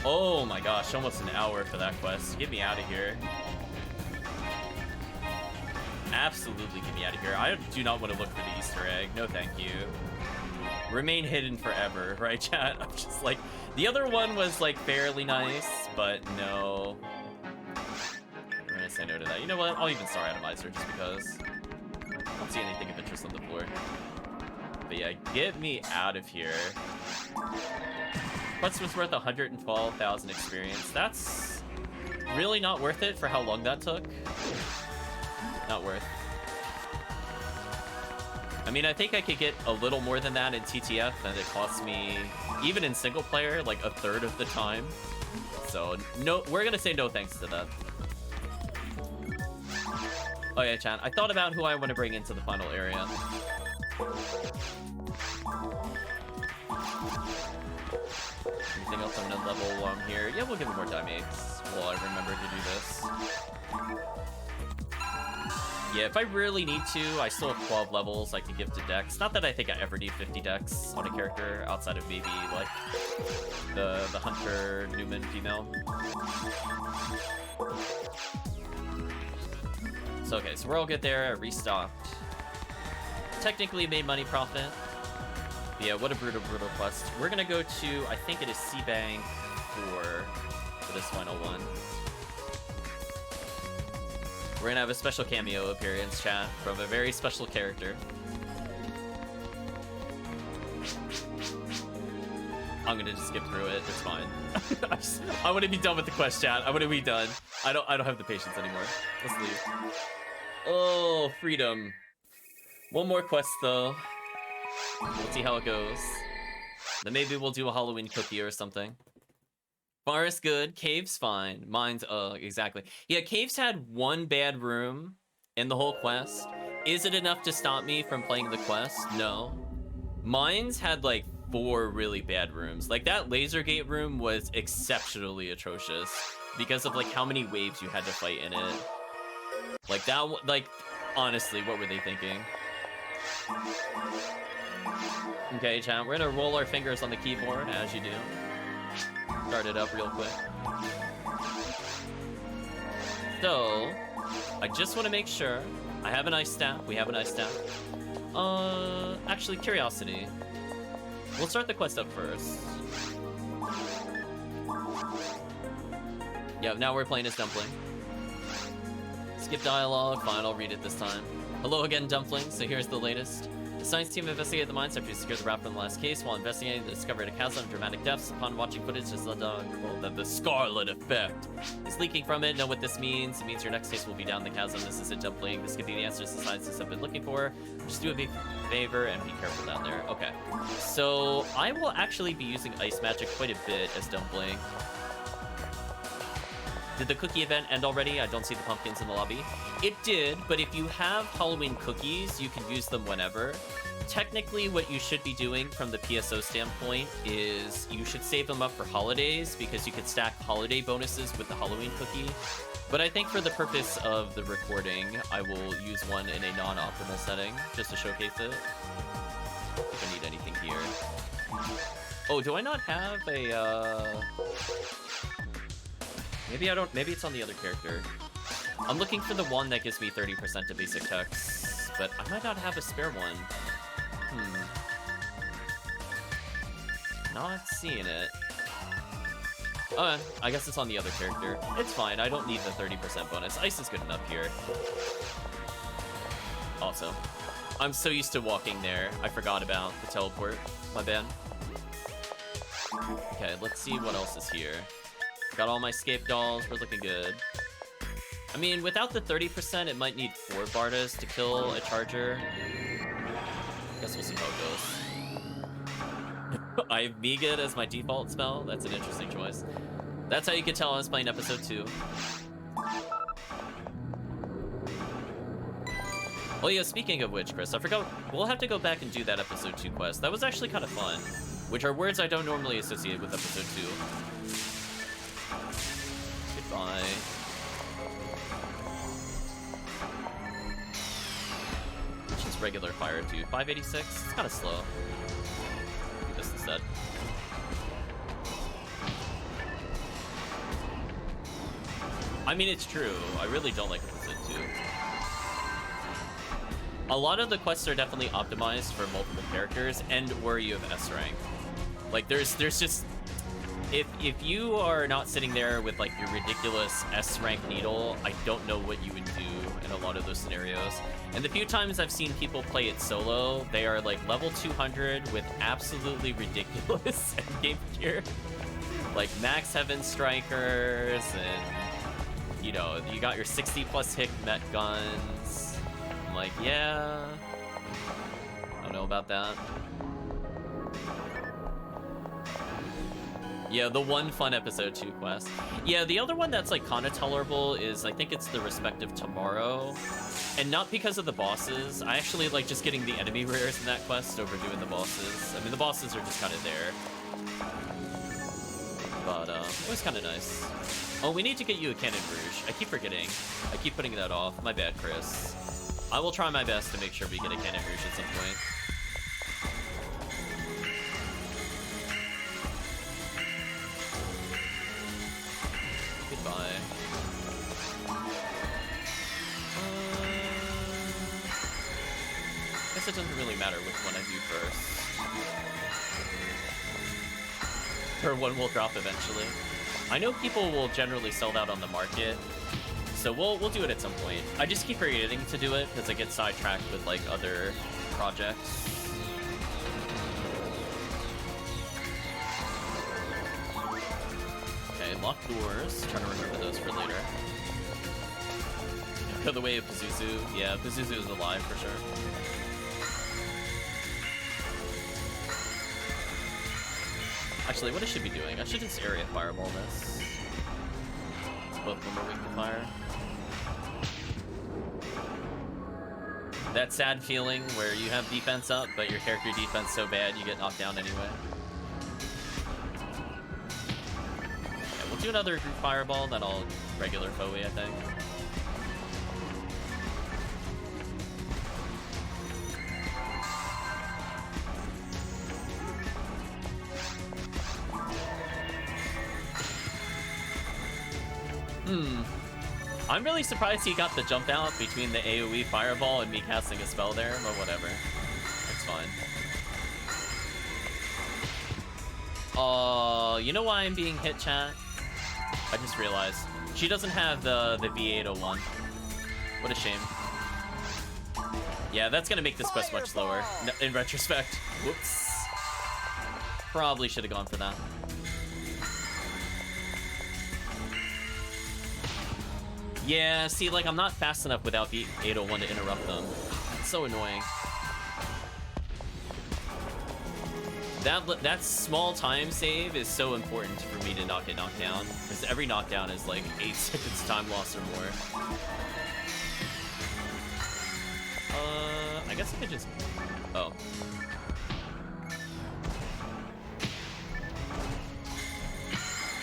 A: Oh my gosh, almost an hour for that quest. Get me out of here. Absolutely get me out of here. I do not want to look for the Easter egg. No thank you. Remain hidden forever, right, chat? I'm just like... The other one was, like, fairly nice, but no. I'm gonna say no to that. You know what? I'll even Star Atomizer just because. I don't see anything of interest on the floor. But yeah, get me out of here. Quest was worth 112,000 experience. That's really not worth it for how long that took. Not worth. I mean, I think I could get a little more than that in TTF, and it costs me, even in single player, like a third of the time. So, no, we're gonna say no thanks to that. Oh yeah, chat. I thought about who I want to bring into the final area. Anything else I'm gonna level along here? Yeah, we'll give it more damages while I remember to do this. Yeah, if I really need to, I still have 12 levels I can give to Dex. Not that I think I ever need 50 Dex on a character outside of maybe like the Hunter Newman female. So okay, so we're all good there. I restocked. Technically made money profit. But yeah, what a brutal quest. We're gonna go to, I think it is Seabank for this final one. We're gonna have a special cameo appearance, chat, from a very special character. I'm gonna just skip through it. It's fine. I want to be done with the quest, chat. I want to be done. I don't have the patience anymore. Let's leave. Oh, freedom. One more quest though. We'll see how it goes. Then maybe we'll do a Halloween cookie or something. Forest good, Cave's fine. Mine's, exactly. Yeah, Cave's had one bad room in the whole quest. Is it enough to stop me from playing the quest? No. Mine's had like 4 really bad rooms. Like that laser gate room was exceptionally atrocious because of like how many waves you had to fight in it. Like that, like, honestly, what were they thinking? Okay, chat, we're gonna roll our fingers on the keyboard as you do. Start it up real quick. So, I just want to make sure I have an ice staff. We have an ice staff. Actually, curiosity. We'll start the quest up first. Yeah, now we're playing as Dumpling. Skip dialogue. Fine, I'll read it this time. Hello again, Dumpling. So here's the latest. The science team investigated the mines after you secured the wrap from the last case. While investigating, they discovered a chasm of dramatic depths. Upon watching footage, that the Scarlet effect is leaking from it. Know what this means? It means your next case will be down the chasm. This is a Dumpling. This could be the answers the scientists have been looking for. Just do a big favor and be careful down there. Okay. So I will actually be using ice magic quite a bit as Dumpling. Did the cookie event end already? I don't see the pumpkins in the lobby. It did, but if you have Halloween cookies, you can use them whenever. Technically, what you should be doing from the PSO standpoint is you should save them up for holidays because you can stack holiday bonuses with the Halloween cookie. But I think for the purpose of the recording, I will use one in a non-optimal setting just to showcase it. If I need anything here. Oh, do I not have a... Maybe I don't. Maybe it's on the other character. I'm looking for the one that gives me 30% to basic text, but I might not have a spare one. Not seeing it. Oh, I guess it's on the other character. It's fine. I don't need the 30% bonus. Ice is good enough here. Awesome. I'm so used to walking there. I forgot about the teleport. My bad. Okay, let's see what else is here. Got all my scape dolls, we're looking good. I mean, without the 30%, it might need 4 Bardas to kill a charger. Guess we'll see how it goes. I have Megid as my default spell. That's an interesting choice. That's how you can tell I was playing episode 2. Oh yeah, speaking of which, Chris, I forgot, we'll have to go back and do that episode 2 quest. That was actually kind of fun, which are words I don't normally associate with episode 2. Goodbye. Just regular fire too. 586? It's kind of slow. Do this instead. I mean, it's true. I really don't like episode 2. A lot of the quests are definitely optimized for multiple characters and where you have S rank. Like, there's just... If you are not sitting there with like your ridiculous S rank needle, I don't know what you would do in a lot of those scenarios. And the few times I've seen people play it solo, they are like level 200 with absolutely ridiculous endgame gear. Like max heaven strikers and, you know, you got your 60 plus hit met guns. I'm like, yeah, I don't know about that. Yeah, the one fun episode 2 quest. Yeah, the other one that's like kind of tolerable is, I think it's the Respective Tomorrow. And not because of the bosses. I actually like just getting the enemy rares in that quest over doing the bosses. I mean, the bosses are just kind of there. But it was kind of nice. Oh, we need to get you a Cannon Rouge. I keep forgetting. I keep putting that off. My bad, Chris. I will try my best to make sure we get a Cannon Rouge at some point. Goodbye. Guess it doesn't really matter which one I do first. Her one will drop eventually. I know people will generally sell that on the market, so we'll do it at some point. I just keep forgetting to do it because I get sidetracked with like other projects. Locked doors. Trying to remember those for later. Go the way of Pazuzu. Yeah, Pazuzu is alive for sure. Actually, what I should be doing, I should just area fireball this. Both of them are weak to fire. That sad feeling where you have defense up, but your character defense so bad you get knocked down anyway. Do another group fireball, then I'll regular Foe, I think. I'm really surprised he got the jump out between the AoE fireball and me casting a spell there, but whatever. It's fine. You know why I'm being hit, chat? I just realized she doesn't have the V801. What a shame. Yeah, that's gonna make this quest much slower, in retrospect. Whoops. Probably should have gone for that. Yeah, see, like, I'm not fast enough without the 801 to interrupt them. It's so annoying. That small time save is so important for me to not get knocked down, because every knockdown is like 8 seconds time loss or more. I guess I could just... Oh.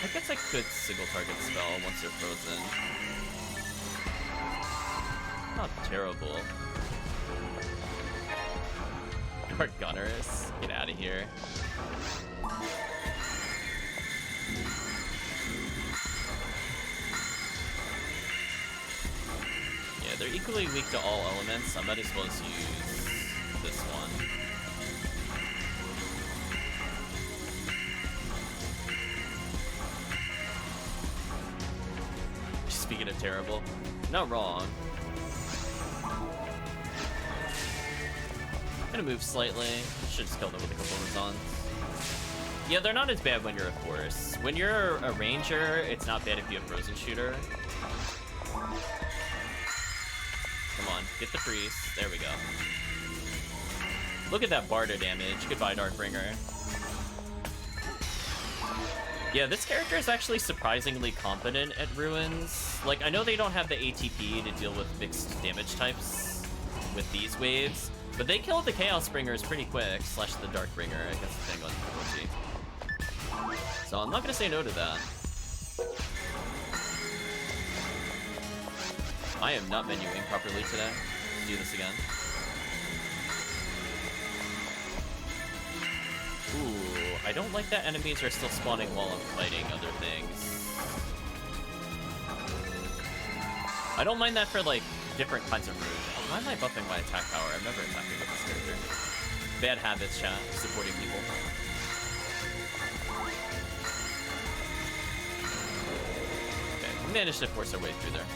A: I guess I could single target spell once they're frozen. Not terrible. Gunners, get out of here. Yeah, they're equally weak to all elements. I might as well just use this one. Speaking of terrible, not wrong. Gonna move slightly. Should just kill them with a couple of Razons. Yeah, they're not as bad when you're a force. When you're a ranger, it's not bad if you have frozen shooter. Come on, get the freeze. There we go. Look at that barter damage. Goodbye, Darkbringer. Yeah, this character is actually surprisingly competent at ruins. Like, I know they don't have the ATP to deal with mixed damage types with these waves, but they killed the Chaos Bringers pretty quick, slash the Darkbringer, I guess depending on difficulty. So I'm not gonna say no to that. I am not menuing properly today. Let's do this again. Ooh, I don't like that enemies are still spawning while I'm fighting other things. I don't mind that for, like, different kinds of moves. Why am I buffing my attack power? I'm never attacking with this character. Bad habits, chat. Supporting people. Okay, we managed to force our way through there.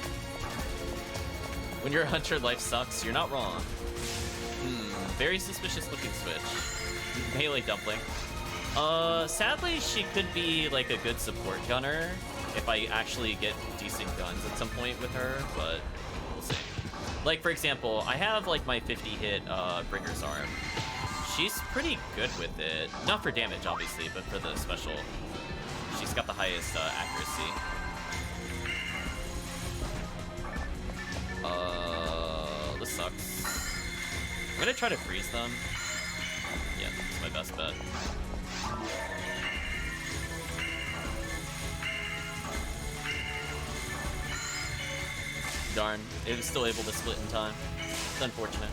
A: When you're a hunter, life sucks. You're not wrong. Very suspicious looking switch. Melee dumpling. Sadly, she could be like a good support gunner if I actually get decent guns at some point with her, but we'll see. Like, for example, I have like my 50 hit Bringer's Arm. She's pretty good with it. Not for damage, obviously, but for the special. She's got the highest accuracy. This sucks. I'm gonna try to freeze them. Yeah, that's my best bet. Darn, it was still able to split in time. It's unfortunate.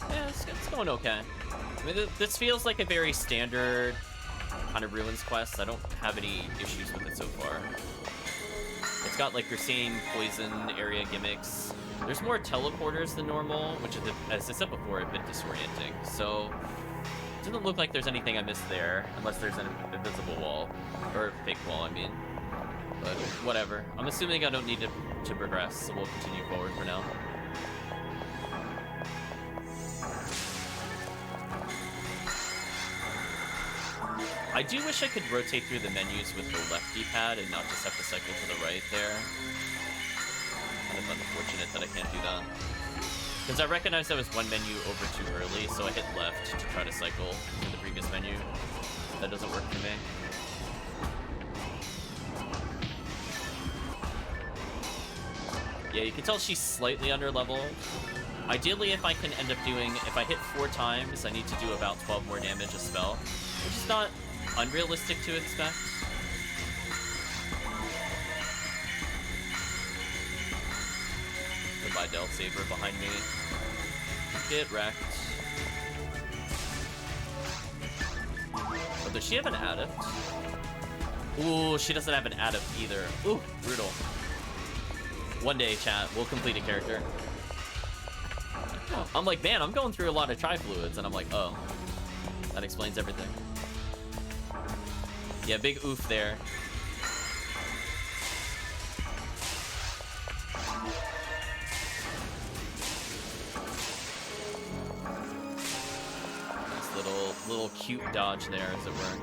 A: Yeah, it's going okay. I mean, this feels like a very standard kind of Ruins quest. I don't have any issues with it so far. It's got like your same poison area gimmicks. There's more teleporters than normal, which, is, as I said before, have been disorienting. So, it doesn't look like there's anything I missed there, unless there's an invisible wall. Or fake wall, I mean. But whatever. I'm assuming I don't need to progress, so we'll continue forward for now. I do wish I could rotate through the menus with the left D-pad and not just have to cycle to the right there. Kind of unfortunate that I can't do that. Because I recognize that was one menu over too early, so I hit left to try to cycle to the previous menu. That doesn't work for me. Yeah, you can tell she's slightly under level. Ideally, if I can end up doing, if I hit 4 times, I need to do about 12 more damage a spell, which is not unrealistic to expect. Goodbye, Del Saber behind me. Get wrecked. Oh, does she have an adept? Ooh, she doesn't have an adept either. Ooh, brutal. One day, chat, we'll complete a character. I'm like, man, I'm going through a lot of tri-fluids, and I'm like, oh. That explains everything. Yeah, big oof there. This little cute dodge there, as it were.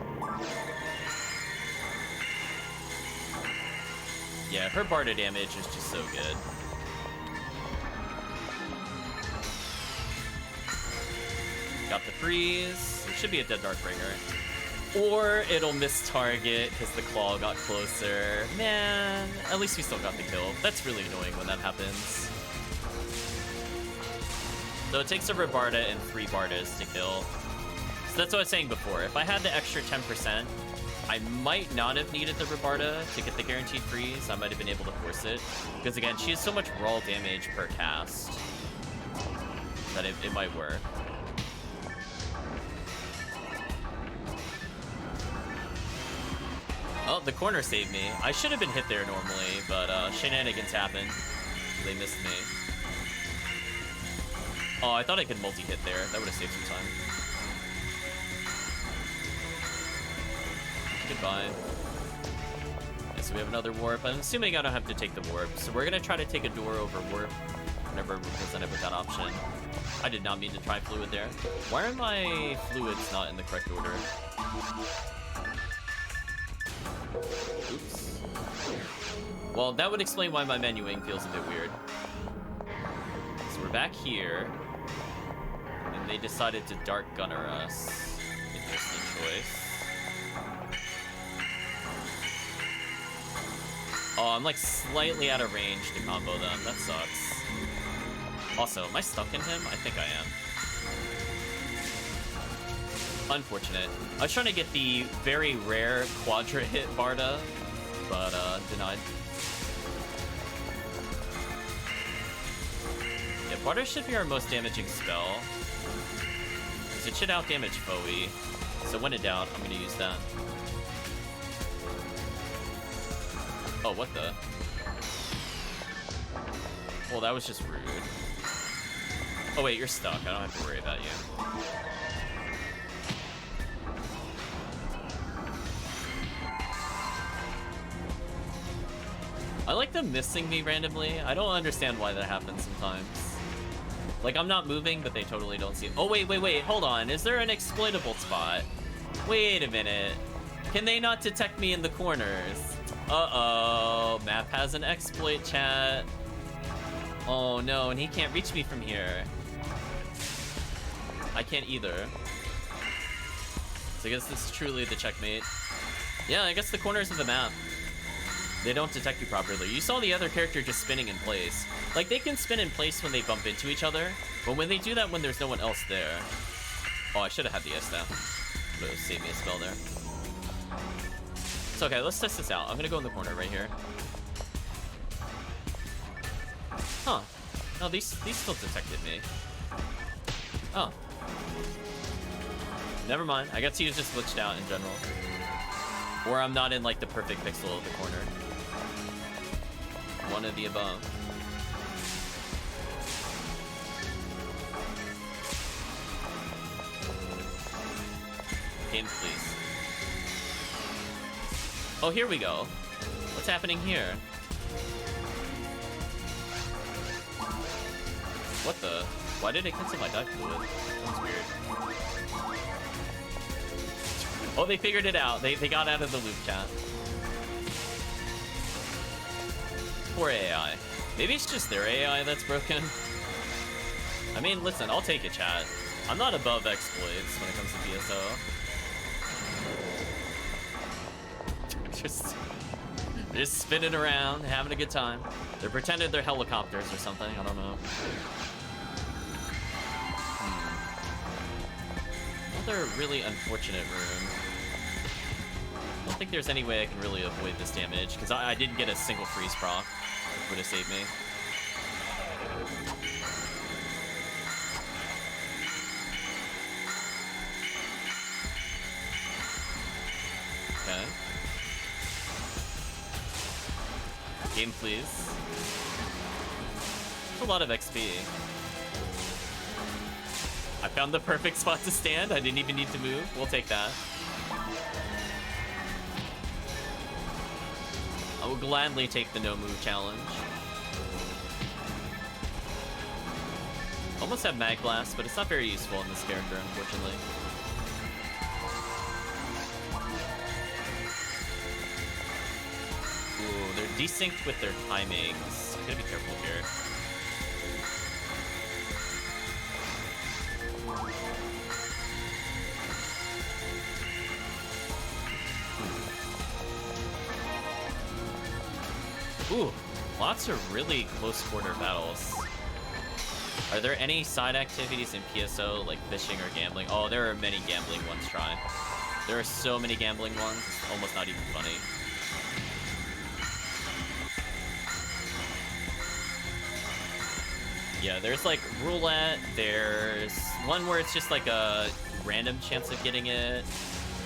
A: Yeah, her Barda damage is just so good. Got the freeze. It should be a dead Darkbringer. Or it'll miss target because the claw got closer. Man, at least we still got the kill. That's really annoying when that happens. So it takes a Barda and 3 Bardas to kill. So that's what I was saying before. If I had the extra 10%, I might not have needed the Rabarda to get the guaranteed freeze. I might have been able to force it. Because again, she has so much raw damage per cast that it might work. Oh, the corner saved me. I should have been hit there normally, but shenanigans happened. They missed me. Oh, I thought I could multi-hit there. That would have saved some time. Goodbye. Yeah, so we have another warp. I'm assuming I don't have to take the warp. So we're going to try to take a door over warp whenever we're presented with that option. I did not mean to try fluid there. Why are my fluids not in the correct order? Oops. Well, that would explain why my menuing feels a bit weird. So we're back here. And they decided to Dark Gunner us. Interesting choice. Oh, I'm like slightly out of range to combo them. That sucks. Also, am I stuck in him? I think I am. Unfortunate. I was trying to get the very rare Quadra hit Barda, but denied. Yeah, Barda should be our most damaging spell. Because it should outdamage Foe. So when in doubt, I'm going to use that. Oh, what the? Well, that was just rude. Oh, wait, you're stuck. I don't have to worry about you. I like them missing me randomly. I don't understand why that happens sometimes. Like, I'm not moving, but they totally don't see it. Oh, wait, hold on. Is there an exploitable spot? Wait a minute. Can they not detect me in the corners? Uh-oh, map has an exploit, chat. Oh no, and he can't reach me from here. I can't either. So I guess this is truly the checkmate. Yeah, I guess the corners of the map, they don't detect you properly. You saw the other character just spinning in place. Like, they can spin in place when they bump into each other, but when they do that when there's no one else there... Oh, I should have had the S down. Would have saved me a spell there. It's okay, let's test this out. I'm gonna go in the corner right here. Huh. No, these still detected me. Oh. Never mind. I guess he was just glitched out in general. Or I'm not in, like, the perfect pixel of the corner. One of the above. Game, please. Oh, here we go. What's happening here? What the? Why did it cancel my dive fluid? That was weird. Oh, they figured it out. They got out of the loop, chat. Poor AI. Maybe it's just their AI that's broken. I mean, listen, I'll take it, chat. I'm not above exploits when it comes to PSO. Just spinning around, having a good time. They're pretending they're helicopters or something. I don't know. Another really unfortunate room. I don't think there's any way I can really avoid this damage because I didn't get a single freeze proc, which would have saved me. Okay. Game, please. That's a lot of XP. I found the perfect spot to stand. I didn't even need to move. We'll take that. I will gladly take the no move challenge. Almost have Mag Blast, but it's not very useful in this character, unfortunately. Ooh, they're desynced with their timings. Gotta be careful here. Ooh, lots of really close quarter battles. Are there any side activities in PSO, like fishing or gambling? Oh, there are many gambling ones, Try. There are so many gambling ones, it's almost not even funny. Yeah, there's like roulette, there's one where it's just like a random chance of getting it.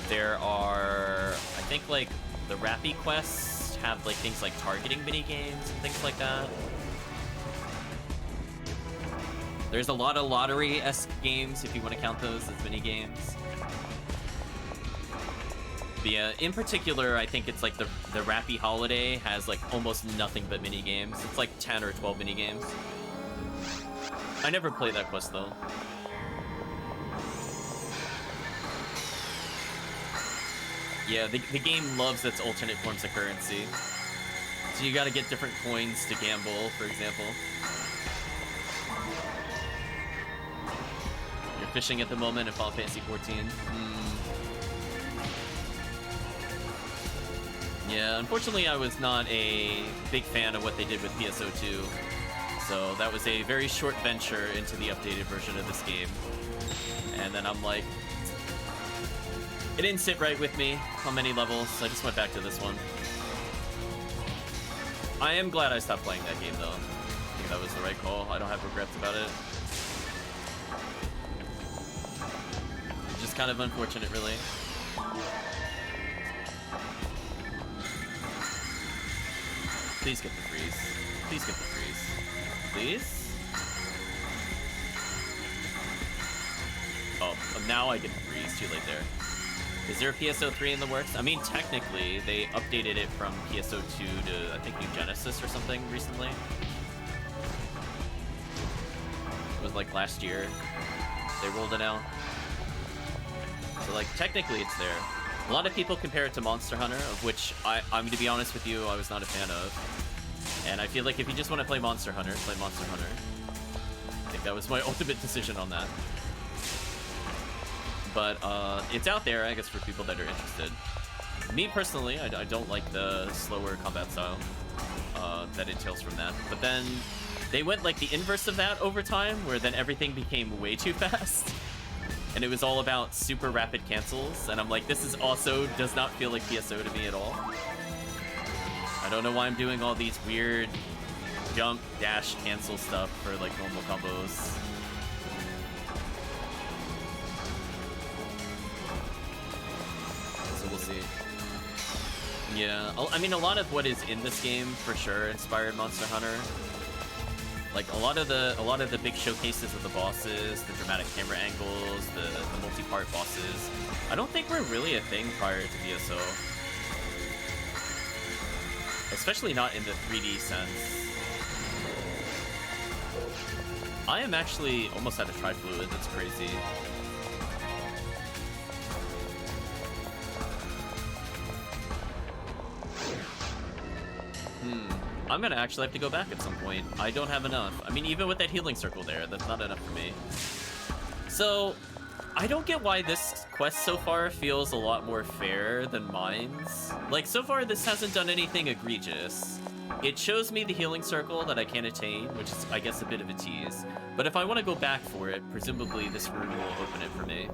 A: There are, I think like the Rappy quests have like things like targeting mini games and things like that. There's a lot of lottery-esque games, if you want to count those as mini games. But yeah, in particular, I think it's like the Rappy Holiday has like almost nothing but mini games. It's like 10 or 12 mini games. I never played that quest though. Yeah, the game loves its alternate forms of currency. So you gotta get different coins to gamble, for example. You're fishing at the moment in Final Fantasy 14. Yeah, unfortunately I was not a big fan of what they did with PSO2. So that was a very short venture into the updated version of this game. And then I'm like, it didn't sit right with me on many levels, so I just went back to this one. I am glad I stopped playing that game though. I think that was the right call. I don't have regrets about it. Just kind of unfortunate, really. Please get the freeze. Please get the freeze. Please? Oh, now I get the freeze. Too late there. Is there a PSO3 in the works? I mean, technically, they updated it from PSO2 to, I think, New Genesis or something recently. It was like last year. They rolled it out. So, like, technically it's there. A lot of people compare it to Monster Hunter, of which I'm going to be honest with you, I was not a fan of. And I feel like if you just want to play Monster Hunter, play Monster Hunter. I think that was my ultimate decision on that. But it's out there, I guess, for people that are interested. Me personally, I don't like the slower combat style that entails from that. But then they went like the inverse of that over time, where then everything became way too fast. And it was all about super rapid cancels. And I'm like, this is also does not feel like PSO to me at all. I don't know why I'm doing all these weird jump, dash, cancel stuff for like normal combos. So we'll see. Yeah, I mean, a lot of what is in this game for sure inspired Monster Hunter. Like a lot of the big showcases of the bosses, the dramatic camera angles, the multi-part bosses, I don't think were really a thing prior to PSO. Especially not in the 3D sense. I am actually almost out of Tri-Fluid, that's crazy. I'm gonna actually have to go back at some point. I don't have enough. I mean, even with that healing circle there, that's not enough for me. So, I don't get why this quest so far feels a lot more fair than mine's. Like, so far this hasn't done anything egregious. It shows me the healing circle that I can't attain, which is, I guess, a bit of a tease. But if I want to go back for it, presumably this room will open it for me.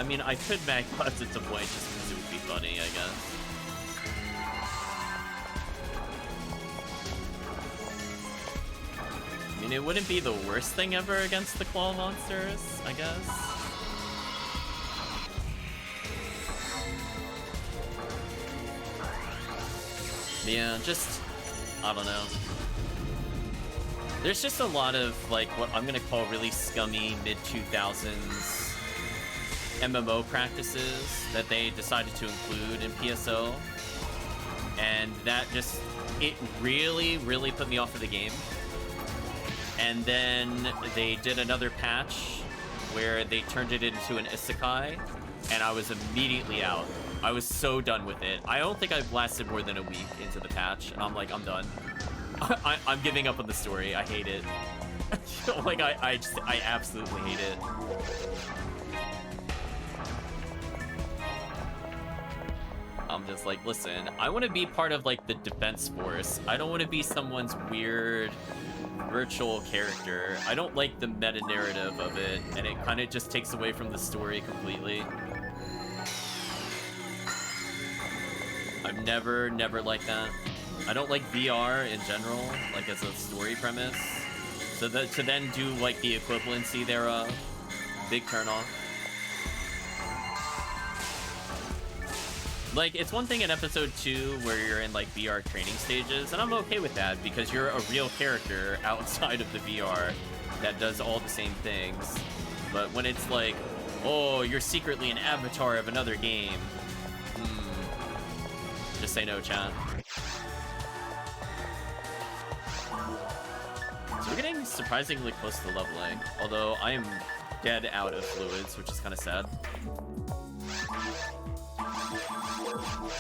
A: I mean, I could mag bots at some point just because it would be funny, I guess. I mean, it wouldn't be the worst thing ever against the claw monsters, I guess. Yeah, just, I don't know. There's just a lot of, like, what I'm gonna call really scummy mid-2000s MMO practices that they decided to include in PSO. And that just, it really, really put me off of the game. And then they did another patch where they turned it into an isekai, and I was immediately out. I was so done with it. I don't think I've lasted more than a week into the patch, and I'm like, I'm done. I'm giving up on the story. I hate it. Like, I absolutely hate it. I'm just like, listen, I want to be part of, like, the defense force. I don't want to be someone's weird virtual character. I don't like the meta-narrative of it, and it kind of just takes away from the story completely. I've never liked that. I don't like VR in general, like as a story premise. So that to then do like the equivalency thereof, big turn off. Like, it's one thing in episode 2 where you're in like VR training stages, and I'm okay with that because you're a real character outside of the VR that does all the same things. But when it's like, oh, you're secretly an avatar of another game, just say no, chat. So we're getting surprisingly close to leveling, although I am dead out of fluids, which is kind of sad.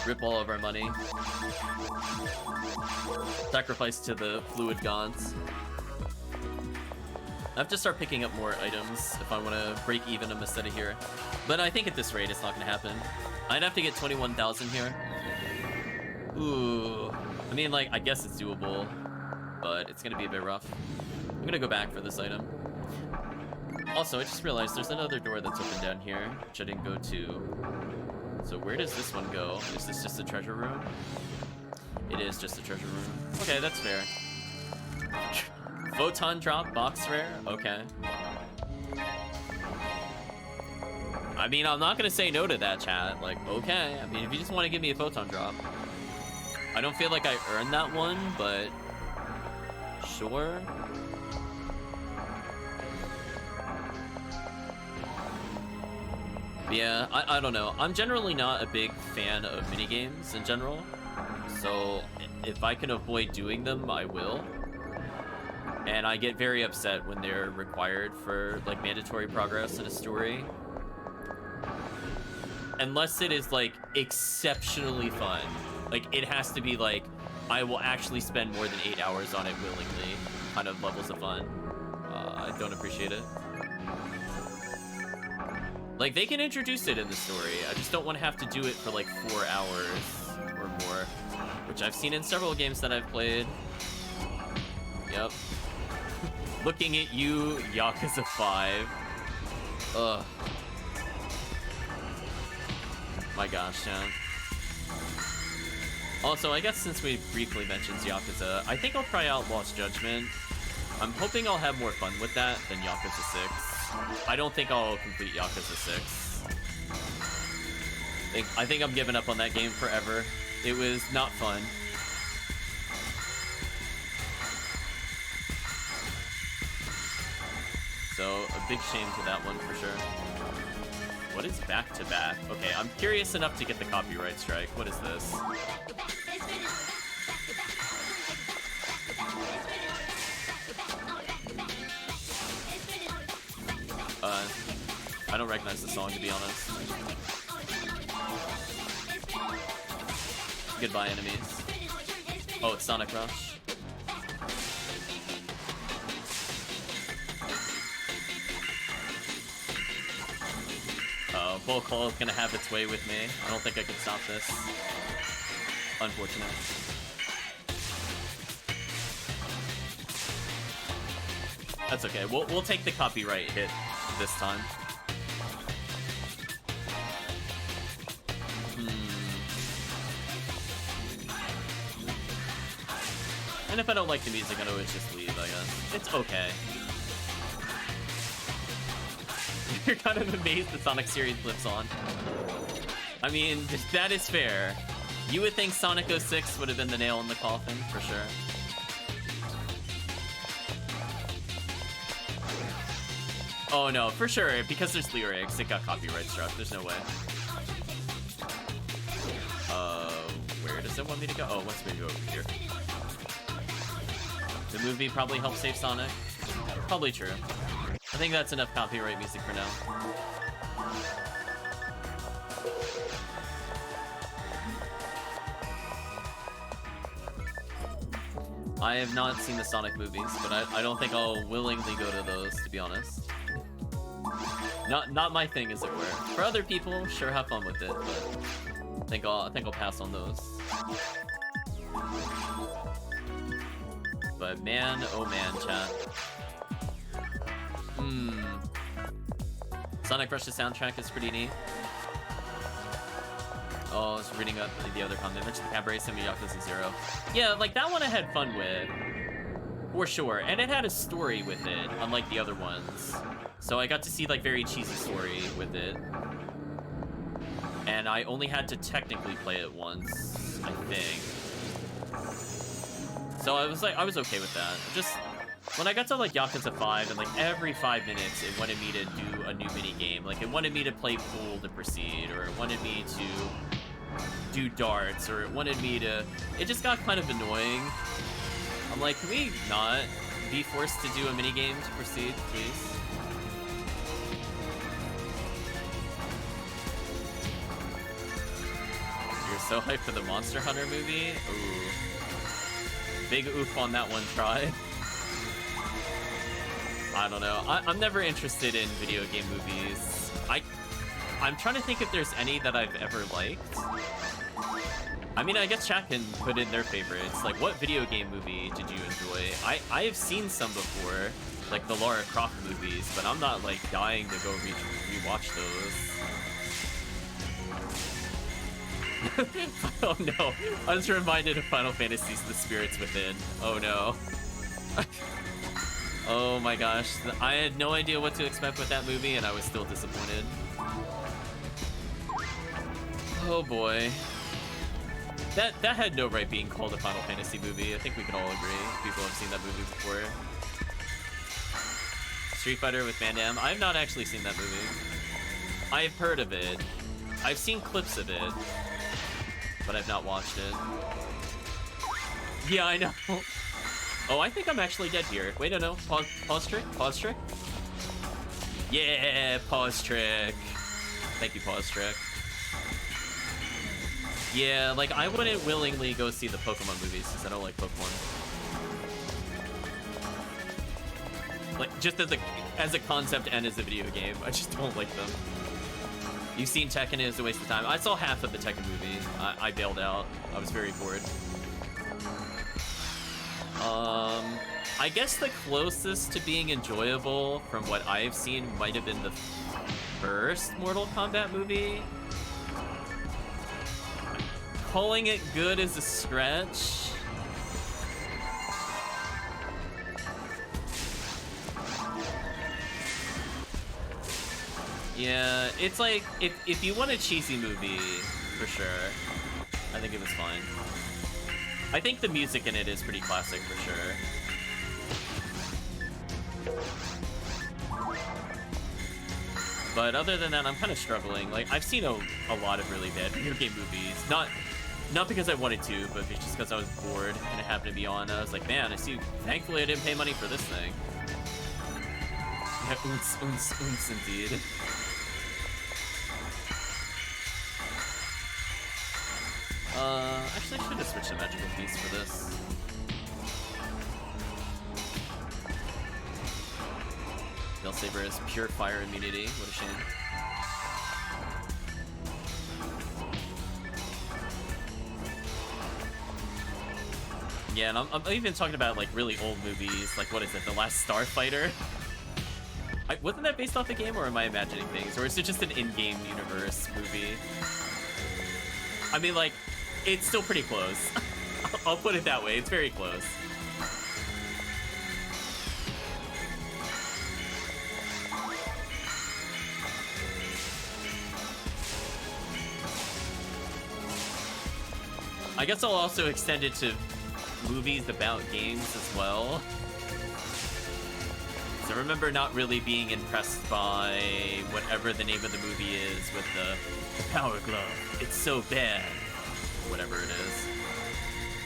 A: Rip all of our money. Sacrifice to the fluid gods. I have to start picking up more items if I want to break even them instead of here. But I think at this rate, it's not going to happen. I'd have to get 21,000 here. Ooh. I mean, like, I guess it's doable, but it's going to be a bit rough. I'm going to go back for this item. Also, I just realized there's another door that's open down here, which I didn't go to. So where does this one go? Is this just a treasure room? It is just a treasure room. Okay, that's fair. Photon drop, box rare? Okay. I mean, I'm not gonna say no to that, chat. Like, okay. I mean, if you just want to give me a photon drop. I don't feel like I earned that one, but sure. Yeah, I don't know. I'm generally not a big fan of minigames in general. So if I can avoid doing them, I will. And I get very upset when they're required for like mandatory progress in a story. Unless it is like exceptionally fun. Like it has to be like, I will actually spend more than 8 hours on it willingly kind of levels of fun. I don't appreciate it. Like, they can introduce it in the story. I just don't want to have to do it for, like, 4 hours or more. Which I've seen in several games that I've played. Yep. Looking at you, Yakuza 5. Ugh. My gosh, man. Also, I guess since we briefly mentioned Yakuza, I think I'll try out Lost Judgment. I'm hoping I'll have more fun with that than Yakuza 6. I don't think I'll complete Yakuza 6. I think I'm giving up on that game forever. It was not fun. So, a big shame to that one for sure. What is back to back? Okay, I'm curious enough to get the copyright strike. What is this? I don't recognize the song, to be honest. Goodbye, enemies. Oh, it's Sonic Rush. Bulk Hole is gonna have its way with me. I don't think I can stop this. Unfortunate. That's okay. We'll take the copyright hit this time.
C: And if I don't like the music, I'd always just leave, I guess. It's okay. You're kind of amazed the Sonic series lives on. I mean, that is fair. You would think Sonic 06 would have been the nail in the coffin, for sure. Oh no, for sure, because there's lyrics, it got copyright struck, there's no way. Where does it want me to go? Oh, let's maybe go over here. The movie probably helped save Sonic. Probably true. I think that's enough copyright music for now. I have not seen the Sonic movies, but I don't think I'll willingly go to those, to be honest. Not my thing, as it were. For other people, sure, have fun with it, but I think I'll pass on those. But man, oh man, chat. Sonic Rush's soundtrack is pretty neat. Oh, I was reading up the other comment. Mentioned the Cabaret Simi Yakuza 0. Yeah, like that one I had fun with. For sure. And it had a story with it, unlike the other ones. So I got to see like very cheesy story with it. And I only had to technically play it once, I think. So I was okay with that. Just when I got to like Yakuza 5 and like every 5 minutes it wanted me to do a new mini game. Like it wanted me to play pool to proceed, or it wanted me to do darts, or it wanted me to... It just got kind of annoying. I'm like, can we not be forced to do a mini game to proceed, please? You're so hyped for the Monster Hunter movie? Ooh. Big oof on that one try. I don't know. I'm never interested in video game movies. I'm trying to think if there's any that I've ever liked. I mean, I guess chat can put in their favorites. Like, what video game movie did you enjoy? I have seen some before, like the Lara Croft movies, but I'm not like dying to go rewatch those. Oh no, I was reminded of Final Fantasy's The Spirits Within. Oh no. Oh my gosh, I had no idea what to expect with that movie and I was still disappointed. Oh boy. That had no right being called a Final Fantasy movie. I think we can all agree. People have seen that movie before. Street Fighter with Van Damme. I've not actually seen that movie. I've heard of it. I've seen clips of it. But I've not watched it. Yeah, I know. Oh, I think I'm actually dead here. Wait, no. Pause trick? Pause trick? Yeah, pause trick. Thank you, pause trick. Yeah, like, I wouldn't willingly go see the Pokemon movies because I don't like Pokemon. Like, just as a concept and as a video game, I just don't like them. You've seen Tekken, it was a waste of time. I saw half of the Tekken movie. I bailed out. I was very bored. I guess the closest to being enjoyable from what I've seen might have been the first Mortal Kombat movie. Calling it good is a stretch. Yeah, it's like, if you want a cheesy movie, for sure, I think it was fine. I think the music in it is pretty classic, for sure. But other than that, I'm kind of struggling. Like, I've seen a lot of really bad video game movies. Not because I wanted to, but just because I was bored and it happened to be on. I was like, man, thankfully I didn't pay money for this thing. Yeah, oons, indeed. Actually, I should have switched to Magical Beast for this. Veil Saber is pure fire immunity. What a shame. Yeah, and I'm even talking about like really old movies, like what is it, The Last Starfighter? Wasn't that based off the game, or am I imagining things? Or is it just an in-game universe movie? I mean, like, it's still pretty close. I'll put it that way, it's very close. I guess I'll also extend it to movies about games as well. So I remember not really being impressed by whatever the name of the movie is with the power glove. It's so bad. Whatever it is.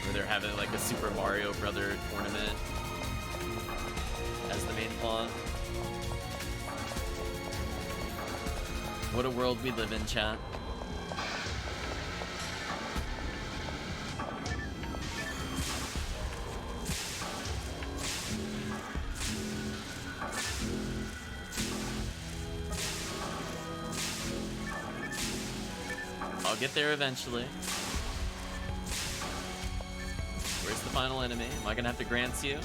C: Where they're having like a Super Mario Brother tournament as the main plot. What a world we live in, chat. I'll get there eventually. Where's the final enemy? Am I gonna have to grant you?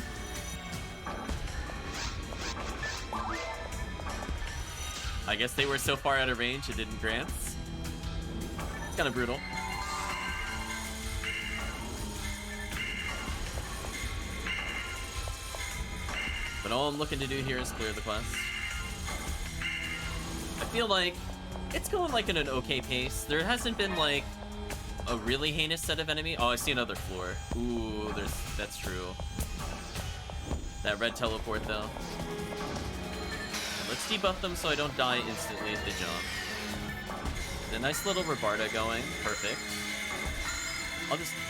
C: I guess they were so far out of range it didn't grant. It's kind of brutal. But all I'm looking to do here is clear the quest. I feel like it's going like in an okay pace. There hasn't been like a really heinous set of enemy. Oh, I see another floor. Ooh, that's true. That red teleport though. Let's debuff them so I don't die instantly if they jump. A nice little Rabarda going. Perfect.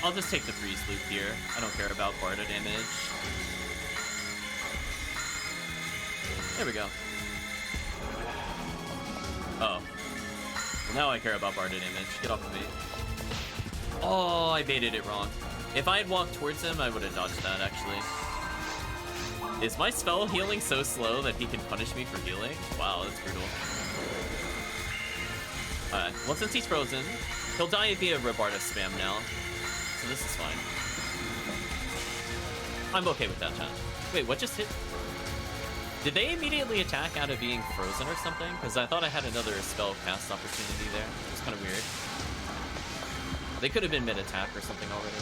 C: I'll just take the freeze loop here. I don't care about Barda damage. There we go. Oh. Well, now I care about Barda damage. Get off of me. Oh, I baited it wrong. If I had walked towards him, I would have dodged that, actually. Is my spell healing so slow that he can punish me for healing? Wow, that's brutal. Alright, well, since he's frozen, he'll die via Rabarda spam now. So this is fine. I'm okay with that, chat. Wait, what just hit? Did they immediately attack out of being frozen or something? Because I thought I had another spell cast opportunity there. It was kind of weird. They could have been mid-attack or something already.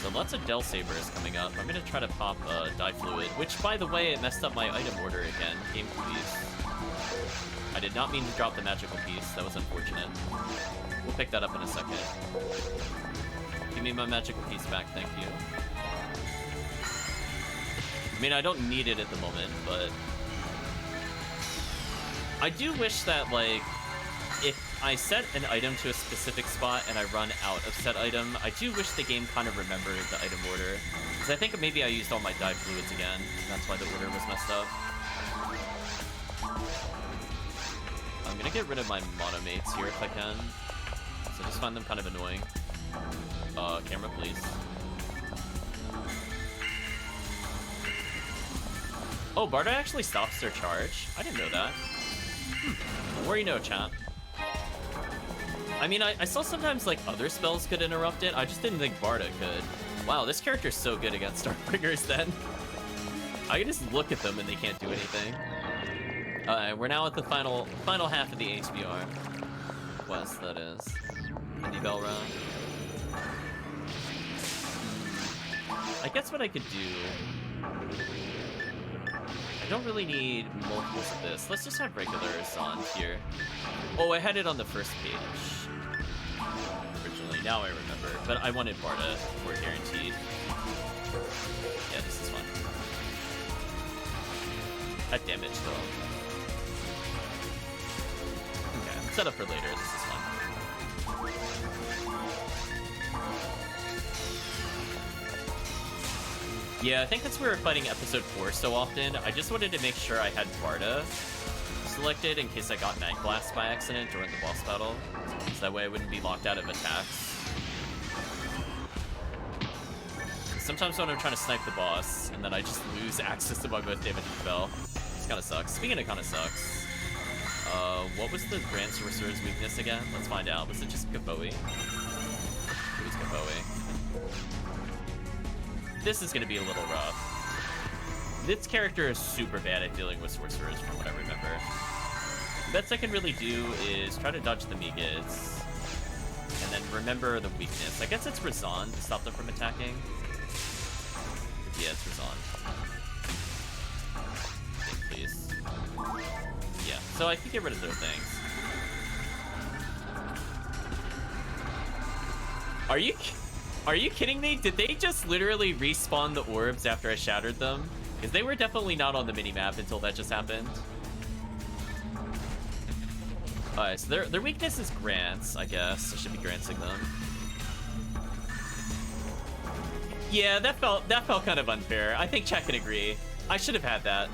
C: So lots of Del Sabers coming up. I'm going to try to pop Die Fluid, which, by the way, it messed up my item order again. Game please. I did not mean to drop the magical piece. That was unfortunate. We'll pick that up in a second. Give me my magical piece back, thank you. I mean, I don't need it at the moment, but I do wish that, like, if I set an item to a specific spot and I run out of said item, I do wish the game kind of remembered the item order. Because I think maybe I used all my Die Fluids again, and that's why the order was messed up. I'm gonna get rid of my monomates here if I can. So I just find them kind of annoying. Camera, please. Oh, Barda actually stops their charge? I didn't know that. The more you know, chat. I mean, I saw sometimes, like, other spells could interrupt it. I just didn't think Barda could. Wow, this character's so good against Starbringers, then. I can just look at them and they can't do anything. Alright, we're now at the final half of the HBR quest, that is. Indie Bell Run. I guess what I could do... I don't really need multiples of this. Let's just have regulars on here. Oh, I had it on the first page. Originally, now I remember. But I wanted Barda for guaranteed. Yeah, this is fun. That damage, though. Okay, set up for later. This is fun. Yeah, I think that's where we're fighting episode 4 so often. I just wanted to make sure I had Barda selected in case I got Night Blast by accident during the boss battle. So that way I wouldn't be locked out of attacks. Sometimes when I'm trying to snipe the boss, and then I just lose access to my most damaging spell. This kind of sucks. Speaking of kind of sucks, what was the Grand Sorcerer's weakness again? Let's find out. Was it just Gaboe? It was Gaboe. This is going to be a little rough. This character is super bad at dealing with sorcerers from what I remember. The best I can really do is try to dodge the Megas, and then remember the weakness. I guess it's Razan to stop them from attacking. Yeah, it's Razan. Okay, please. Yeah, so I can get rid of those things. Are you kidding me? Did they just literally respawn the orbs after I shattered them? Because they were definitely not on the minimap until that just happened. Alright, so their weakness is grants, I guess. I should be granting them. Yeah, that felt kind of unfair. I think chat can agree. I should have had that.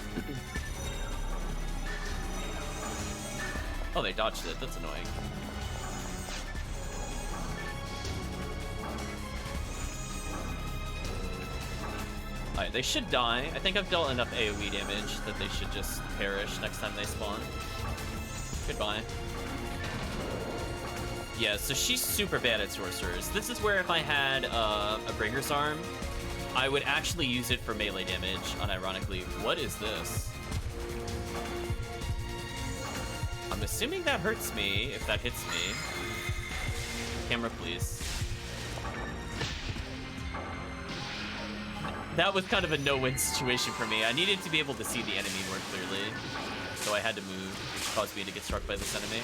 C: Oh, they dodged it. That's annoying. Alright, they should die. I think I've dealt enough AoE damage that they should just perish next time they spawn. Goodbye. Yeah, so she's super bad at sorcerers. This is where if I had a Bringer's Arm, I would actually use it for melee damage, unironically. What is this? I'm assuming that hurts me if that hits me. Camera, please. That was kind of a no-win situation for me. I needed to be able to see the enemy more clearly, so I had to move, which caused me to get struck by this enemy.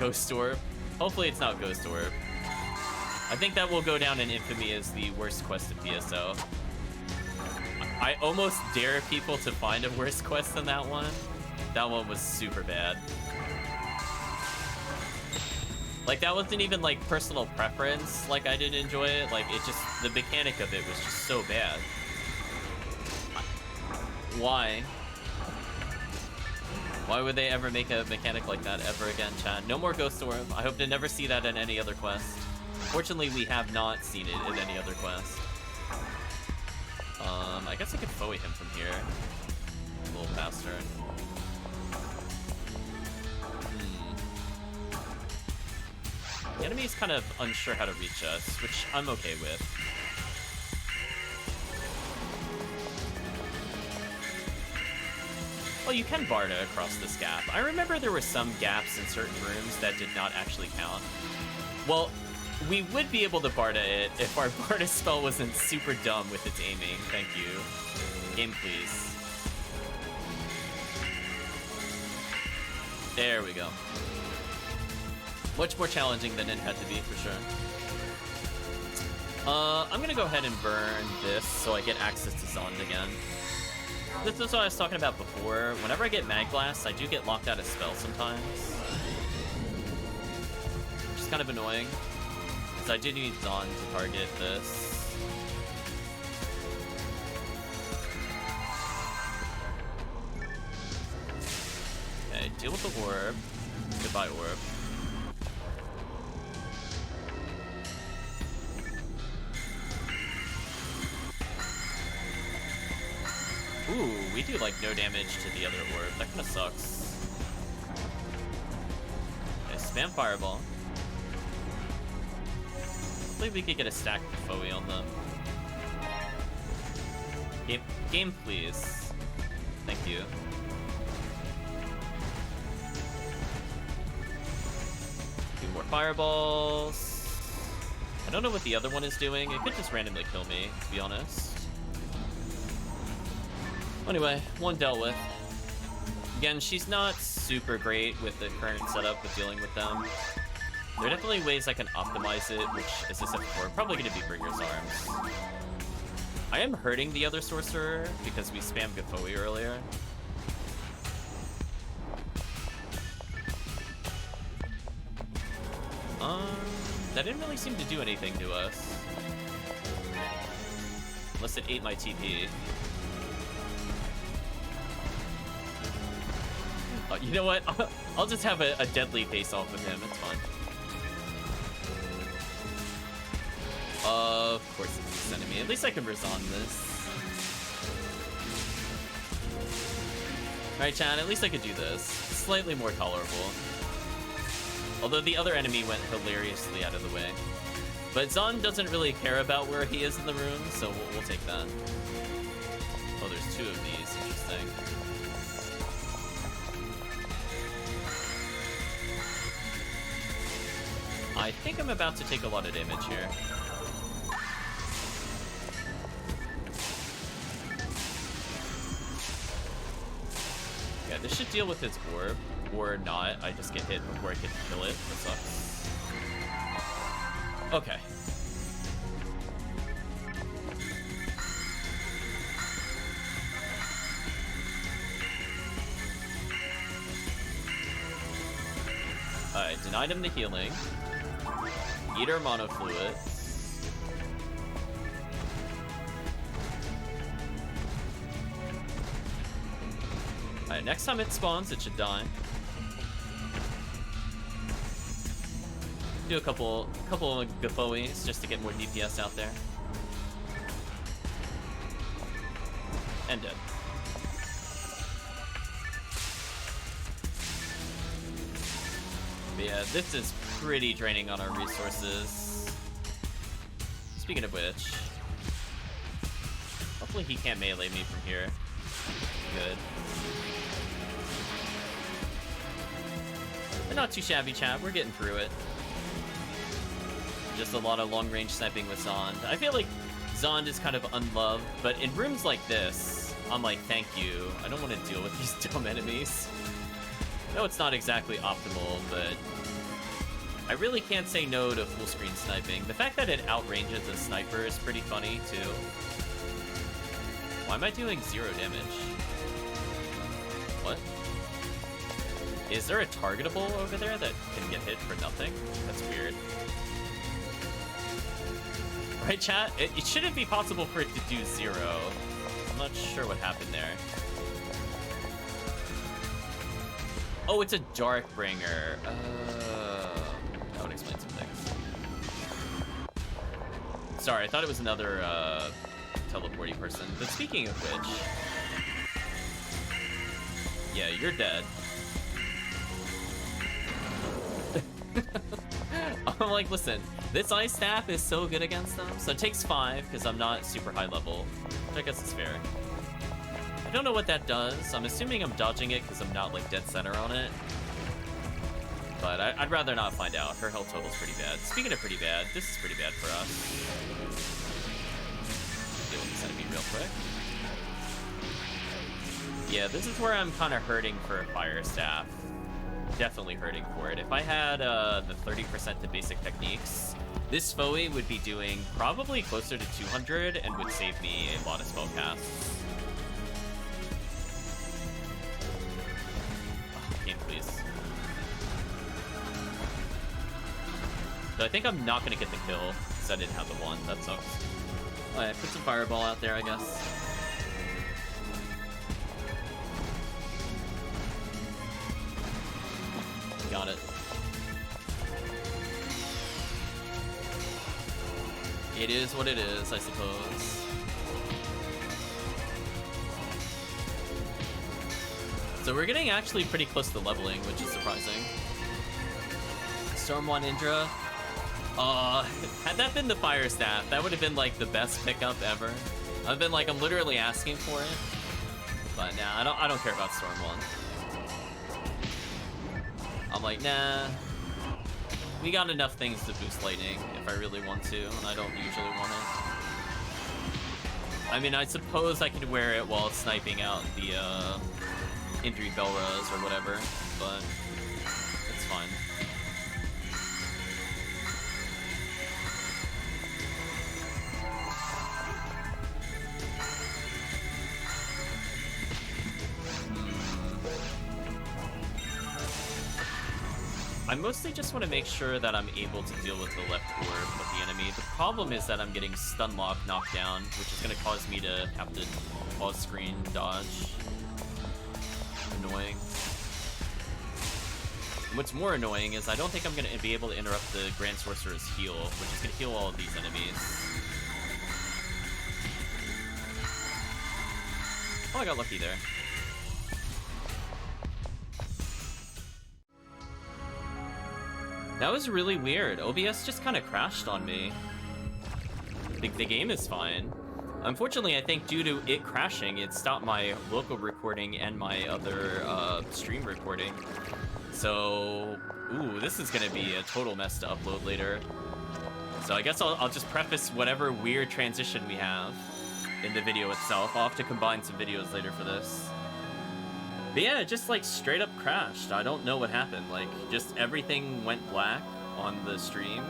C: Ghost Orb. Hopefully it's not Ghost Orb. I think that will go down in infamy as the worst quest in PSO. I almost dare people to find a worse quest than that one. That one was super bad. Like, that wasn't even, like, personal preference. Like, I didn't enjoy it. Like, it just... The mechanic of it was just so bad. Why? Why would they ever make a mechanic like that ever again, chat? No more Ghost Orb. I hope to never see that in any other quest. Fortunately, we have not seen it in any other quest. I guess I could Foey him from here. A little faster. The enemy's kind of unsure how to reach us, which I'm okay with. Well, you can Barda across this gap. I remember there were some gaps in certain rooms that did not actually count. Well, we would be able to Barda it if our Barda spell wasn't super dumb with its aiming. Thank you. Game, please. There we go. Much more challenging than it had to be, for sure. I'm gonna go ahead and burn this so I get access to Zond again. This is what I was talking about before. Whenever I get Mag Blast, I do get locked out of spell sometimes. Which is kind of annoying. Because I do need Zond to target this. Okay, deal with the orb. Goodbye, orb. Ooh, we do like no damage to the other orb. That kind of sucks. Okay, spam Fireball. Hopefully we could get a stack of Foey on them. Game, please. Thank you. Do more Fireballs. I don't know what the other one is doing. It could just randomly kill me, to be honest. Anyway, one dealt with. Again, she's not super great with the current setup with dealing with them. There are definitely ways I can optimize it, which, as I said before, probably going to be Bringer's Arms. I am hurting the other sorcerer because we spammed Gafoi earlier. That didn't really seem to do anything to us. Unless it ate my TP. You know what? I'll just have a deadly face-off with him. It's fun. Of course it's this enemy. At least I can resolve this. Alright, chat. At least I could do this. Slightly more tolerable. Although the other enemy went hilariously out of the way. But Zon doesn't really care about where he is in the room, so we'll take that. Oh, there's two of these. Interesting. I think I'm about to take a lot of damage here. Okay, this should deal with his orb, or not. I just get hit before I can kill it. That sucks. Okay. Alright, denied him the healing. Eater mono fluid. Alright, next time it spawns, it should die. Do a couple of Gafoes just to get more DPS out there. And dead. But yeah, this is pretty draining on our resources. Speaking of which, hopefully he can't melee me from here. Good. But not too shabby, chat. We're getting through it. Just a lot of long-range sniping with Zond. I feel like Zond is kind of unloved, but in rooms like this, I'm like, thank you. I don't want to deal with these dumb enemies. No, it's not exactly optimal, but I really can't say no to full-screen sniping. The fact that it outranges a sniper is pretty funny, too. Why am I doing 0 damage? What? Is there a targetable over there that can get hit for nothing? That's weird. Right, chat? It shouldn't be possible for it to do 0. I'm not sure what happened there. Oh, it's a Darkbringer. That would explain some things. Sorry, I thought it was another teleporty person. But speaking of which... Yeah, you're dead. I'm like, listen, this Ice Staff is so good against them, so it takes 5, because I'm not super high level, which I guess is fair. I don't know what that does. I'm assuming I'm dodging it because I'm not, like, dead center on it. But I'd rather not find out. Her health total's pretty bad. Speaking of pretty bad, this is pretty bad for us. Deal with this enemy real quick. Yeah, this is where I'm kind of hurting for a Fire Staff. Definitely hurting for it. If I had the 30% to basic techniques, this Foe would be doing probably closer to 200 and would save me a lot of spell casts. Oh, game, please. So I think I'm not going to get the kill because I didn't have the one. That sucks. Alright, put some Fireball out there, I guess. Got it. It is what it is, I suppose. So we're getting actually pretty close to leveling, which is surprising. Storm 1 Indra. Had that been the Fire Staff, that would have been like the best pickup ever. I've been like, I'm literally asking for it. But nah, I don't care about Storm 1. I'm like, nah, we got enough things to boost lightning if I really want to, and I don't usually want it. I mean, I suppose I could wear it while sniping out the injury Belras or whatever, but it's fine. I mostly just want to make sure that I'm able to deal with the left orb of the enemy. The problem is that I'm getting stun lock knocked down, which is going to cause me to have to pause screen dodge. Annoying. And what's more annoying is I don't think I'm going to be able to interrupt the Grand Sorcerer's heal, which is going to heal all of these enemies. Oh, I got lucky there. That was really weird. OBS just kind of crashed on me. The game is fine. Unfortunately, I think due to it crashing, it stopped my local recording and my other stream recording. So, ooh, this is gonna be a total mess to upload later. So I guess I'll just preface whatever weird transition we have in the video itself. I'll have to combine some videos later for this. But yeah, it just like straight up crashed. I don't know what happened. Like, just everything went black on the stream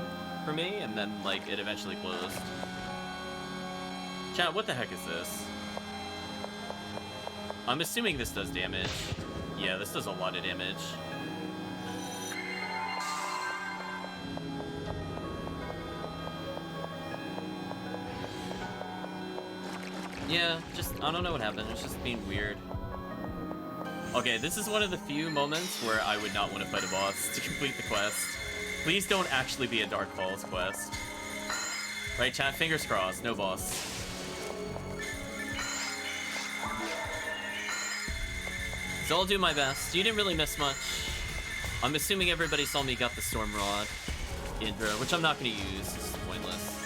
C: for me, and then like it eventually closed. Chat, what the heck is this? I'm assuming this does damage. Yeah, this does a lot of damage. Yeah, just, I don't know what happened. It's just being weird. Okay, this is one of the few moments where I would not want to fight a boss to complete the quest. Please don't actually be a Dark Falls quest. Right, chat? Fingers crossed. No boss. So I'll do my best. You didn't really miss much. I'm assuming everybody saw me got the Storm Rod intro, which I'm not going to use. It's pointless.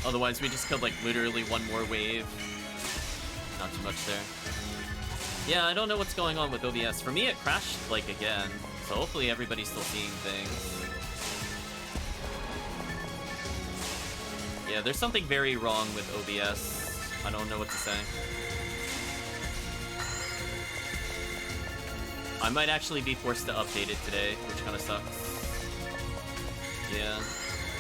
C: Otherwise, we just killed, like, literally one more wave. Not too much there. Yeah, I don't know what's going on with OBS. For me, it crashed, like, again. So hopefully everybody's still seeing things. Yeah, there's something very wrong with OBS. I don't know what to say. I might actually be forced to update it today, which kind of sucks. Yeah.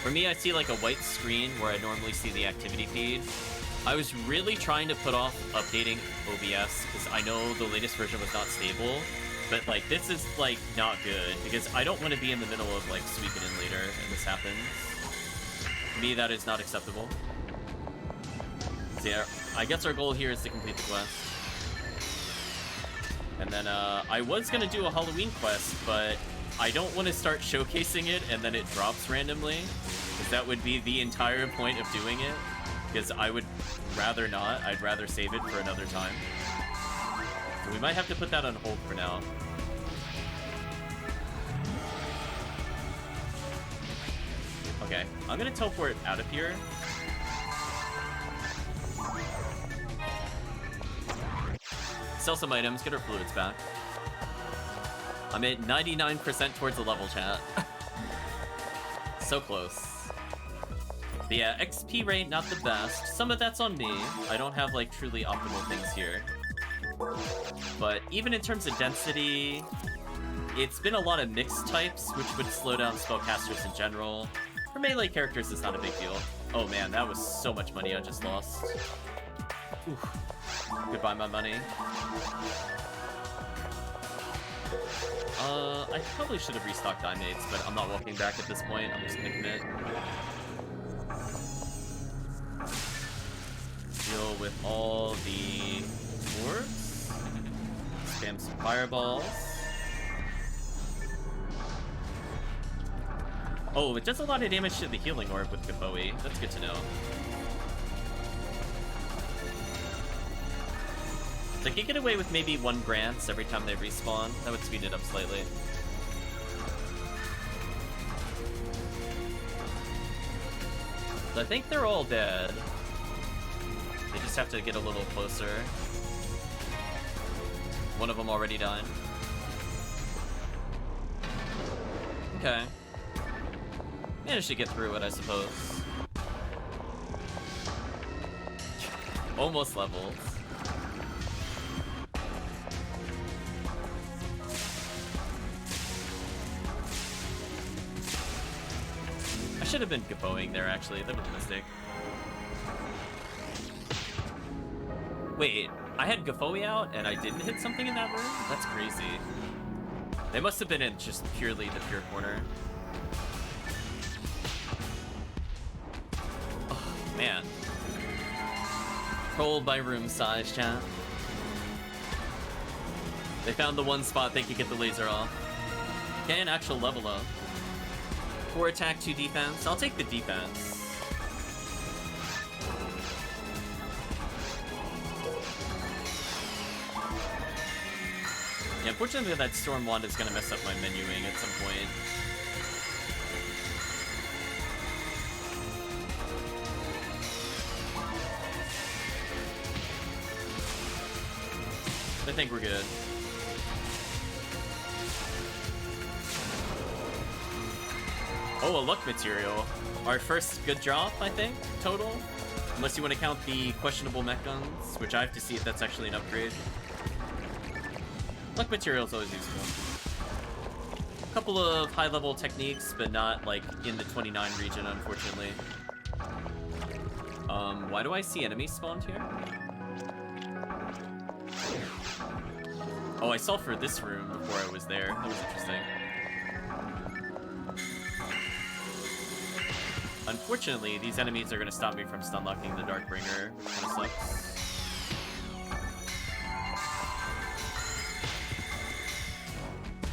C: For me, I see like a white screen where I normally see the activity feed. I was really trying to put off updating OBS because I know the latest version was not stable, but like this is like not good because I don't want to be in the middle of like sweeping in later and this happens. To me, that is not acceptable. So yeah, I guess our goal here is to complete the quest. And then I was gonna do a Halloween quest, but I don't want to start showcasing it and then it drops randomly, because that would be the entire point of doing it, because I would rather not. I'd rather save it for another time. So we might have to put that on hold for now. Okay, I'm gonna teleport out of here. Sell some items, get our fluids back. I'm at 99% towards the level, chat. So close. But yeah, XP rate, not the best. Some of that's on me. I don't have, like, truly optimal things here. But even in terms of density, it's been a lot of mixed types, which would slow down spellcasters in general. For melee characters, it's not a big deal. Oh man, that was so much money I just lost. Oof. Goodbye, my money. I probably should have restocked Dimates, but I'm not walking back at this point. I'm just gonna commit. Deal with all the orbs. Spam some fireballs. Oh, it does a lot of damage to the healing orb with Gaboe. That's good to know. So I could get away with maybe 1 grants every time they respawn. That would speed it up slightly. So I think they're all dead. They just have to get a little closer. One of them already died. Okay. Managed to get through it, I suppose. Almost leveled. I should have been Gaboing there, actually. That was a mistake. Wait, I had Gafoe out and I didn't hit something in that room? That's crazy. They must have been in just purely the pure corner. Oh, man. Trolled by room size, chat. They found the one spot they could get the laser off. Okay, an actual level up. 4 attack, 2 defense. I'll take the defense. Yeah, unfortunately that Storm Wand is gonna mess up my menuing at some point. I think we're good. Oh, a luck material. Our first good drop, I think, total. Unless you want to count the questionable mech guns, which I have to see if that's actually an upgrade. Luck material is always useful. A couple of high-level techniques, but not, like, in the 29 region, unfortunately. Why do I see enemies spawned here? Oh, I saw for this room before I was there. That was interesting. Unfortunately, these enemies are going to stop me from stun-locking the Darkbringer, which kind of sucks.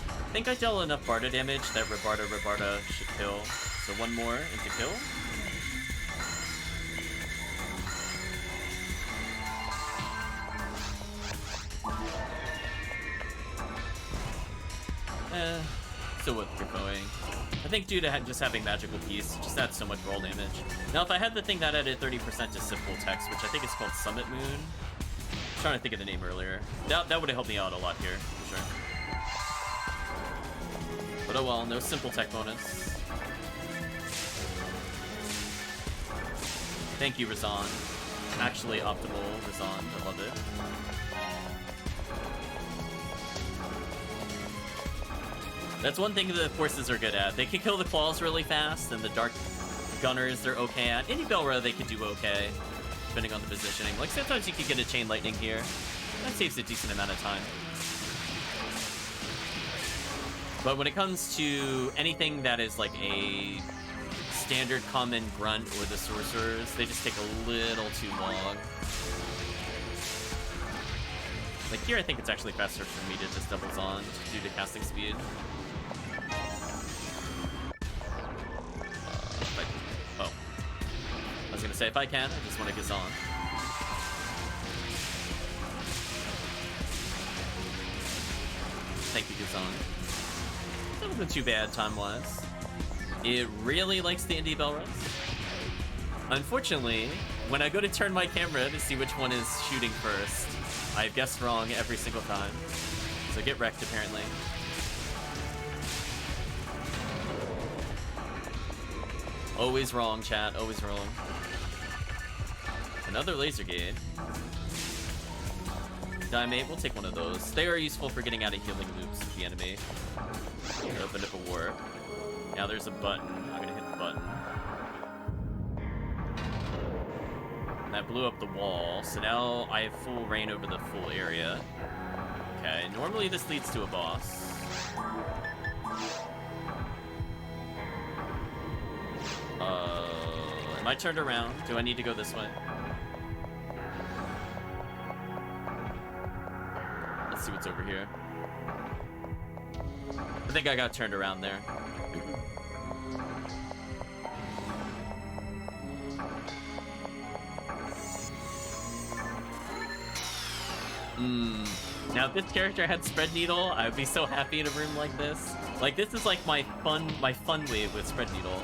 C: I think I dealt enough Barda damage that Rabarda should kill. So one more into kill. Still worth preferring. I think due to just having Magical Piece, it just adds so much roll damage. Now, if I had the thing that added 30% to simple text, which I think is called Summit Moon, I was trying to think of the name earlier. That would have helped me out a lot here, for sure. But oh well, no simple tech bonus. Thank you, Razan. Actually optimal, Razan. I love it. That's one thing the forces are good at. They can kill the claws really fast, and the dark gunners they're okay at. Any Belra they can do okay, depending on the positioning. Like sometimes you could get a chain lightning here. That saves a decent amount of time. But when it comes to anything that is like a standard common grunt or the sorcerers, they just take a little too long. Like here I think it's actually faster for me to just doubles on due to casting speed. I was gonna say if I can, I just want to get on. Thank you, Gazan. That wasn't too bad time-wise. It really likes the indie bell runs. Unfortunately, when I go to turn my camera to see which one is shooting first, I've guessed wrong every single time. So get wrecked, apparently. Always wrong, chat. Always wrong. Another laser gate. Diamate, we'll take one of those. They are useful for getting out of healing loops with the enemy. Open up a warp. Now there's a button. I'm gonna hit the button. And that blew up the wall, so now I have full reign over the full area. Okay, normally this leads to a boss. Am I turned around? Do I need to go this way? Let's see what's over here. I think I got turned around there. Now if this character had Spread Needle, I would be so happy in a room like this. Like this is like my fun wave with Spread Needle.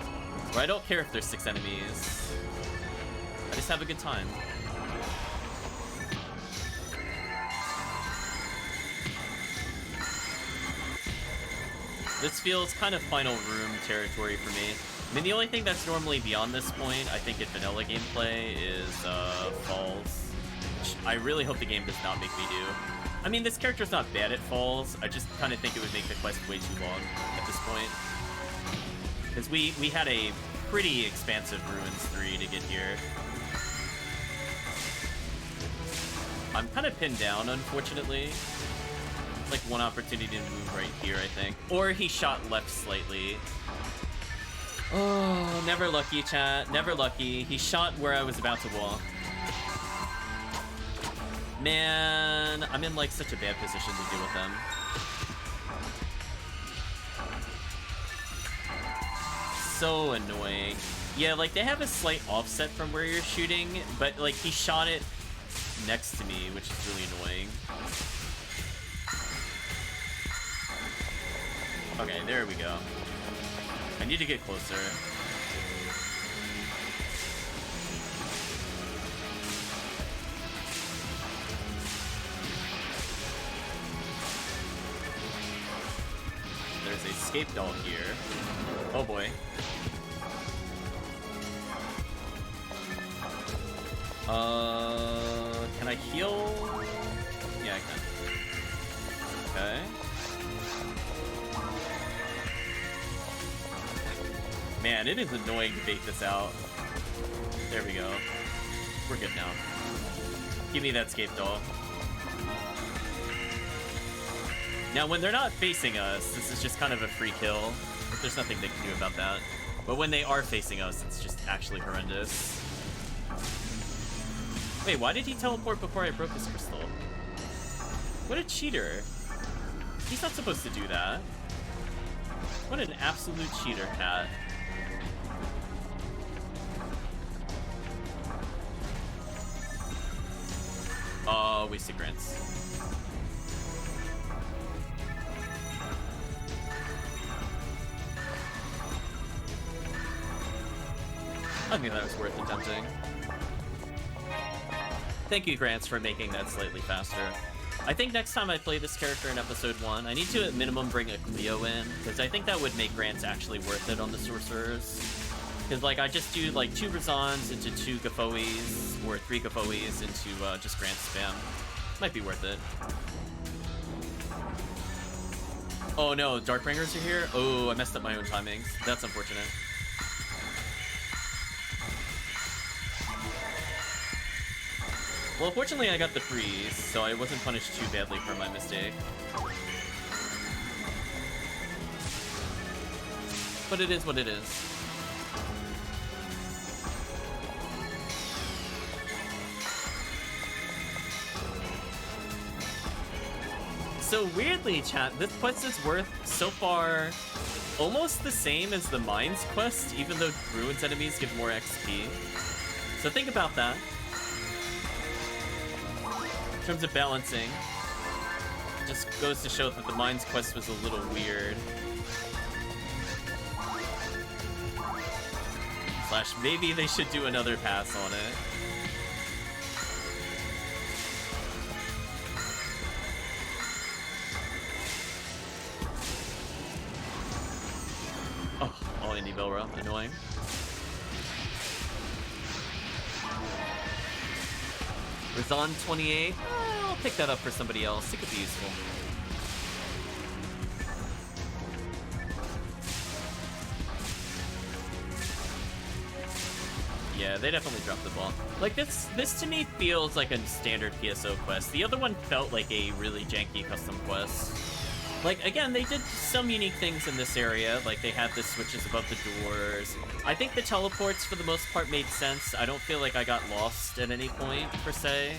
C: Where I don't care if there's 6 enemies. I just have a good time. This feels kind of final room territory for me. I mean, the only thing that's normally beyond this point, I think in vanilla gameplay, is falls. Which I really hope the game does not make me do. I mean, this character's not bad at falls. I just kind of think it would make the quest way too long at this point. Because we had a pretty expansive Ruins 3 to get here. I'm kind of pinned down, unfortunately. Like one opportunity to move right here, I think. Or he shot left slightly. Oh, never lucky, chat. Never lucky. He shot where I was about to walk. Man, I'm in like such a bad position to deal with them. So annoying. Yeah, like they have a slight offset from where you're shooting, but like he shot it next to me, which is really annoying. Okay, there we go. I need to get closer. There's a escape doll here. Oh boy. Can I heal? Yeah, I can. Okay. Man, it is annoying to bait this out. There we go. We're good now. Give me that scape doll. Now, when they're not facing us, this is just kind of a free kill. There's nothing they can do about that. But when they are facing us, it's just actually horrendous. Wait, why did he teleport before I broke his crystal? What a cheater. He's not supposed to do that. What an absolute cheater, cat. Oh, wasted grants. I think that was worth attempting. Thank you, Grants, for making that slightly faster. I think next time I play this character in episode 1, I need to at minimum bring a Cleo in, because I think that would make Grants actually worth it on the sorcerers. Because, like, I just do, like, 2 Razans into 2 Gafoes, or 3 Gafoes into just Grant spam. Might be worth it. Oh no, Darkbringers are here? Oh, I messed up my own timings. That's unfortunate. Well, fortunately I got the freeze, so I wasn't punished too badly for my mistake. But it is what it is. So weirdly, chat, this quest is worth, so far, almost the same as the Mines quest, even though Ruins enemies give more XP. So think about that. In terms of balancing, it just goes to show that the Mines quest was a little weird. Slash, maybe they should do another pass on it. Oh, all indie Belra, annoying. Razan 28. I'll pick that up for somebody else. It could be useful. Yeah, they definitely dropped the ball. Like, this to me feels like a standard PSO quest. The other one felt like a really janky custom quest. Like, again, they did some unique things in this area. Like, they had the switches above the doors. I think the teleports, for the most part, made sense. I don't feel like I got lost at any point, per se.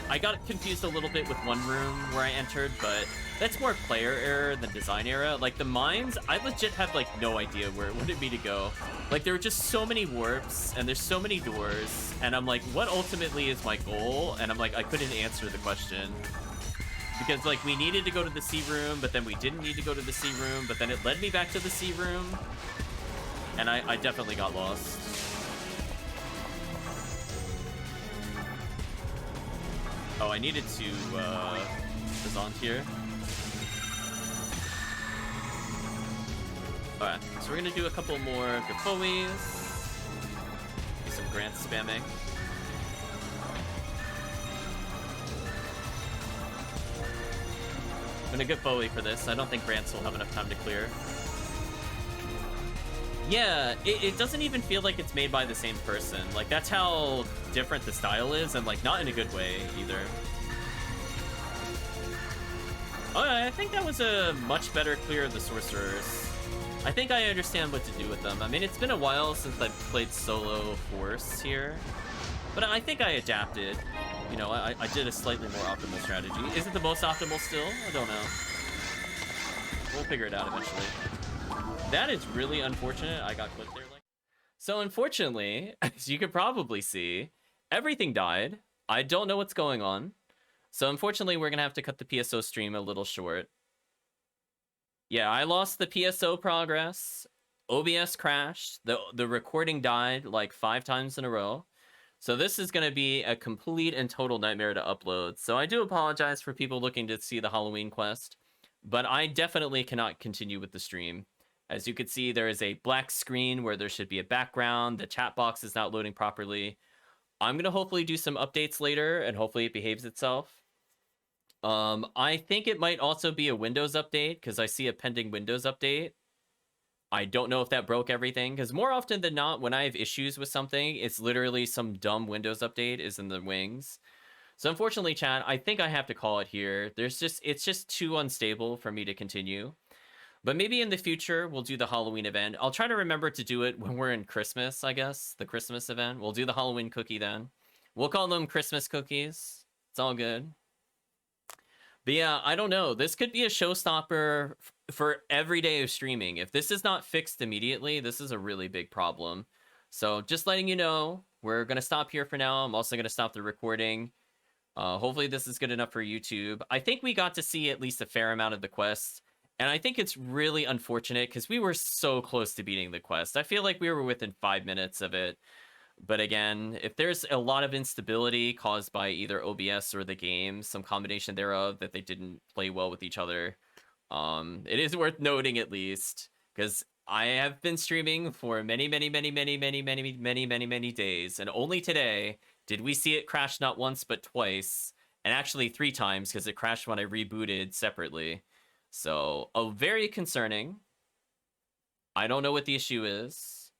C: I got confused a little bit with one room where I entered, but that's more player error than design error. Like, the mines, I legit had, like, no idea where it wanted me to go. Like, there were just so many warps, and there's so many doors, and I'm like, what ultimately is my goal? And I'm like, I couldn't answer the question. Because, like, we needed to go to the sea room, but then we didn't need to go to the sea room, but then it led me back to the sea room. And I definitely got lost. Oh, I needed to, Razan here. Alright, so we're gonna do a couple more Gafoes. Do some Grant spamming. I'm gonna get Bowie for this. I don't think Grants will have enough time to clear. Yeah, it doesn't even feel like it's made by the same person. Like, that's how different the style is, and, like, not in a good way, either. Alright, I think that was a much better clear of the Sorcerers. I think I understand what to do with them. I mean, it's been a while since I've played solo Force here, but I think I adapted. You know, I did a slightly more optimal strategy. Is it the most optimal still? I don't know. We'll figure it out eventually. That is really unfortunate. I got clipped there. So unfortunately, as you could probably see, everything died. I don't know what's going on. So unfortunately, we're going to have to cut the PSO stream a little short. Yeah, I lost the PSO progress. OBS crashed. The recording died like 5 times in a row. So this is going to be a complete and total nightmare to upload. So I do apologize for people looking to see the Halloween quest, but I definitely cannot continue with the stream. As you can see, there is a black screen where there should be a background. The chat box is not loading properly.
A: I'm gonna hopefully do some updates later, and hopefully it behaves itself. I think it might also be a Windows update, because I see a pending Windows update. I don't know if that broke everything, because more often than not, when I have issues with something, it's literally some dumb Windows update is in the wings. So unfortunately, chat, I think I have to call it here. It's just too unstable for me to continue. But maybe in the future, we'll do the Halloween event. I'll try to remember to do it when we're in Christmas, I guess. The Christmas event. We'll do the Halloween cookie then. We'll call them Christmas cookies. It's all good. But yeah, I don't know. This could be a showstopper for every day of streaming. If this is not fixed immediately, this is a really big problem. So just letting you know, we're going to stop here for now. I'm also going to stop the recording. Hopefully this is good enough for YouTube. I think we got to see at least a fair amount of the quest. And I think it's really unfortunate because we were so close to beating the quest. I feel like we were within 5 minutes of it. But again, if there's a lot of instability caused by either OBS or the game, some combination thereof, that they didn't play well with each other, it is worth noting at least, because I have been streaming for many days, and only today did we see it crash not once but twice, and actually 3 times because it crashed when I rebooted separately. So, very concerning. I don't know what the issue is,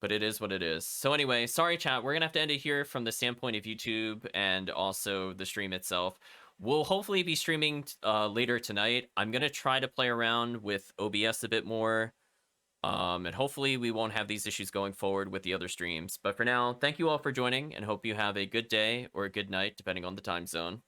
A: but it is what it is. So anyway, sorry chat, we're gonna have to end it here from the standpoint of YouTube and also the stream itself. We'll hopefully be streaming later tonight. I'm gonna try to play around with OBS a bit more. And hopefully we won't have these issues going forward with the other streams. But for now, thank you all for joining, and hope you have a good day or a good night, depending on the time zone.